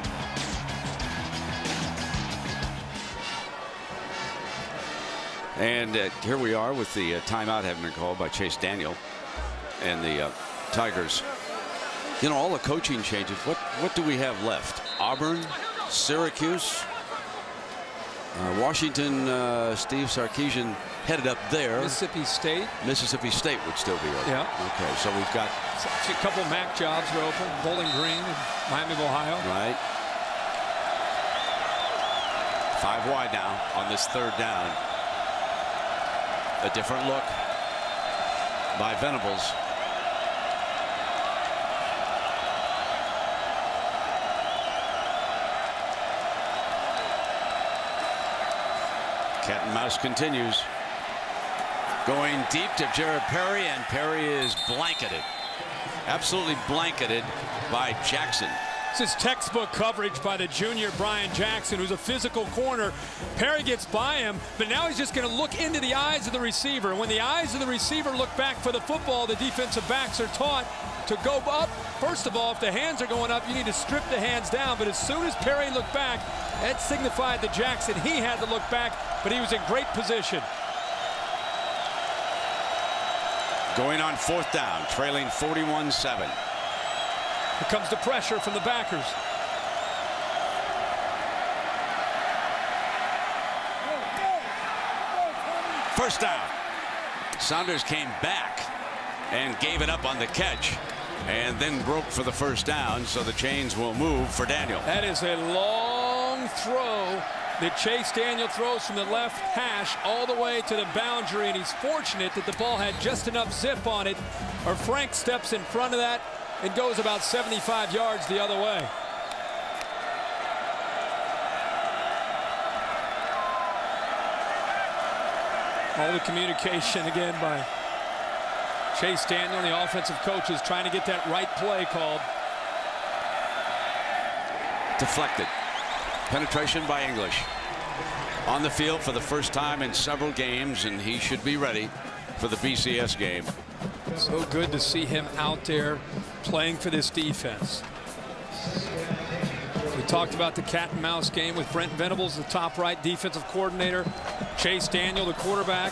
And here we are with the timeout having been called by Chase Daniel and the Tigers. You know, all the coaching changes. What do we have left? Auburn, Syracuse, Washington. Steve Sarkisian headed up there. Mississippi State. Mississippi State would still be open. Yeah. Okay, so we've got a couple MAC jobs are open. Bowling Green and Miami of Ohio. Right. 5 wide now on this third down. A different look by Venables. Cat and mouse continues. Going deep to Jared Perry, and Perry is blanketed. Absolutely blanketed by Jackson. This is textbook coverage by the junior Brian Jackson, who's a physical corner. Perry gets by him, but now he's just going to look into the eyes of the receiver. When the eyes of the receiver look back for the football, the defensive backs are taught to go up. First of all, if the hands are going up, you need to strip the hands down. But as soon as Perry looked back, that signified that Jackson, he had to look back, but he was in great position. Going on fourth down, trailing 41-7. Here comes the pressure from the backers. First down. Saunders came back and gave it up on the catch and then broke for the first down, so the chains will move for Daniel. That is a long throw that Chase Daniel throws from the left hash all the way to the boundary, and he's fortunate that the ball had just enough zip on it, or Frank steps in front of that and goes about 75 yards the other way. All the communication again by Chase Daniel and the offensive coaches trying to get that right play called. Deflected. Penetration by English. On the field for the first time in several games, and he should be ready for the BCS game. So good to see him out there playing for this defense. We talked about the cat and mouse game with Brent Venables, the top right defensive coordinator. Chase Daniel, the quarterback.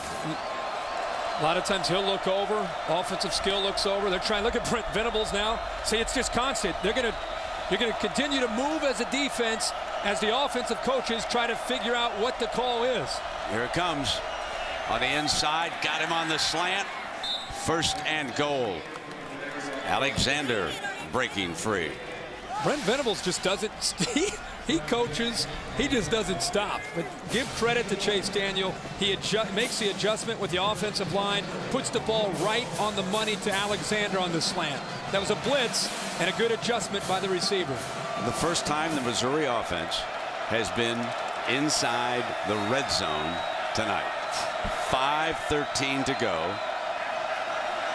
A lot of times he'll look over. Offensive skill looks over. They're trying to look at Brent Venables now. See, it's just constant. You're going to continue to move as a defense as the offensive coaches try to figure out what the call is. Here it comes on the inside. Got him on the slant. First and goal. Alexander breaking free. Brent Venables just doesn't, he coaches, he just doesn't stop. But give credit to Chase Daniel. He makes the adjustment with the offensive line, puts the ball right on the money to Alexander on the slant. That was a blitz and a good adjustment by the receiver. The first time the Missouri offense has been inside the red zone tonight. 5:13 to go.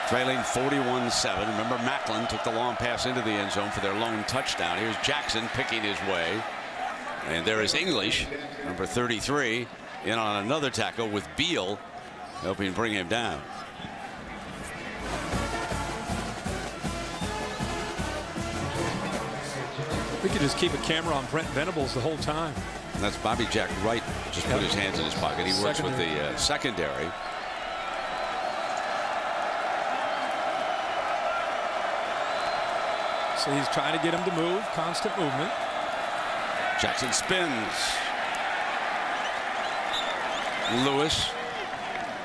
Trailing 41-7. Remember, Macklin took the long pass into the end zone for their lone touchdown. Here's Jackson picking his way. And there is English, number 33, in on another tackle with Beal, helping bring him down. We could just keep a camera on Brent Venables the whole time. And that's Bobby Jack Wright. Just put his hands in his pocket. He works with the secondary. So he's trying to get him to move, constant movement. Jackson spins.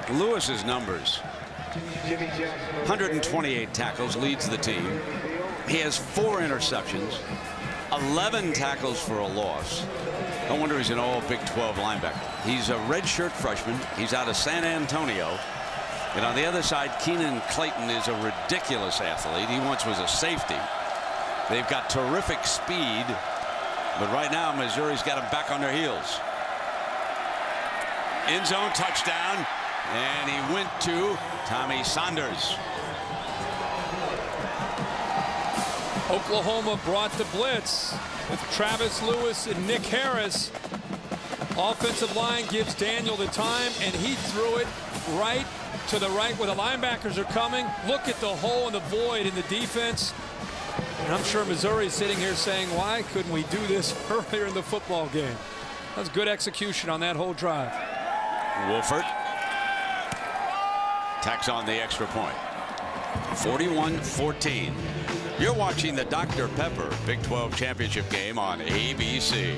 Lewis's numbers. 128 tackles, leads the team. He has 4 interceptions, 11 tackles for a loss. No wonder he's an all Big 12 linebacker. He's a redshirt freshman. He's out of San Antonio. And on the other side, Keenan Clayton is a ridiculous athlete. He once was a safety. They've got terrific speed. But right now, Missouri's got them back on their heels. End zone touchdown. And he went to Tommy Saunders. Oklahoma brought the blitz with Travis Lewis and Nick Harris. Offensive line gives Daniel the time, and he threw it right to the right where the linebackers are coming. Look at the hole in the void in the defense. And I'm sure Missouri's sitting here saying, why couldn't we do this earlier in the football game? That was good execution on that whole drive. Wolford tacks on the extra point. 41-14. You're watching the Dr. Pepper Big 12 Championship game on ABC.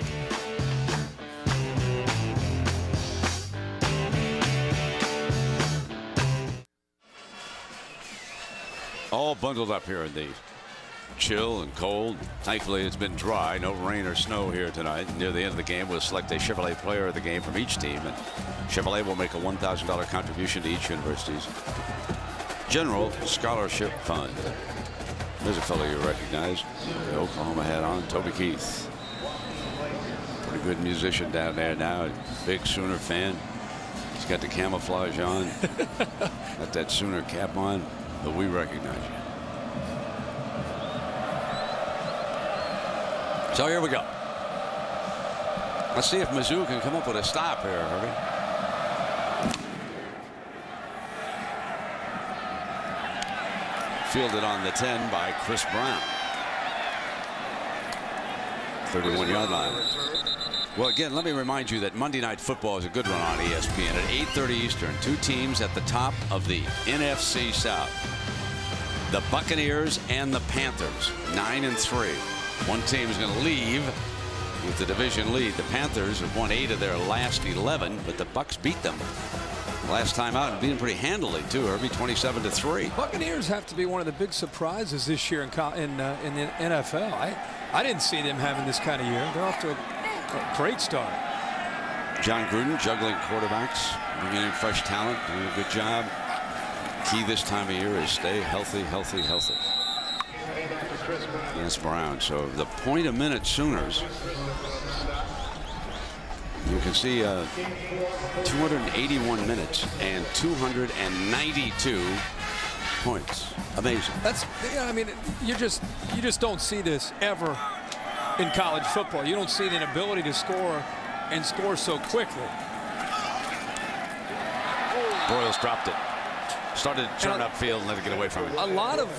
All bundled up here in the chill and cold. Thankfully, it's been dry. No rain or snow here tonight. Near the end of the game, we'll select a Chevrolet player of the game from each team. And Chevrolet will make a $1,000 contribution to each university's General Scholarship Fund. There's a fellow you recognize. The Oklahoma hat on, Toby Keith. Pretty good musician down there now. Big Sooner fan. He's got the camouflage on. Got that Sooner cap on. But we recognize you. So here we go. Let's see if Mizzou can come up with a stop here, Herbie. Fielded on the 10 by Chris Brown. 31-yard line. Well, again, let me remind you that Monday Night Football is a good one on ESPN at 8:30 Eastern. 2 teams at the top of the NFC South. The Buccaneers and the Panthers, 9-3. One team is going to leave with the division lead. The Panthers have won 8 of their last 11, but the Bucs beat them last time out and beat them pretty handily too, Herbie, 27-3. Buccaneers have to be one of the big surprises this year in the NFL. I didn't see them having this kind of year. They're off to a great start. John Gruden juggling quarterbacks, bringing in fresh talent, doing a good job. Key this time of year is stay healthy. Yes, Brown. So the point a minute Sooners. You can see 281 minutes and 292 points. Amazing. That's, I mean, you just don't see this ever in college football. You don't see an ability to score and score so quickly. Broyles dropped it. Started to turn upfield and let it get away from it. A lot of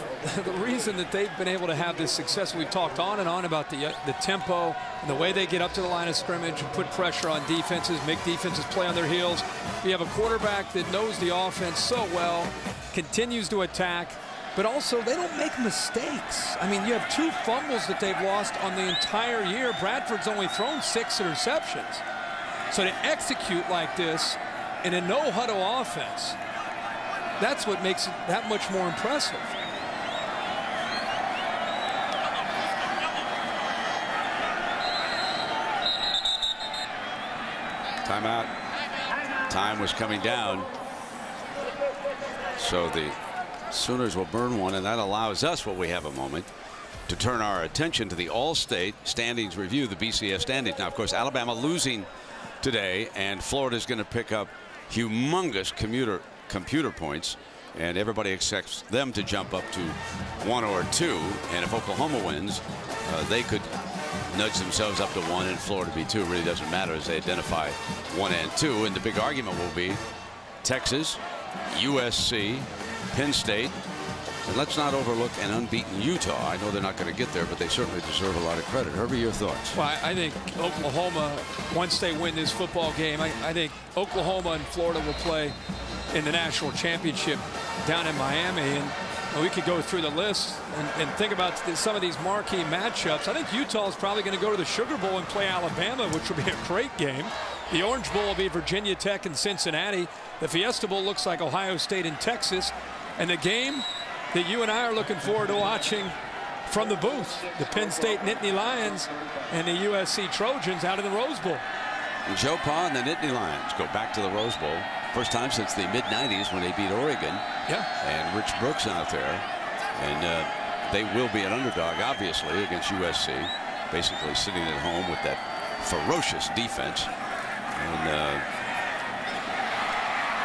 the reason that they've been able to have this success, we've talked on and on about the tempo and the way they get up to the line of scrimmage and put pressure on defenses, make defenses play on their heels. You have a quarterback that knows the offense so well, continues to attack, but also they don't make mistakes. I mean, you have 2 fumbles that they've lost on the entire year. Bradford's only thrown 6 interceptions. So to execute like this in a no-huddle offense, that's what makes it that much more impressive. Timeout. Time was coming down. So the Sooners will burn one, and that allows us, what we have a moment, to turn our attention to the All-State standings review, the BCS standings. Now, of course, Alabama losing today, and Florida's going to pick up humongous computer points, and everybody expects them to jump up to 1 or 2, and if Oklahoma wins, they could nudge themselves up to 1 and Florida be 2. It really doesn't matter as they identify 1 and 2. And the big argument will be Texas, USC, Penn State. And let's not overlook an unbeaten Utah. I know they're not going to get there, but they certainly deserve a lot of credit. Herbie, your thoughts? Well, I think Oklahoma, once they win this football game, I think Oklahoma and Florida will play in the national championship down in Miami. And we could go through the list and think about some of these marquee matchups. I think Utah is probably going to go to the Sugar Bowl and play Alabama, which will be a great game. The Orange Bowl will be Virginia Tech and Cincinnati. The Fiesta Bowl looks like Ohio State and Texas. And the game that you and I are looking forward to watching from the booth, the Penn State Nittany Lions and the USC Trojans out of the Rose Bowl. And Joe Pa and the Nittany Lions go back to the Rose Bowl. First time since the mid-'90s when they beat Oregon. Yeah. And Rich Brooks out there. And they will be an underdog, obviously, against USC. Basically sitting at home with that ferocious defense. And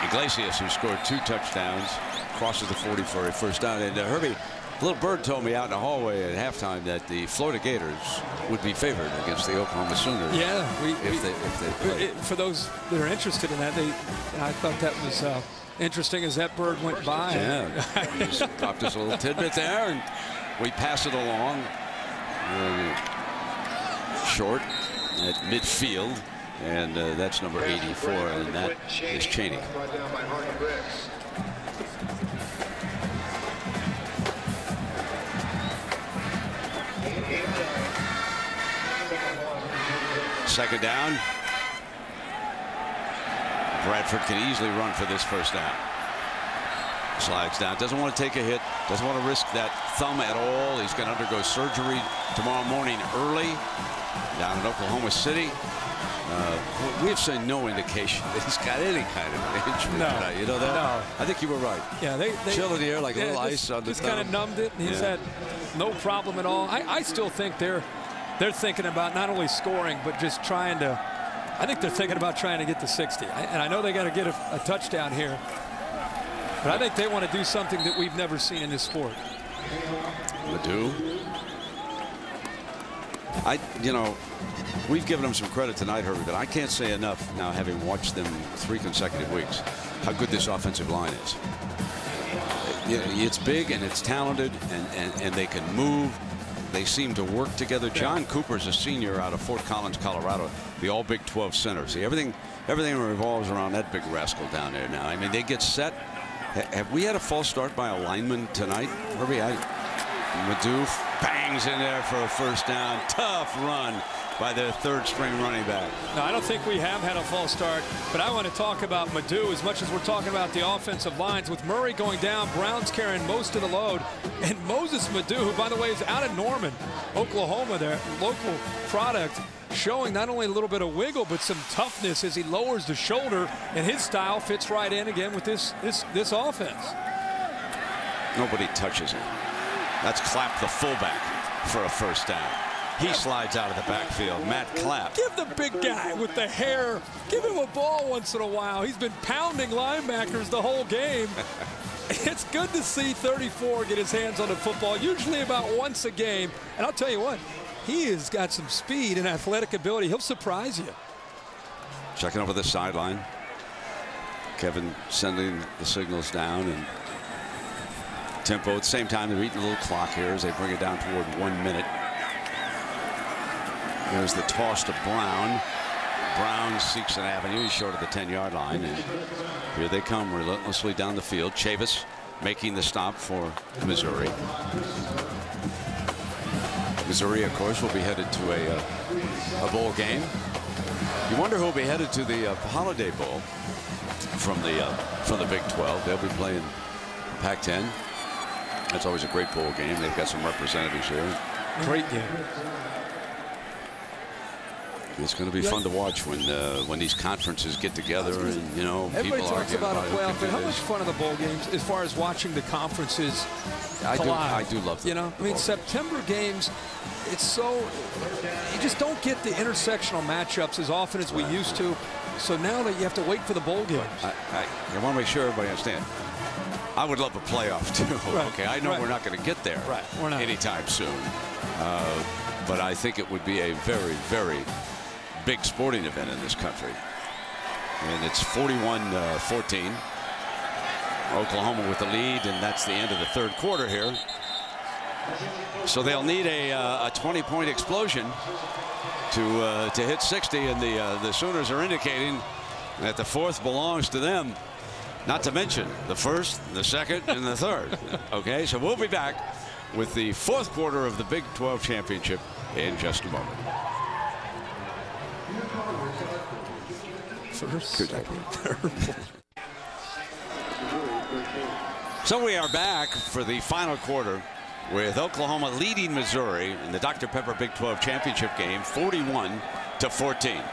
Iglesias, who scored 2 touchdowns, crosses the 40 for a first down. And Herbie, Little Bird told me out in the hallway at halftime that the Florida Gators would be favored against the Oklahoma Sooners. Yeah, if they play. For those that are interested in that, I thought that was interesting as that bird went by. Yeah, he just dropped us a little tidbit there, and we pass it along short at midfield, and that's number 84, and that is Cheney. Second down. Bradford can easily run for this first down. Slides down. Doesn't want to take a hit. Doesn't want to risk that thumb at all. He's going to undergo surgery tomorrow morning early down in Oklahoma City. We have seen no indication that he's got any kind of injury. No. You know that? No. I think you were right. Yeah, they chill in the air like a little ice on the just thumb. kind of numbed it. And he's had no problem at all. I still think they're thinking about not only scoring, but just trying to, I think they're thinking about trying to get to 60. And I know they got to get a touchdown here. But I think they want to do something that we've never seen in this sport. Ledoux. We've given them some credit tonight, Herbie, but I can't say enough now, having watched them 3 consecutive weeks, how good this offensive line is. It's big and it's talented, and they can move. They seem to work together. John Cooper's a senior out of Fort Collins, Colorado, the all Big 12 center. See, everything revolves around that big rascal down there now. I mean, they get set. Have we had a false start by a lineman tonight? Herbie, Ledoux bangs in there for a first down. Tough run by their third-string running back. No, I don't think we have had a false start, but I want to talk about Ledoux as much as we're talking about the offensive lines. With Murray going down, Brown's carrying most of the load, and Moses Ledoux, who, by the way, is out of Norman, Oklahoma, their local product, showing not only a little bit of wiggle, but some toughness as he lowers the shoulder, and his style fits right in again with this offense. Nobody touches him. That's Clapp, the fullback, for a first down. He slides out of the backfield. Matt Clapp. Give the big guy with the hair, give him a ball once in a while. He's been pounding linebackers the whole game. It's good to see 34 get his hands on the football, usually about once a game. And I'll tell you what, he has got some speed and athletic ability. He'll surprise you. Checking over the sideline. Kevin sending the signals down, and tempo at the same time. They're eating a little clock here as they bring it down toward 1 minute. There's the toss to Brown. Brown seeks an avenue. He's short of the 10-yard line. And here they come relentlessly down the field. Chavis making the stop for Missouri. Missouri, of course, will be headed to a bowl game. You wonder who will be headed to the Holiday Bowl from the Big 12. They'll be playing Pac-10. That's always a great bowl game. They've got some representatives here. Great game. It's going to be fun to watch when these conferences get together, and everybody people talks argue about a playoff, but how this. much fun are the bowl games as far as watching the conferences collide? I do love them. I mean, September games, it's so, you just don't get the intersectional matchups as often as we used to. So now that you have to wait for the bowl games. I want to make sure everybody understands. I would love a playoff too. Right. Okay, I know we're not going to get there we're not. anytime soon. but I think it would be a very, very big sporting event in this country. And it's 41-14. Oklahoma with the lead, and that's the end of the third quarter here. So they'll need a 20-point explosion to hit 60, and the Sooners are indicating that the fourth belongs to them. Not to mention the first, the second, and the third. Okay, so we'll be back with the fourth quarter of the Big 12 championship in just a moment. So we are back for the final quarter with Oklahoma leading Missouri in the Dr. Pepper Big 12 championship game 41-14.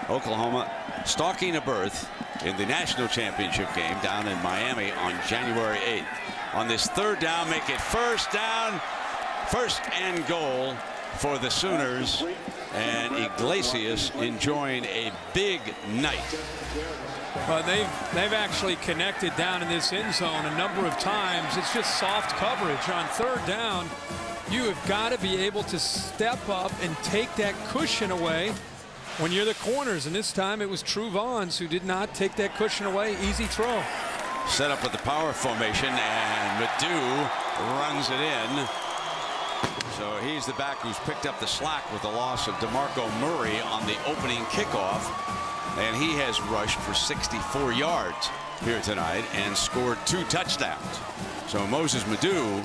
Oklahoma stalking a berth in the national championship game down in Miami on January 8th. On this third down, make it first down, first and goal for the Sooners, and Iglesias enjoying a big night. Well, they've actually connected down in this end zone a number of times. It's just soft coverage. On third down, you have got to be able to step up and take that cushion away when you're the corners. And this time it was Truvons who did not take that cushion away. Easy throw. Set up with the power formation, and Madu runs it in. So he's the back who's picked up the slack with the loss of DeMarco Murray on the opening kickoff. And he has rushed for 64 yards here tonight and scored 2 touchdowns. So Moses Madu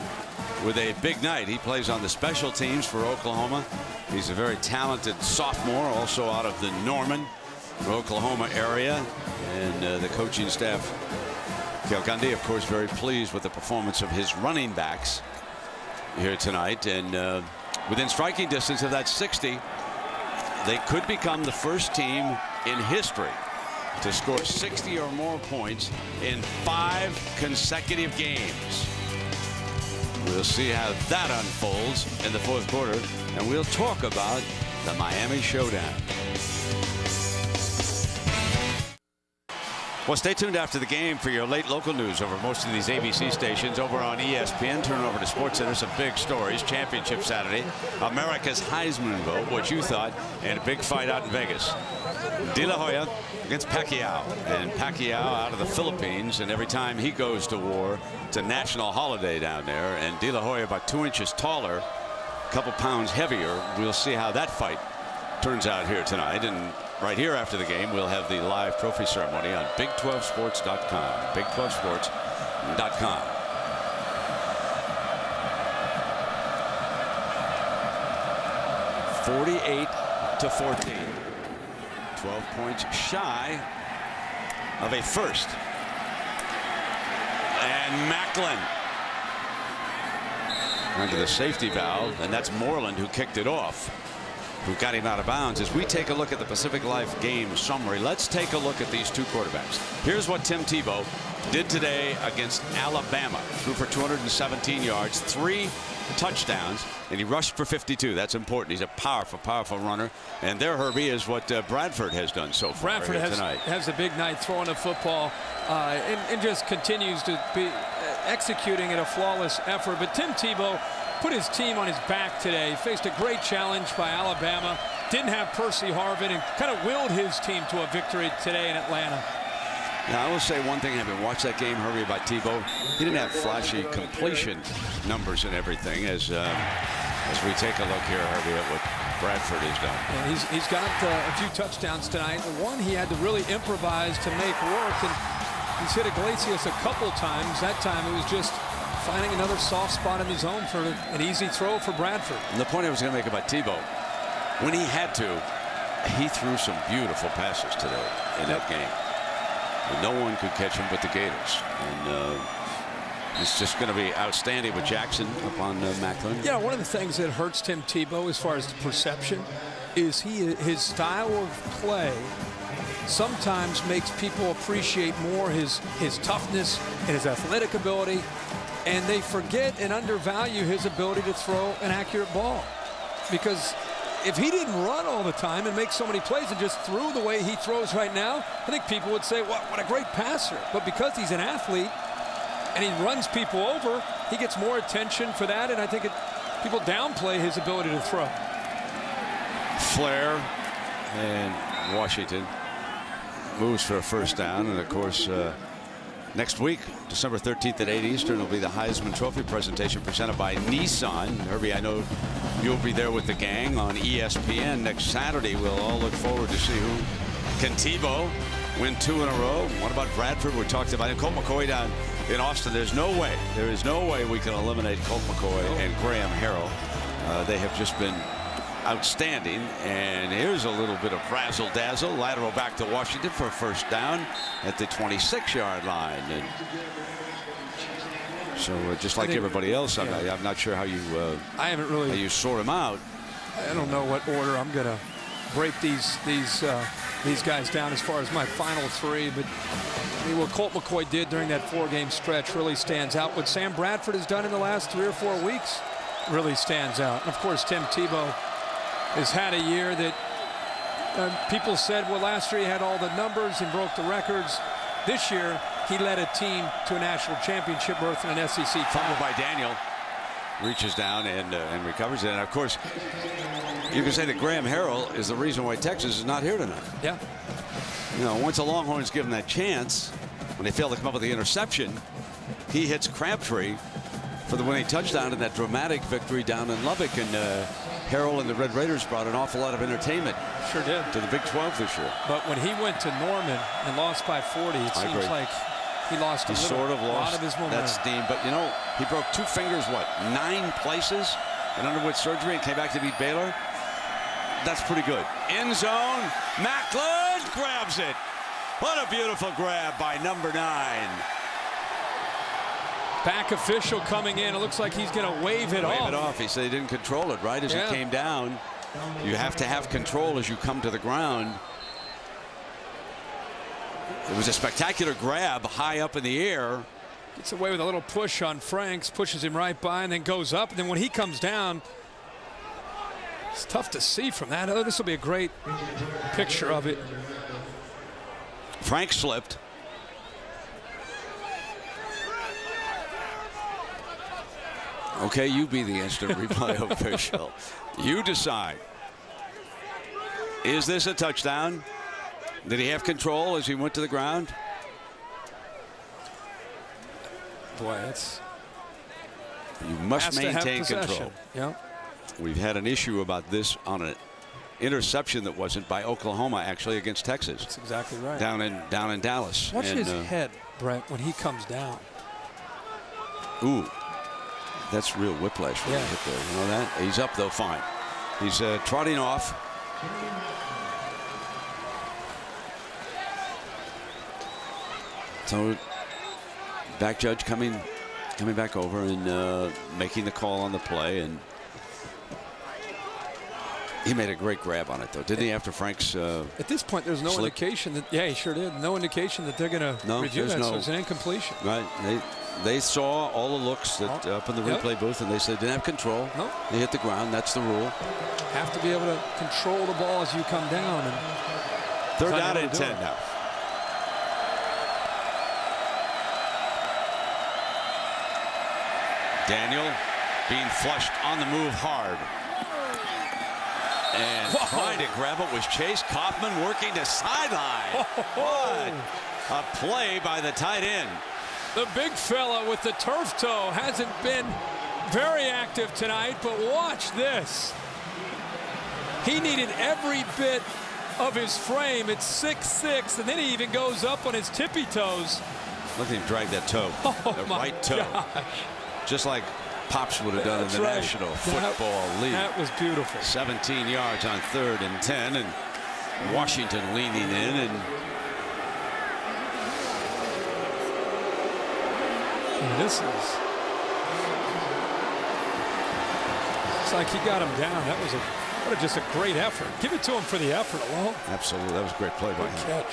with a big night. He plays on the special teams for Oklahoma. He's a very talented sophomore, also out of the Norman, Oklahoma area. And the coaching staff, Cale Gundy, of course, very pleased with the performance of his running backs here tonight. And within striking distance of that 60, they could become the first team in history to score 60 or more points in 5 consecutive games. We'll see how that unfolds in the fourth quarter, and we'll talk about the Miami Showdown. Well, stay tuned after the game for your late local news over most of these ABC stations. Over on ESPN, turn over to SportsCenter, some big stories. Championship Saturday, America's Heisman vote, what you thought, and a big fight out in Vegas. De La Hoya against Pacquiao, and Pacquiao out of the Philippines, and every time he goes to war, it's a national holiday down there. And De La Hoya about 2 inches taller, a couple pounds heavier. We'll see how that fight turns out here tonight. And right here after the game, we'll have the live trophy ceremony on Big12Sports.com. Big12Sports.com. (48-14). 12 points shy of a first. And Macklin under the safety valve, and that's Moreland who kicked it off, who got him out of bounds. As we take a look at the Pacific Life game summary, let's take a look at these two quarterbacks. Here's what Tim Tebow did today against Alabama. Threw for 217 yards, 3 touchdowns, and he rushed for 52. That's important. He's a powerful, powerful runner. And there, Herbie, is what Bradford has done so far. Bradford has a big night throwing the football and just continues to be executing at a flawless effort. But Tim Tebow put his team on his back today. Faced a great challenge by Alabama. Didn't have Percy Harvin, and kind of willed his team to a victory today in Atlanta. Now, I will say one thing, having watched that game, Herbie, by Tebow, he didn't have flashy completion numbers and everything. As we take a look here, Herbie, at what Bradford has done. Yeah, he's got a few touchdowns tonight. The one he had to really improvise to make work, and he's hit Iglesias a couple times. That time it was just finding another soft spot in the zone for an easy throw for Bradford. And the point I was going to make about Tebow, when he had to, he threw some beautiful passes today in that game. And no one could catch him but the Gators. And it's just going to be outstanding with Jackson up on Macklin. Yeah, one of the things that hurts Tim Tebow as far as the perception is his style of play sometimes makes people appreciate more his toughness and his athletic ability, and they forget and undervalue his ability to throw an accurate ball. Because if he didn't run all the time and make so many plays and just threw the way he throws right now, I think people would say, what a great passer. But because he's an athlete and he runs people over, he gets more attention for that, and I think people downplay his ability to throw. Flair, and Washington moves for a first down. And of course, next week, December 13th at 8 Eastern, will be the Heisman Trophy presentation presented by Nissan. Herbie, I know you'll be there with the gang on ESPN next Saturday. We'll all look forward to see who can Tebow win 2 in a row. What about Bradford? We talked about it. Colt McCoy down in Austin. There is no way we can eliminate Colt McCoy and Graham Harrell. They have just been outstanding. And here's a little bit of razzle-dazzle. Lateral back to Washington for a first down at the 26-yard line. And so just like everybody else, I'm not sure how you I haven't really how you sort them out. I don't know what order I'm gonna break these guys down as far as my final 3, but I mean, what Colt McCoy did during that 4-game stretch really stands out. What Sam Bradford has done in the last 3 or 4 weeks really stands out. And of course, Tim Tebow has had a year that people said, well, last year he had all the numbers and broke the records. This year, he led a team to a national championship berth in an SEC title. Fumbled by Daniel. Reaches down and recovers it. And of course, you can say that Graham Harrell is the reason why Texas is not here tonight. Yeah. You know, once the Longhorns give him that chance, when they fail to come up with the interception, he hits Crabtree for the winning touchdown in that dramatic victory down in Lubbock. And Harrell and the Red Raiders brought an awful lot of entertainment. Sure did. To the Big 12 this year. But when he went to Norman and lost by 40, it seems like he lost a lot of his momentum. That steam. But you know, he broke 2 fingers, 9 places, and underwent surgery and came back to beat Baylor. That's pretty good. End zone. Macklin grabs it. What a beautiful grab by number 9. Back official coming in. It looks like he's going to wave it off. Wave it off. He said he didn't control it right as he came down. You have to have control as you come to the ground. It was a spectacular grab high up in the air. Gets away with a little push on Franks, pushes him right by, and then goes up. And then when he comes down, it's tough to see from that. Oh, this will be a great picture of it. Frank slipped. Okay, you be the instant replay official. You decide. Is this a touchdown? Did he have control as he went to the ground? Boy, that's... You must maintain control. Yeah. We've had an issue about this on an interception that wasn't by Oklahoma, actually, against Texas. That's exactly right. Down in Dallas. Watch his head, Brent, when he comes down. Ooh. That's real whiplash when he hit there. You know that? He's up, though, fine. He's trotting off. So, back judge coming back over and making the call on the play. And he made a great grab on it, though, didn't he, after Frank's at this point, there's no indication that, he sure did. No indication that they're going to review that, so it's an incompletion. Right. They saw all the looks that up in the replay booth, and they said didn't have control. Nope. They hit the ground. That's the rule. Have to be able to control the ball as you come down. And 3rd down and 10 now. Daniel being flushed on the move hard. And trying to grab it was Chase Kaufman working the sideline. What a play by the tight end. The big fella with the turf toe hasn't been very active tonight, but watch this. He needed every bit of his frame. It's 6'6", and then he even goes up on his tippy toes. Look at him drag that toe, the right toe. Gosh. Just like Pops would have done in the National Football League. That was beautiful. 17 yards on 3rd and 10, and Washington leaning in, and this is, it's like he got him down. That was just a great effort. Give it to him for the effort alone. Absolutely, that was a great play by him. Catch.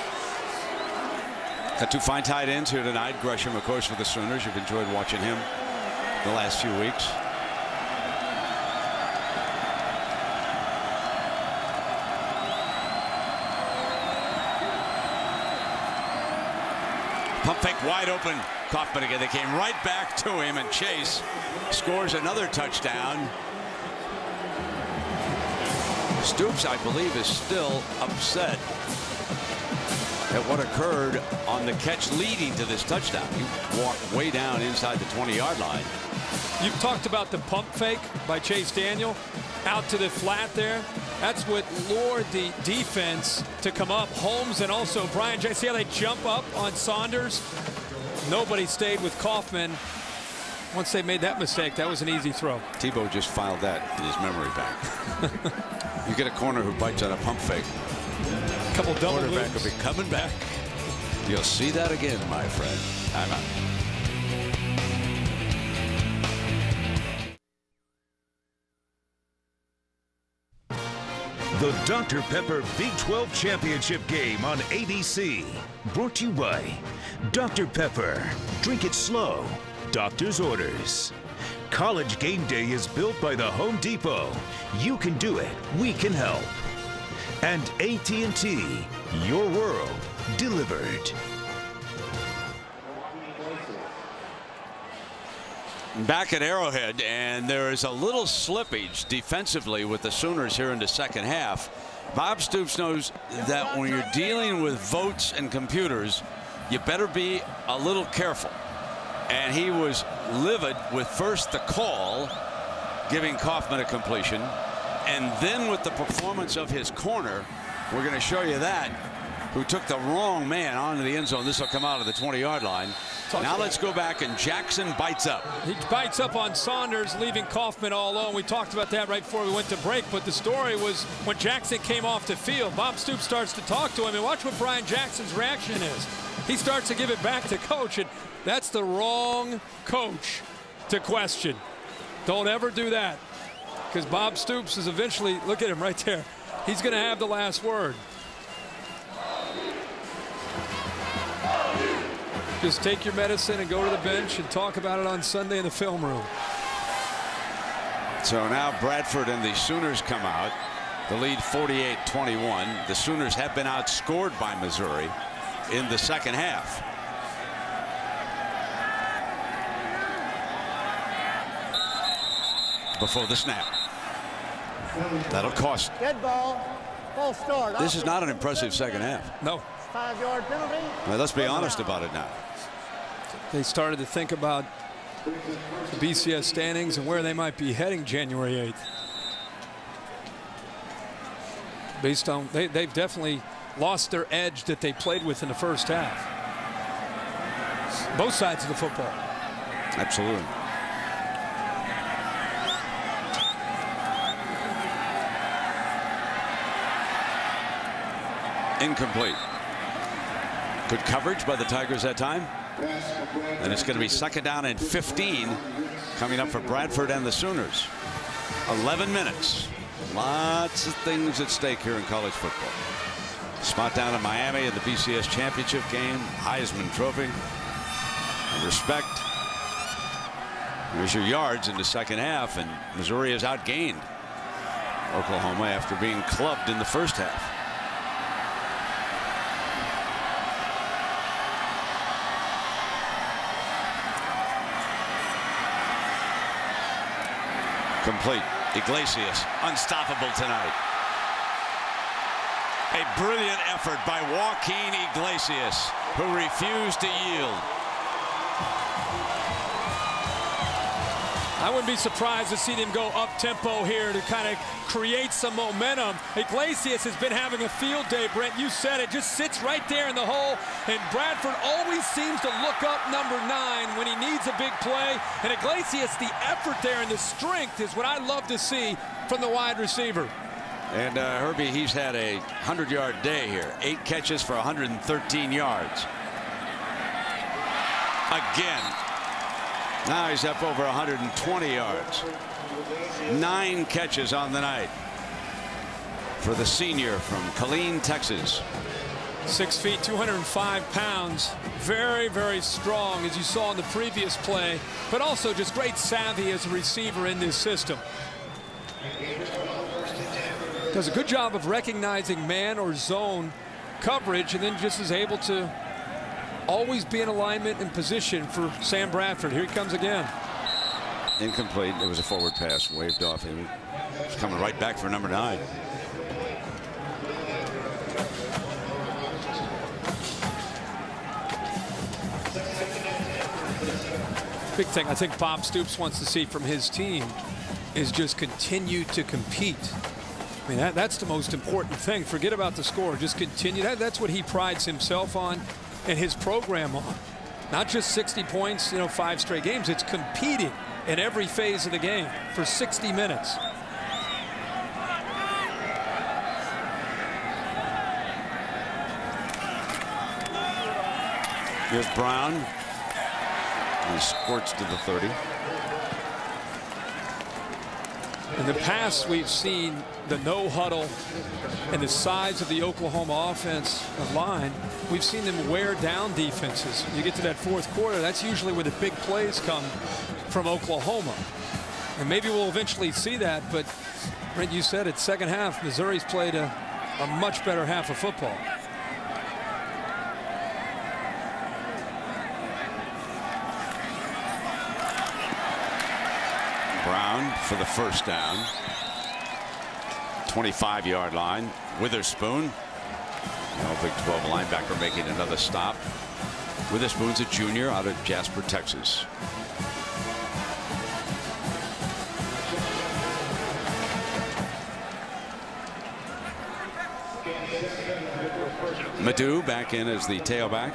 Got 2 fine tight ends here tonight. Gresham, of course, for the Sooners. You've enjoyed watching him the last few weeks. Pump fake wide open. Kaufman again. They came right back to him, and Chase scores another touchdown. Stoops, I believe, is still upset at what occurred on the catch leading to this touchdown. He walked way down inside the 20-yard line. You've talked about the pump fake by Chase Daniel out to the flat there. That's what lured the defense to come up. Holmes and also Brian J. See how they jump up on Saunders? Nobody stayed with Kaufman. Once they made that mistake, that was an easy throw. Tebow just filed that in his memory bank. You get a corner who bites on a pump fake. Couple double Quarterback loops. will be coming back. You'll see that again, my friend. I'm out. The Dr. Pepper Big 12 Championship game on ABC. Brought to you by Dr. Pepper. Drink it slow. Doctor's orders. College game day is built by the Home Depot. You can do it. We can help. And AT&T. Your world delivered. Back at Arrowhead, and there is a little slippage defensively with the Sooners here in the second half. Bob Stoops knows that when you're dealing with votes and computers, you better be a little careful. And he was livid with first the call, giving Kaufman a completion, and then with the performance of his corner, we're going to show you that, who took the wrong man onto the end zone. This will come out of the 20-yard line. Now let's go back, and Jackson bites up. He bites up on Saunders, leaving Kaufman all alone. We talked about that right before we went to break, but the story was when Jackson came off the field, Bob Stoops starts to talk to him, and watch what Brian Jackson's reaction is. He starts to give it back to coach, and that's the wrong coach to question. Don't ever do that, because Bob Stoops is eventually, look at him right there, he's going to have the last word. Just take your medicine and go to the bench and talk about it on Sunday in the film room. So now Bradford and the Sooners come out. The lead 48-21. The Sooners have been outscored by Missouri in the second half. Before the snap. That'll cost. Dead ball. False start. This is not an impressive second half. No. 5-yard penalty. Well, let's be honest about it now. They started to think about the BCS standings and where they might be heading January 8th. Based on, they've definitely lost their edge that they played with in the first half. Both sides of the football. Absolutely. Incomplete. Good coverage by the Tigers that time. And it's going to be second down and 15 coming up for Bradford and the Sooners. 11 minutes. Lots of things at stake here in college football. Spot down in Miami in the BCS championship game. Heisman Trophy. Respect. There's your yards in the second half, and Missouri has outgained Oklahoma after being clubbed in the first half. Complete. Iglesias, unstoppable tonight. A brilliant effort by Joaquin Iglesias, who refused to yield. I wouldn't be surprised to see them go up-tempo here to kind of create some momentum. Iglesias has been having a field day, Brent. You said it. Just sits right there in the hole, and Bradford always seems to look up number 9 when he needs a big play. And Iglesias, the effort there and the strength is what I love to see from the wide receiver. And Herbie, he's had a 100-yard day here. 8 catches for 113 yards. Again. Now he's up over 120 yards. 9 catches on the night for the senior from Killeen, Texas. 6 feet, 205 pounds. Very, very strong, as you saw in the previous play, but also just great savvy as a receiver in this system. Does a good job of recognizing man or zone coverage, and then just is able to always be in alignment and position for Sam Bradford. Here he comes again. Incomplete. It was a forward pass waved off him. He's coming right back for number 9. Big thing I think Bob Stoops wants to see from his team is just continue to compete. I mean, that's the most important thing. Forget about the score. Just continue. That's what he prides himself on and his program on. Not just 60 points, 5 straight games. It's competing in every phase of the game for 60 minutes. Here's Brown. He squirts to the 30. In the past, we've seen the no huddle and the size of the Oklahoma offensive line. We've seen them wear down defenses. You get to that fourth quarter, that's usually where the big plays come from Oklahoma. And maybe we'll eventually see that, but Brent, you said it, second half, Missouri's played a much better half of football. Brown for the first down. 25-yard line. Witherspoon, Big 12 linebacker, making another stop. Witherspoon's a junior out of Jasper, Texas. Madu back in as the tailback.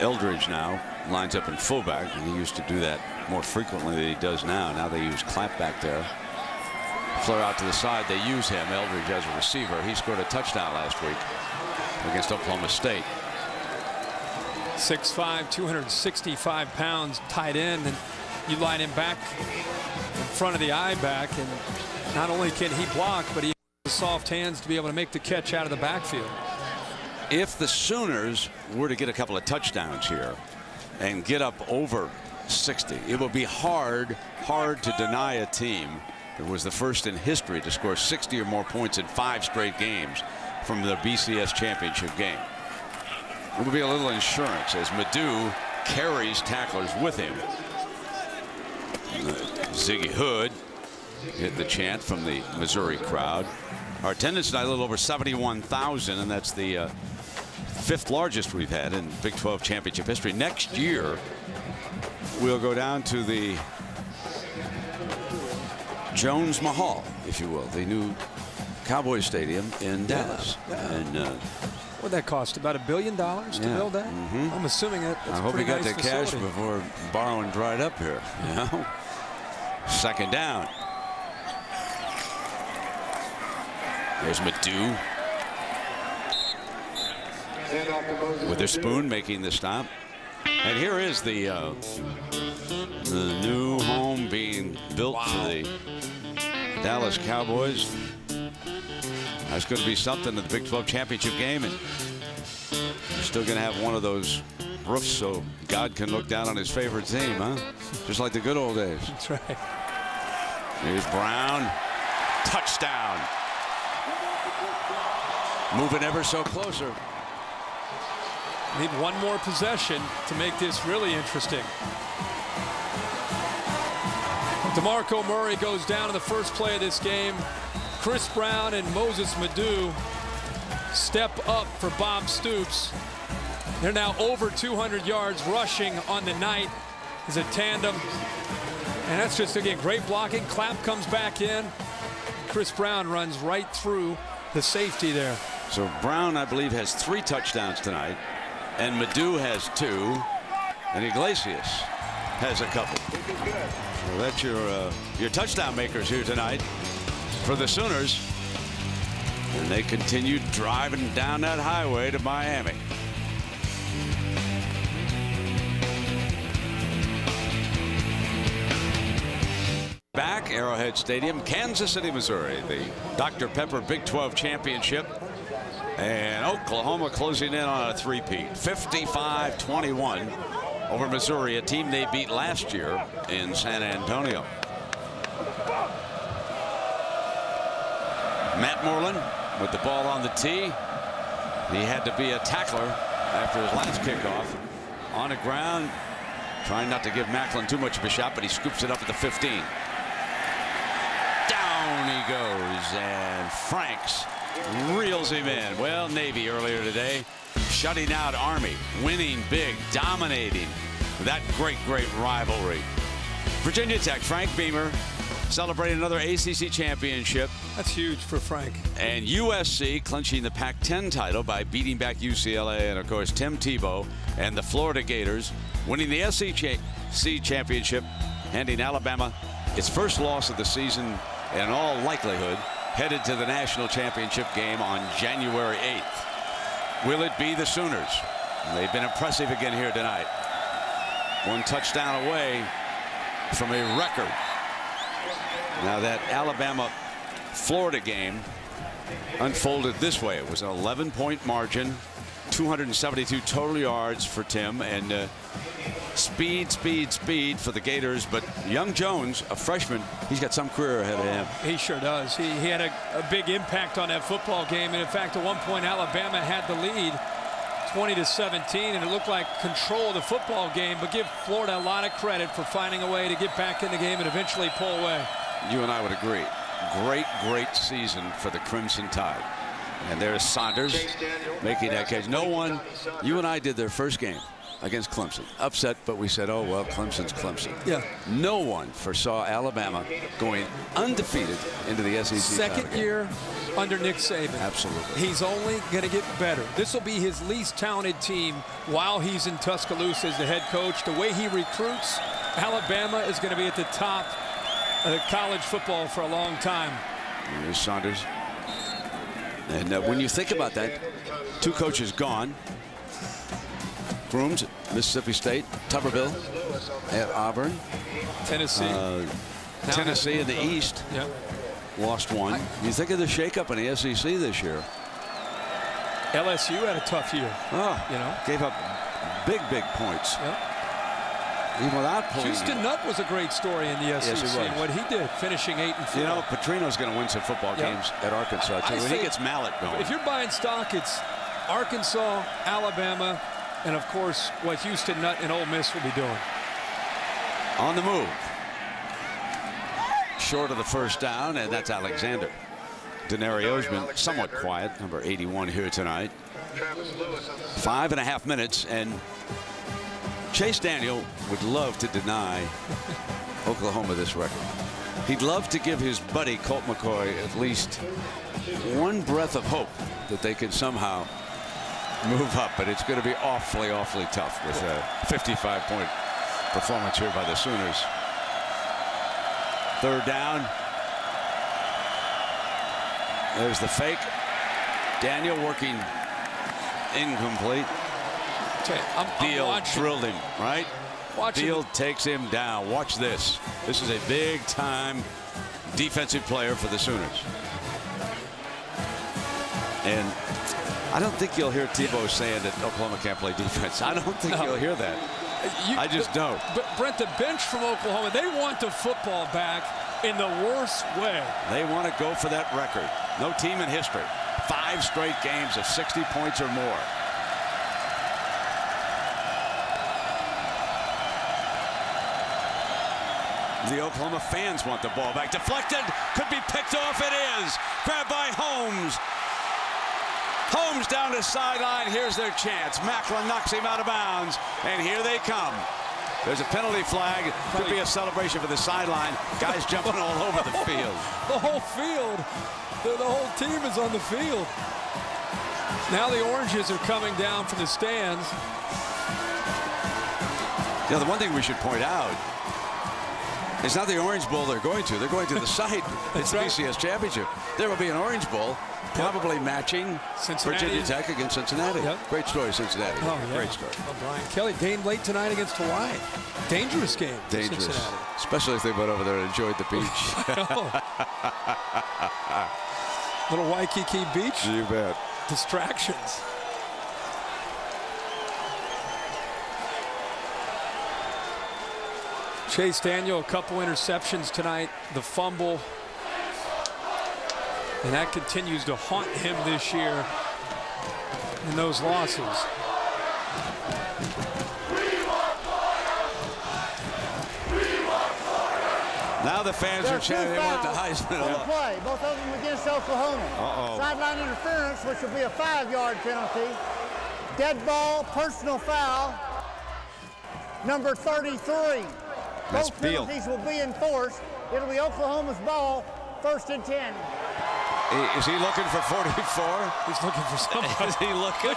Eldridge now lines up in fullback, and he used to do that more frequently than he does now. Now they use Clapp back there. Flare out to the side. They use him, Eldridge, as a receiver. He scored a touchdown last week against Oklahoma State. 6'5", 265 pounds, tight end, and you line him back in front of the I-back, and not only can he block, but he has soft hands to be able to make the catch out of the backfield. If the Sooners were to get a couple of touchdowns here and get up over 60, it would be hard to deny a team that was the first in history to score 60 or more points in 5 straight games from the BCS championship game. It would be a little insurance as Madu carries tacklers with him. Ziggy Hood hit the chant from the Missouri crowd. Our attendance tonight a little over 71,000, and that's the 5th largest we've had in Big 12 championship history. Next year, we'll go down to the Jones Mahal, if you will, the new Cowboys Stadium in Dallas. Yeah. And what'd that cost? About $1 billion to build that? Mm-hmm. I'm assuming that's I hope he got nice the cash facility. before borrowing dried up here. Second down. There's Madu. Witherspoon making the stop. And here is the new home being built for the Dallas Cowboys. That's going to be something in the Big 12 championship game, and you're still going to have one of those roofs so God can look down on his favorite team, huh? Just like the good old days. That's right. Here's Brown. Touchdown. Moving ever so closer. Need one more possession to make this really interesting. DeMarco Murray goes down in the first play of this game. Chris Brown and Moses Madu step up for Bob Stoops. They're now over 200 yards rushing on the night as a tandem. And that's just, again, great blocking. Clapp comes back in. Chris Brown runs right through the safety there. So Brown, I believe, has 3 touchdowns tonight, and Madu has 2, and Iglesias has a couple. So that's your touchdown makers here tonight for the Sooners. And they continue driving down that highway to Miami. Back, Arrowhead Stadium, Kansas City, Missouri, the Dr. Pepper Big 12 Championship. And Oklahoma closing in on a three-peat, 55-21 over Missouri, a team they beat last year in San Antonio. Matt Moreland with the ball on the tee. He had to be a tackler after his last kickoff. On the ground, trying not to give Macklin too much of a shot, but he scoops it up at the 15. Down he goes, and Franks reels him in. Well, Navy earlier today shutting out Army, winning big, dominating that great rivalry. Virginia Tech, Frank Beamer, celebrating another ACC championship. That's huge for Frank. And USC clinching the Pac-10 title by beating back UCLA, and of course Tim Tebow and the Florida Gators winning the SEC championship, handing Alabama its first loss of the season, and in all likelihood headed to the national championship game on January 8th. Will it be the Sooners? They've been impressive again here tonight. One touchdown away from a record. Now that Alabama-Florida game unfolded this way. It was an 11-point margin, 272 total yards for Tim, and speed for the Gators. But young Jones, a freshman, he's got some career ahead of him. He sure does. He had a big impact on that football game. And in fact, at one point, Alabama had the lead 20-17, and it looked like control of the football game, but give Florida a lot of credit for finding a way to get back in the game and eventually pull away. You and I would agree. Great season for the Crimson Tide. And there's Saunders making that catch. No one, you and I did their first game against Clemson. Upset, but we said, oh, well, Clemson's Clemson. Yeah. No one foresaw Alabama going undefeated into the SEC. Second year under Nick Saban. Absolutely. He's only going to get better. This will be his least talented team while he's in Tuscaloosa as the head coach. The way he recruits, Alabama is going to be at the top of college football for a long time. There's Saunders. And when you think about that, two coaches gone. Grooms, Mississippi State, Tuberville at Auburn. Tennessee. Tennessee in the East. Yep. Lost one. You think of the shakeup in the SEC this year. LSU had a tough year. Gave up big points. Yep. Even without pulling. Houston Nutt was a great story in the SEC. Yes, and what he did, finishing 8-4. You know, Petrino's going to win some football games at Arkansas too. When he gets Mallet going. If you're buying stock, it's Arkansas, Alabama, and of course what Houston Nutt and Ole Miss will be doing. On the move. Short of the first down, and that's Alexander. Denario's been somewhat quiet, number 81 here tonight. 5.5 minutes, and Chase Daniel would love to deny Oklahoma this record. He'd love to give his buddy Colt McCoy at least one breath of hope that they could somehow move up, but it's going to be awfully tough with a 55-point performance here by the Sooners. Third down. There's the fake. Daniel working incomplete. Deal drilled him, right? Deal takes him down. Watch this. This is a big-time defensive player for the Sooners. And I don't think you'll hear Tebow saying that Oklahoma can't play defense. I don't think you'll hear that. I just don't. But Brent, the bench from Oklahoma, they want the football back in the worst way. They want to go for that record. No team in history. 5 straight games of 60 points or more. The Oklahoma fans want the ball back. Deflected. Could be picked off. It is. Grabbed by Holmes. Holmes down the sideline. Here's their chance. Macklin knocks him out of bounds. And here they come. There's a penalty flag. Could be a celebration for the sideline. Guys jumping all over the field. The whole field. The whole team is on the field. Now the oranges are coming down from the stands. You know, the one thing we should point out, it's not the Orange Bowl they're going to. They're going to the site. It's the BCS Championship. There will be an Orange Bowl, probably matching Virginia Tech against Cincinnati. Yep. Great story, Cincinnati. Oh, yeah. Great story. Oh, Brian Kelly game late tonight against Hawaii. Dangerous game. Dangerous. Cincinnati. Especially if they went over there and enjoyed the beach. Little Waikiki Beach. You bet. Distractions. Chase Daniel, a couple interceptions tonight, the fumble, and that continues to haunt him this year in those losses. Now the fans are chanting. They want the Heisman. Play, both of them against Oklahoma. Sideline interference, which will be a 5-yard penalty. Dead ball, personal foul, number 33. That's Both Beal. penalties will be enforced. It'll be Oklahoma's ball, 1st and 10. Is he looking for 44? He's looking for somebody. Is he looking?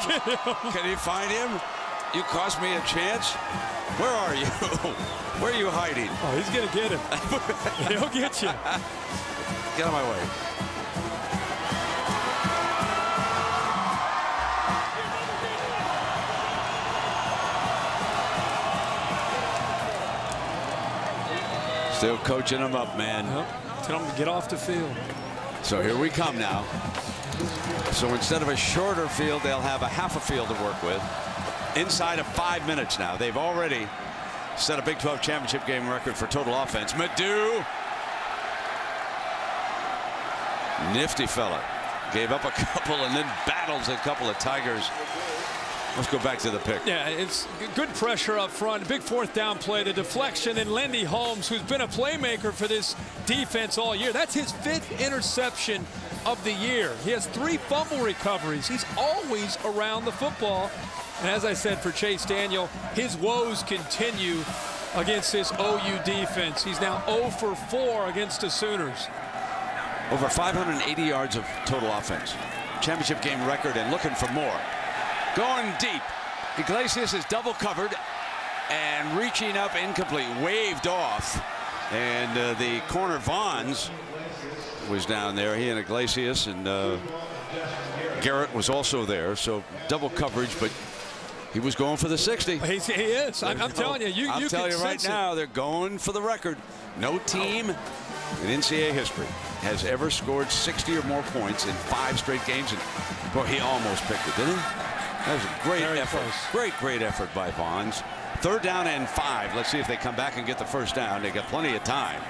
Can he find him? You cost me a chance. Where are you? Where are you hiding? Oh, he's going to get him. He'll get you. Get out of my way. Still coaching him up, man. Yep. Tell him to get off the field. So here we come now. So instead of a shorter field, they'll have a half a field to work with. Inside of 5 minutes now. They've already set a Big 12 championship game record for total offense. Madu. Nifty fella. Gave up a couple and then battles a couple of Tigers. Let's go back to the pick. Yeah, it's good pressure up front. Big 4th down play. The deflection, and Lindy Holmes, who's been a playmaker for this defense all year. That's his 5th interception of the year. He has 3 fumble recoveries. He's always around the football. And as I said for Chase Daniel, his woes continue against this OU defense. He's now 0 for 4 against the Sooners. Over 580 yards of total offense. Championship game record and looking for more. Going deep. Iglesias is double covered and reaching up incomplete. Waved off. And the corner Vaughns was down there. He and Iglesias, and Garrett was also there. So double coverage, but he was going for the 60. He is. I'm telling you. I'm telling you right now, they're going for the record. No team in NCAA history has ever scored 60 or more points in 5 straight games. And boy, he almost picked it, didn't he? That was a great effort. Great effort by Vaughns. 3rd down and 5. Let's see if they come back and get the 1st down. They got plenty of time.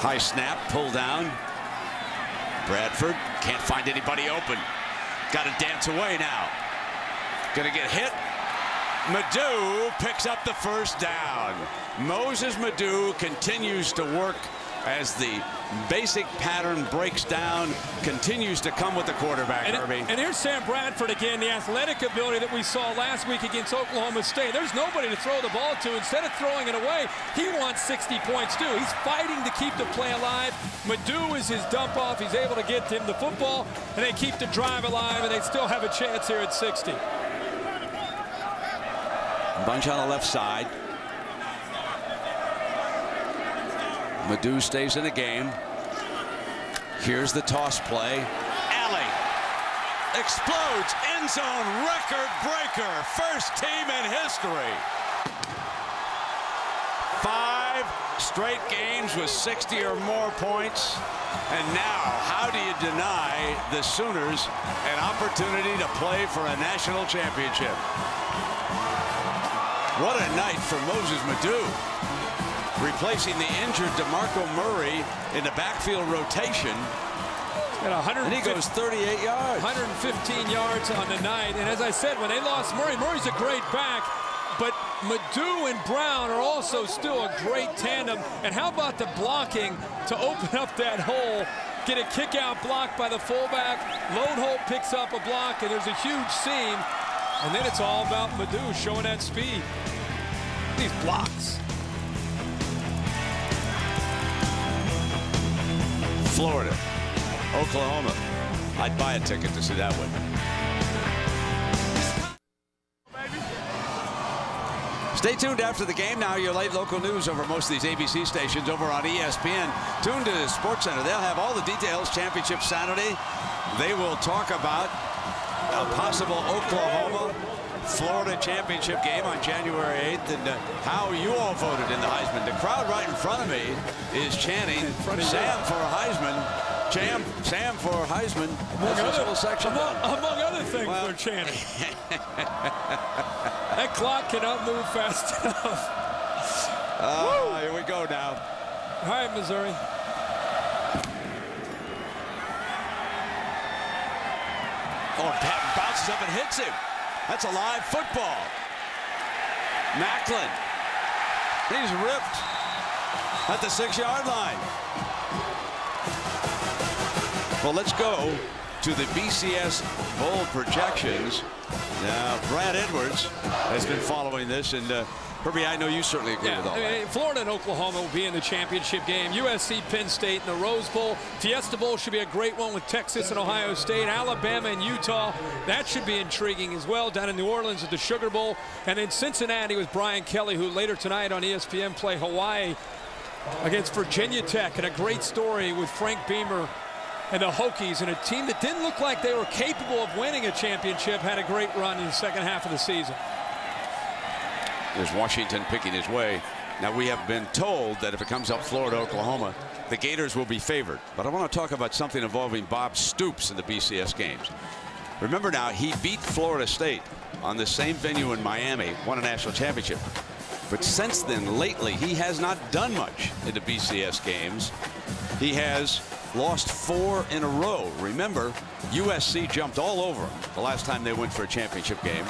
High snap, pull down. Bradford can't find anybody open. Got to dance away now. Gonna get hit. Madu picks up the 1st down. Moses Madu continues to work as the basic pattern breaks down, continues to come with the quarterback, Herbie. And here's Sam Bradford again, the athletic ability that we saw last week against Oklahoma State. There's nobody to throw the ball to. Instead of throwing it away, he wants 60 points too. He's fighting to keep the play alive. Madu is his dump off. He's able to get him the football, and they keep the drive alive, and they still have a chance here at 60. Bunch on the left side. Madu stays in the game. Here's the toss play. Alley explodes. End zone record breaker. First team in history. 5 straight games with 60 or more points. And now, how do you deny the Sooners an opportunity to play for a national championship? What a night for Moses Madu. Replacing the injured DeMarco Murray in the backfield rotation. And he goes 38 yards. 115 yards on the night. And as I said, when they lost Murray, Murray's a great back. But Madu and Brown are also still a great tandem. And how about the blocking to open up that hole? Get a kick-out block by the fullback. Lone Holt picks up a block, and there's a huge seam. And then it's all about Madu showing that speed. These blocks. Florida, Oklahoma. I'd buy a ticket to see that one. Stay tuned after the game. Now your late local news over most of these ABC stations over on ESPN. Tune to SportsCenter. They'll have all the details. Championship Saturday. They will talk about a possible Oklahoma-Florida championship game on January 8th and how you all voted in the Heisman. The crowd right in front of me is chanting Sam for Heisman. Sam for Heisman. Among other things, they're chanting. That clock cannot move fast enough. Here we go now. All right, Missouri. Oh, Patton bounces up and hits him. That's a live football. Macklin. He's ripped at the 6-yard line. Well, let's go to the BCS bowl projections. Now, Brad Edwards has been following this, and Herbie, I know you certainly agree with all that. Florida and Oklahoma will be in the championship game. USC, Penn State in the Rose Bowl. Fiesta Bowl should be a great one with Texas and Ohio State. Alabama and Utah, that should be intriguing as well. Down in New Orleans at the Sugar Bowl. And in Cincinnati with Brian Kelly, who later tonight on ESPN play Hawaii against Virginia Tech. And a great story with Frank Beamer and the Hokies, and a team that didn't look like they were capable of winning a championship had a great run in the second half of the season. There's Washington picking his way. Now, we have been told that if it comes up Florida, Oklahoma, the Gators will be favored. But I want to talk about something involving Bob Stoops in the BCS games. Remember now, he beat Florida State on the same venue in Miami, won a national championship. But since then, lately, he has not done much in the BCS games. He has lost 4 in a row. Remember, USC jumped all over him the last time they went for a championship game.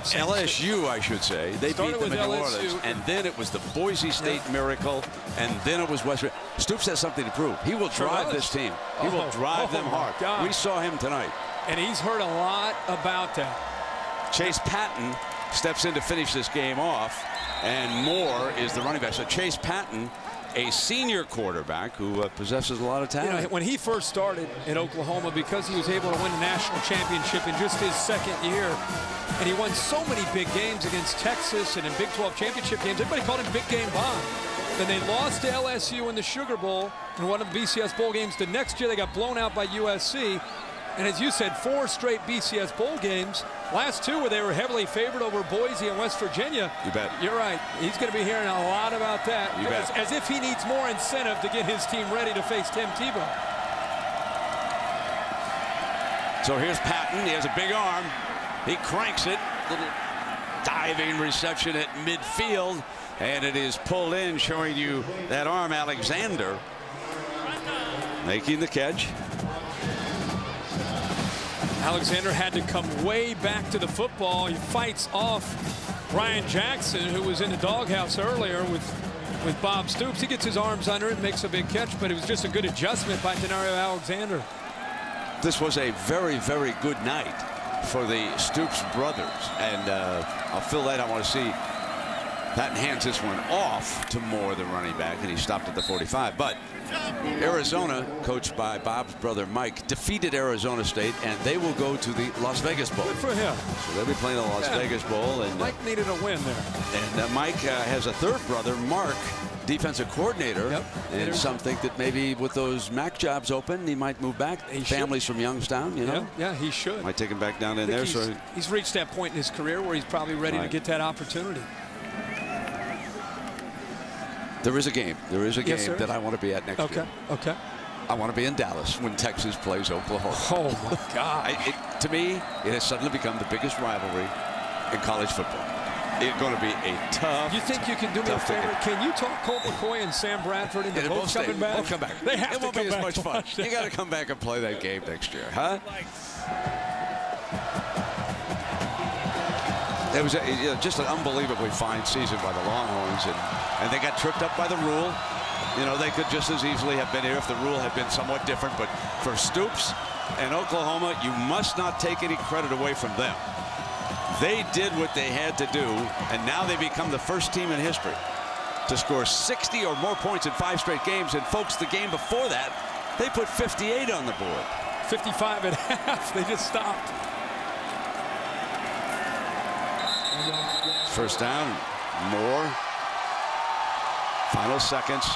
LSU, I should say. They beat them in New Orleans. And then it was the Boise State Miracle. And then it was West Virginia. Stoops has something to prove. He will drive this team. He will drive them hard. God. We saw him tonight. And he's heard a lot about that. Chase Patton steps in to finish this game off. And Moore is the running back. So Chase Patton, a senior quarterback who possesses a lot of talent. You know, when he first started in Oklahoma, because he was able to win a national championship in just his second year, and he won so many big games against Texas and in Big 12 championship games, everybody called him Big Game Bob. Then they lost to LSU in the Sugar Bowl in one of the BCS bowl games. The next year they got blown out by USC. And as you said, 4 straight BCS bowl games. Last 2 where they were heavily favored over Boise and West Virginia. You bet. You're right. He's going to be hearing a lot about that. You bet. As if he needs more incentive to get his team ready to face Tim Tebow. So here's Patton. He has a big arm. He cranks it. Little diving reception at midfield. And it is pulled in, showing you that arm. Alexander making the catch. Alexander had to come way back to the football. He fights off Brian Jackson, who was in the doghouse earlier with Bob Stoops. He gets his arms under it, makes a big catch, but it was just a good adjustment by Denario Alexander. This was a very, very good night for the Stoops brothers. And I'll fill that. I want to see Patton hands this one off to Moore, the running back, and he stopped at the 45. But Arizona, coached by Bob's brother Mike, defeated Arizona State, and they will go to the Las Vegas Bowl. Good for him. So they'll be playing the Las Vegas Bowl. And Mike needed a win there. And Mike has a third brother, Mark, defensive coordinator. Yep. And some think that maybe with those MAC jobs open, he might move back. Families from Youngstown, you know. Yeah, he should. Might take him back down in there. He's reached that point in his career where he's probably ready to get that opportunity. There is a game. There is a game that I want to be at next year. Okay. I want to be in Dallas when Texas plays Oklahoma. Oh, my God. To me, it has suddenly become the biggest rivalry in college football. It's going to be a tough. You think you can do me a favor? Can you talk Colt McCoy and Sam Bradford into both coming back? Both come back. They have it won't to be come as back much fun. You got to come back and play that game next year, huh? It was just an unbelievably fine season by the Longhorns, and they got tripped up by the rule. You know, they could just as easily have been here if the rule had been somewhat different. But for Stoops and Oklahoma, you must not take any credit away from them. They did what they had to do, and now they become the first team in history to score 60 or more points in 5 straight games. And folks, the game before that, they put 58 on the board. 55 at half. They just stopped. First down, Moore. Final seconds.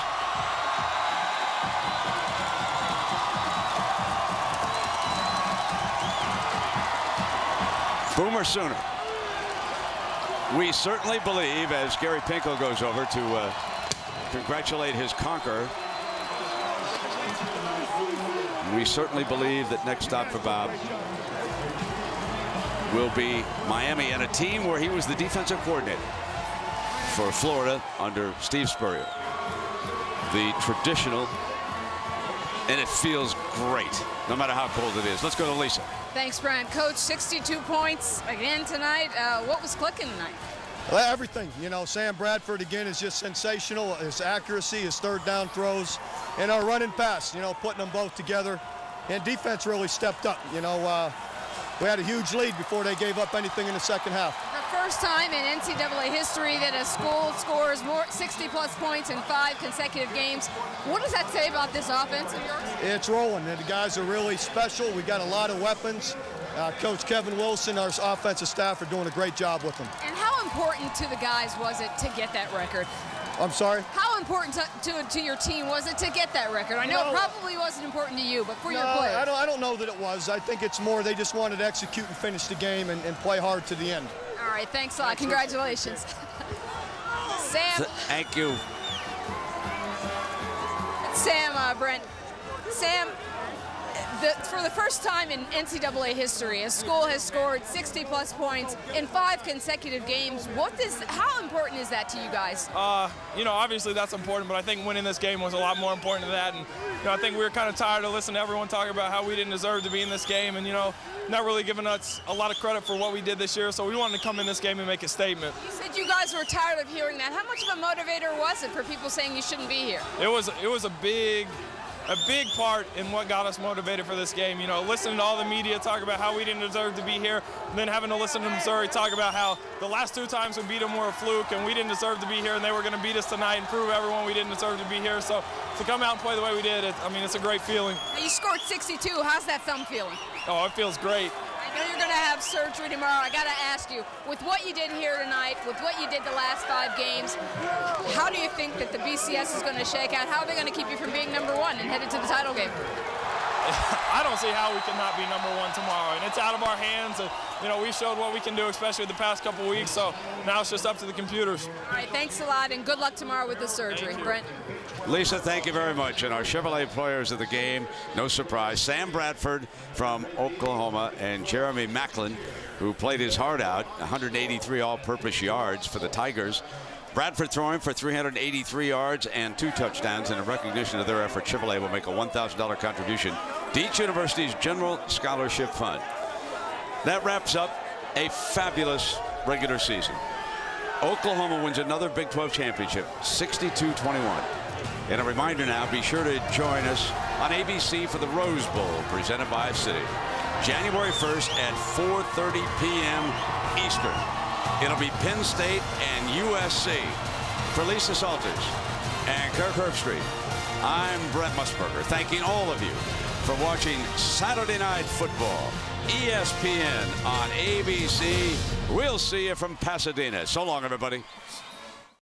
Boomer Sooner. We certainly believe, as Gary Pinkel goes over to congratulate his conqueror, we certainly believe that next stop for Bob will be Miami, and a team where he was the defensive coordinator for Florida under Steve Spurrier. The traditional, and it feels great, no matter how cold it is. Let's go to Lisa. Thanks, Brian. Coach, 62 points again tonight. What was clicking tonight? Well, everything. You know, Sam Bradford, again, is just sensational. His accuracy, his third down throws, and our running pass, you know, putting them both together. and defense really stepped up. You know, we had a huge lead before they gave up anything in the second half. The first time in NCAA history that a school scores 60-plus points in 5 consecutive games. What does that say about this offense of yours? It's rolling, and the guys are really special. We got a lot of weapons. Coach Kevin Wilson, our offensive staff, are doing a great job with them. And how important to the guys was it to get that record? I'm sorry? How important to your team was it to get that record? I know it probably wasn't important to you, but for your players. I don't know that it was. I think it's more they just wanted to execute and finish the game and play hard to the end. All right, thanks a lot. Congratulations. Sam. Thank you. Sam, Brent. Sam, for the first time in NCAA history, a school has scored 60-plus points in 5 consecutive games. How important is that to you guys? You know, obviously that's important, but I think winning this game was a lot more important than that. And you know, I think we were kind of tired of listening to everyone talk about how we didn't deserve to be in this game, and you know, not really giving us a lot of credit for what we did this year. So we wanted to come in this game and make a statement. You said you guys were tired of hearing that. How much of a motivator was it for people saying you shouldn't be here? It was a big part in what got us motivated for this game. You know, listening to all the media talk about how we didn't deserve to be here, and then having to listen to Missouri talk about how the last 2 times we beat them were a fluke and we didn't deserve to be here, and they were going to beat us tonight and prove everyone we didn't deserve to be here. So to come out and play the way we did, it's a great feeling. Now you scored 62. How's that thumb feeling? Oh, it feels great. I know you're going to have surgery tomorrow. I got to ask you, with what you did here tonight, with what you did the last 5 games, how do you think that the BCS is going to shake out? How are they going to keep you from being #1 and headed to the title game? I don't see how we cannot be #1 tomorrow, and it's out of our hands. And, you know, we showed what we can do, especially the past couple weeks, so now it's just up to the computers. All right, thanks a lot, and good luck tomorrow with the surgery. Brent? Lisa, thank you very much. And our Chevrolet players of the game, no surprise, Sam Bradford from Oklahoma and Jeremy Macklin, who played his heart out, 183 all-purpose yards for the Tigers. Bradford throwing for 383 yards and 2 touchdowns. And in recognition of their effort, Chevrolet will make a $1,000 contribution to each university's General Scholarship Fund. That wraps up a fabulous regular season. Oklahoma wins another Big 12 championship, 62-21. And a reminder now, be sure to join us on ABC for the Rose Bowl, presented by Citi. January 1st at 4:30 p.m. Eastern. It'll be Penn State and USC. For Lisa Salters and Kirk Herbstreit, I'm Brent Musburger, thanking all of you for watching Saturday Night Football, ESPN on ABC. We'll see you from Pasadena. So long, everybody.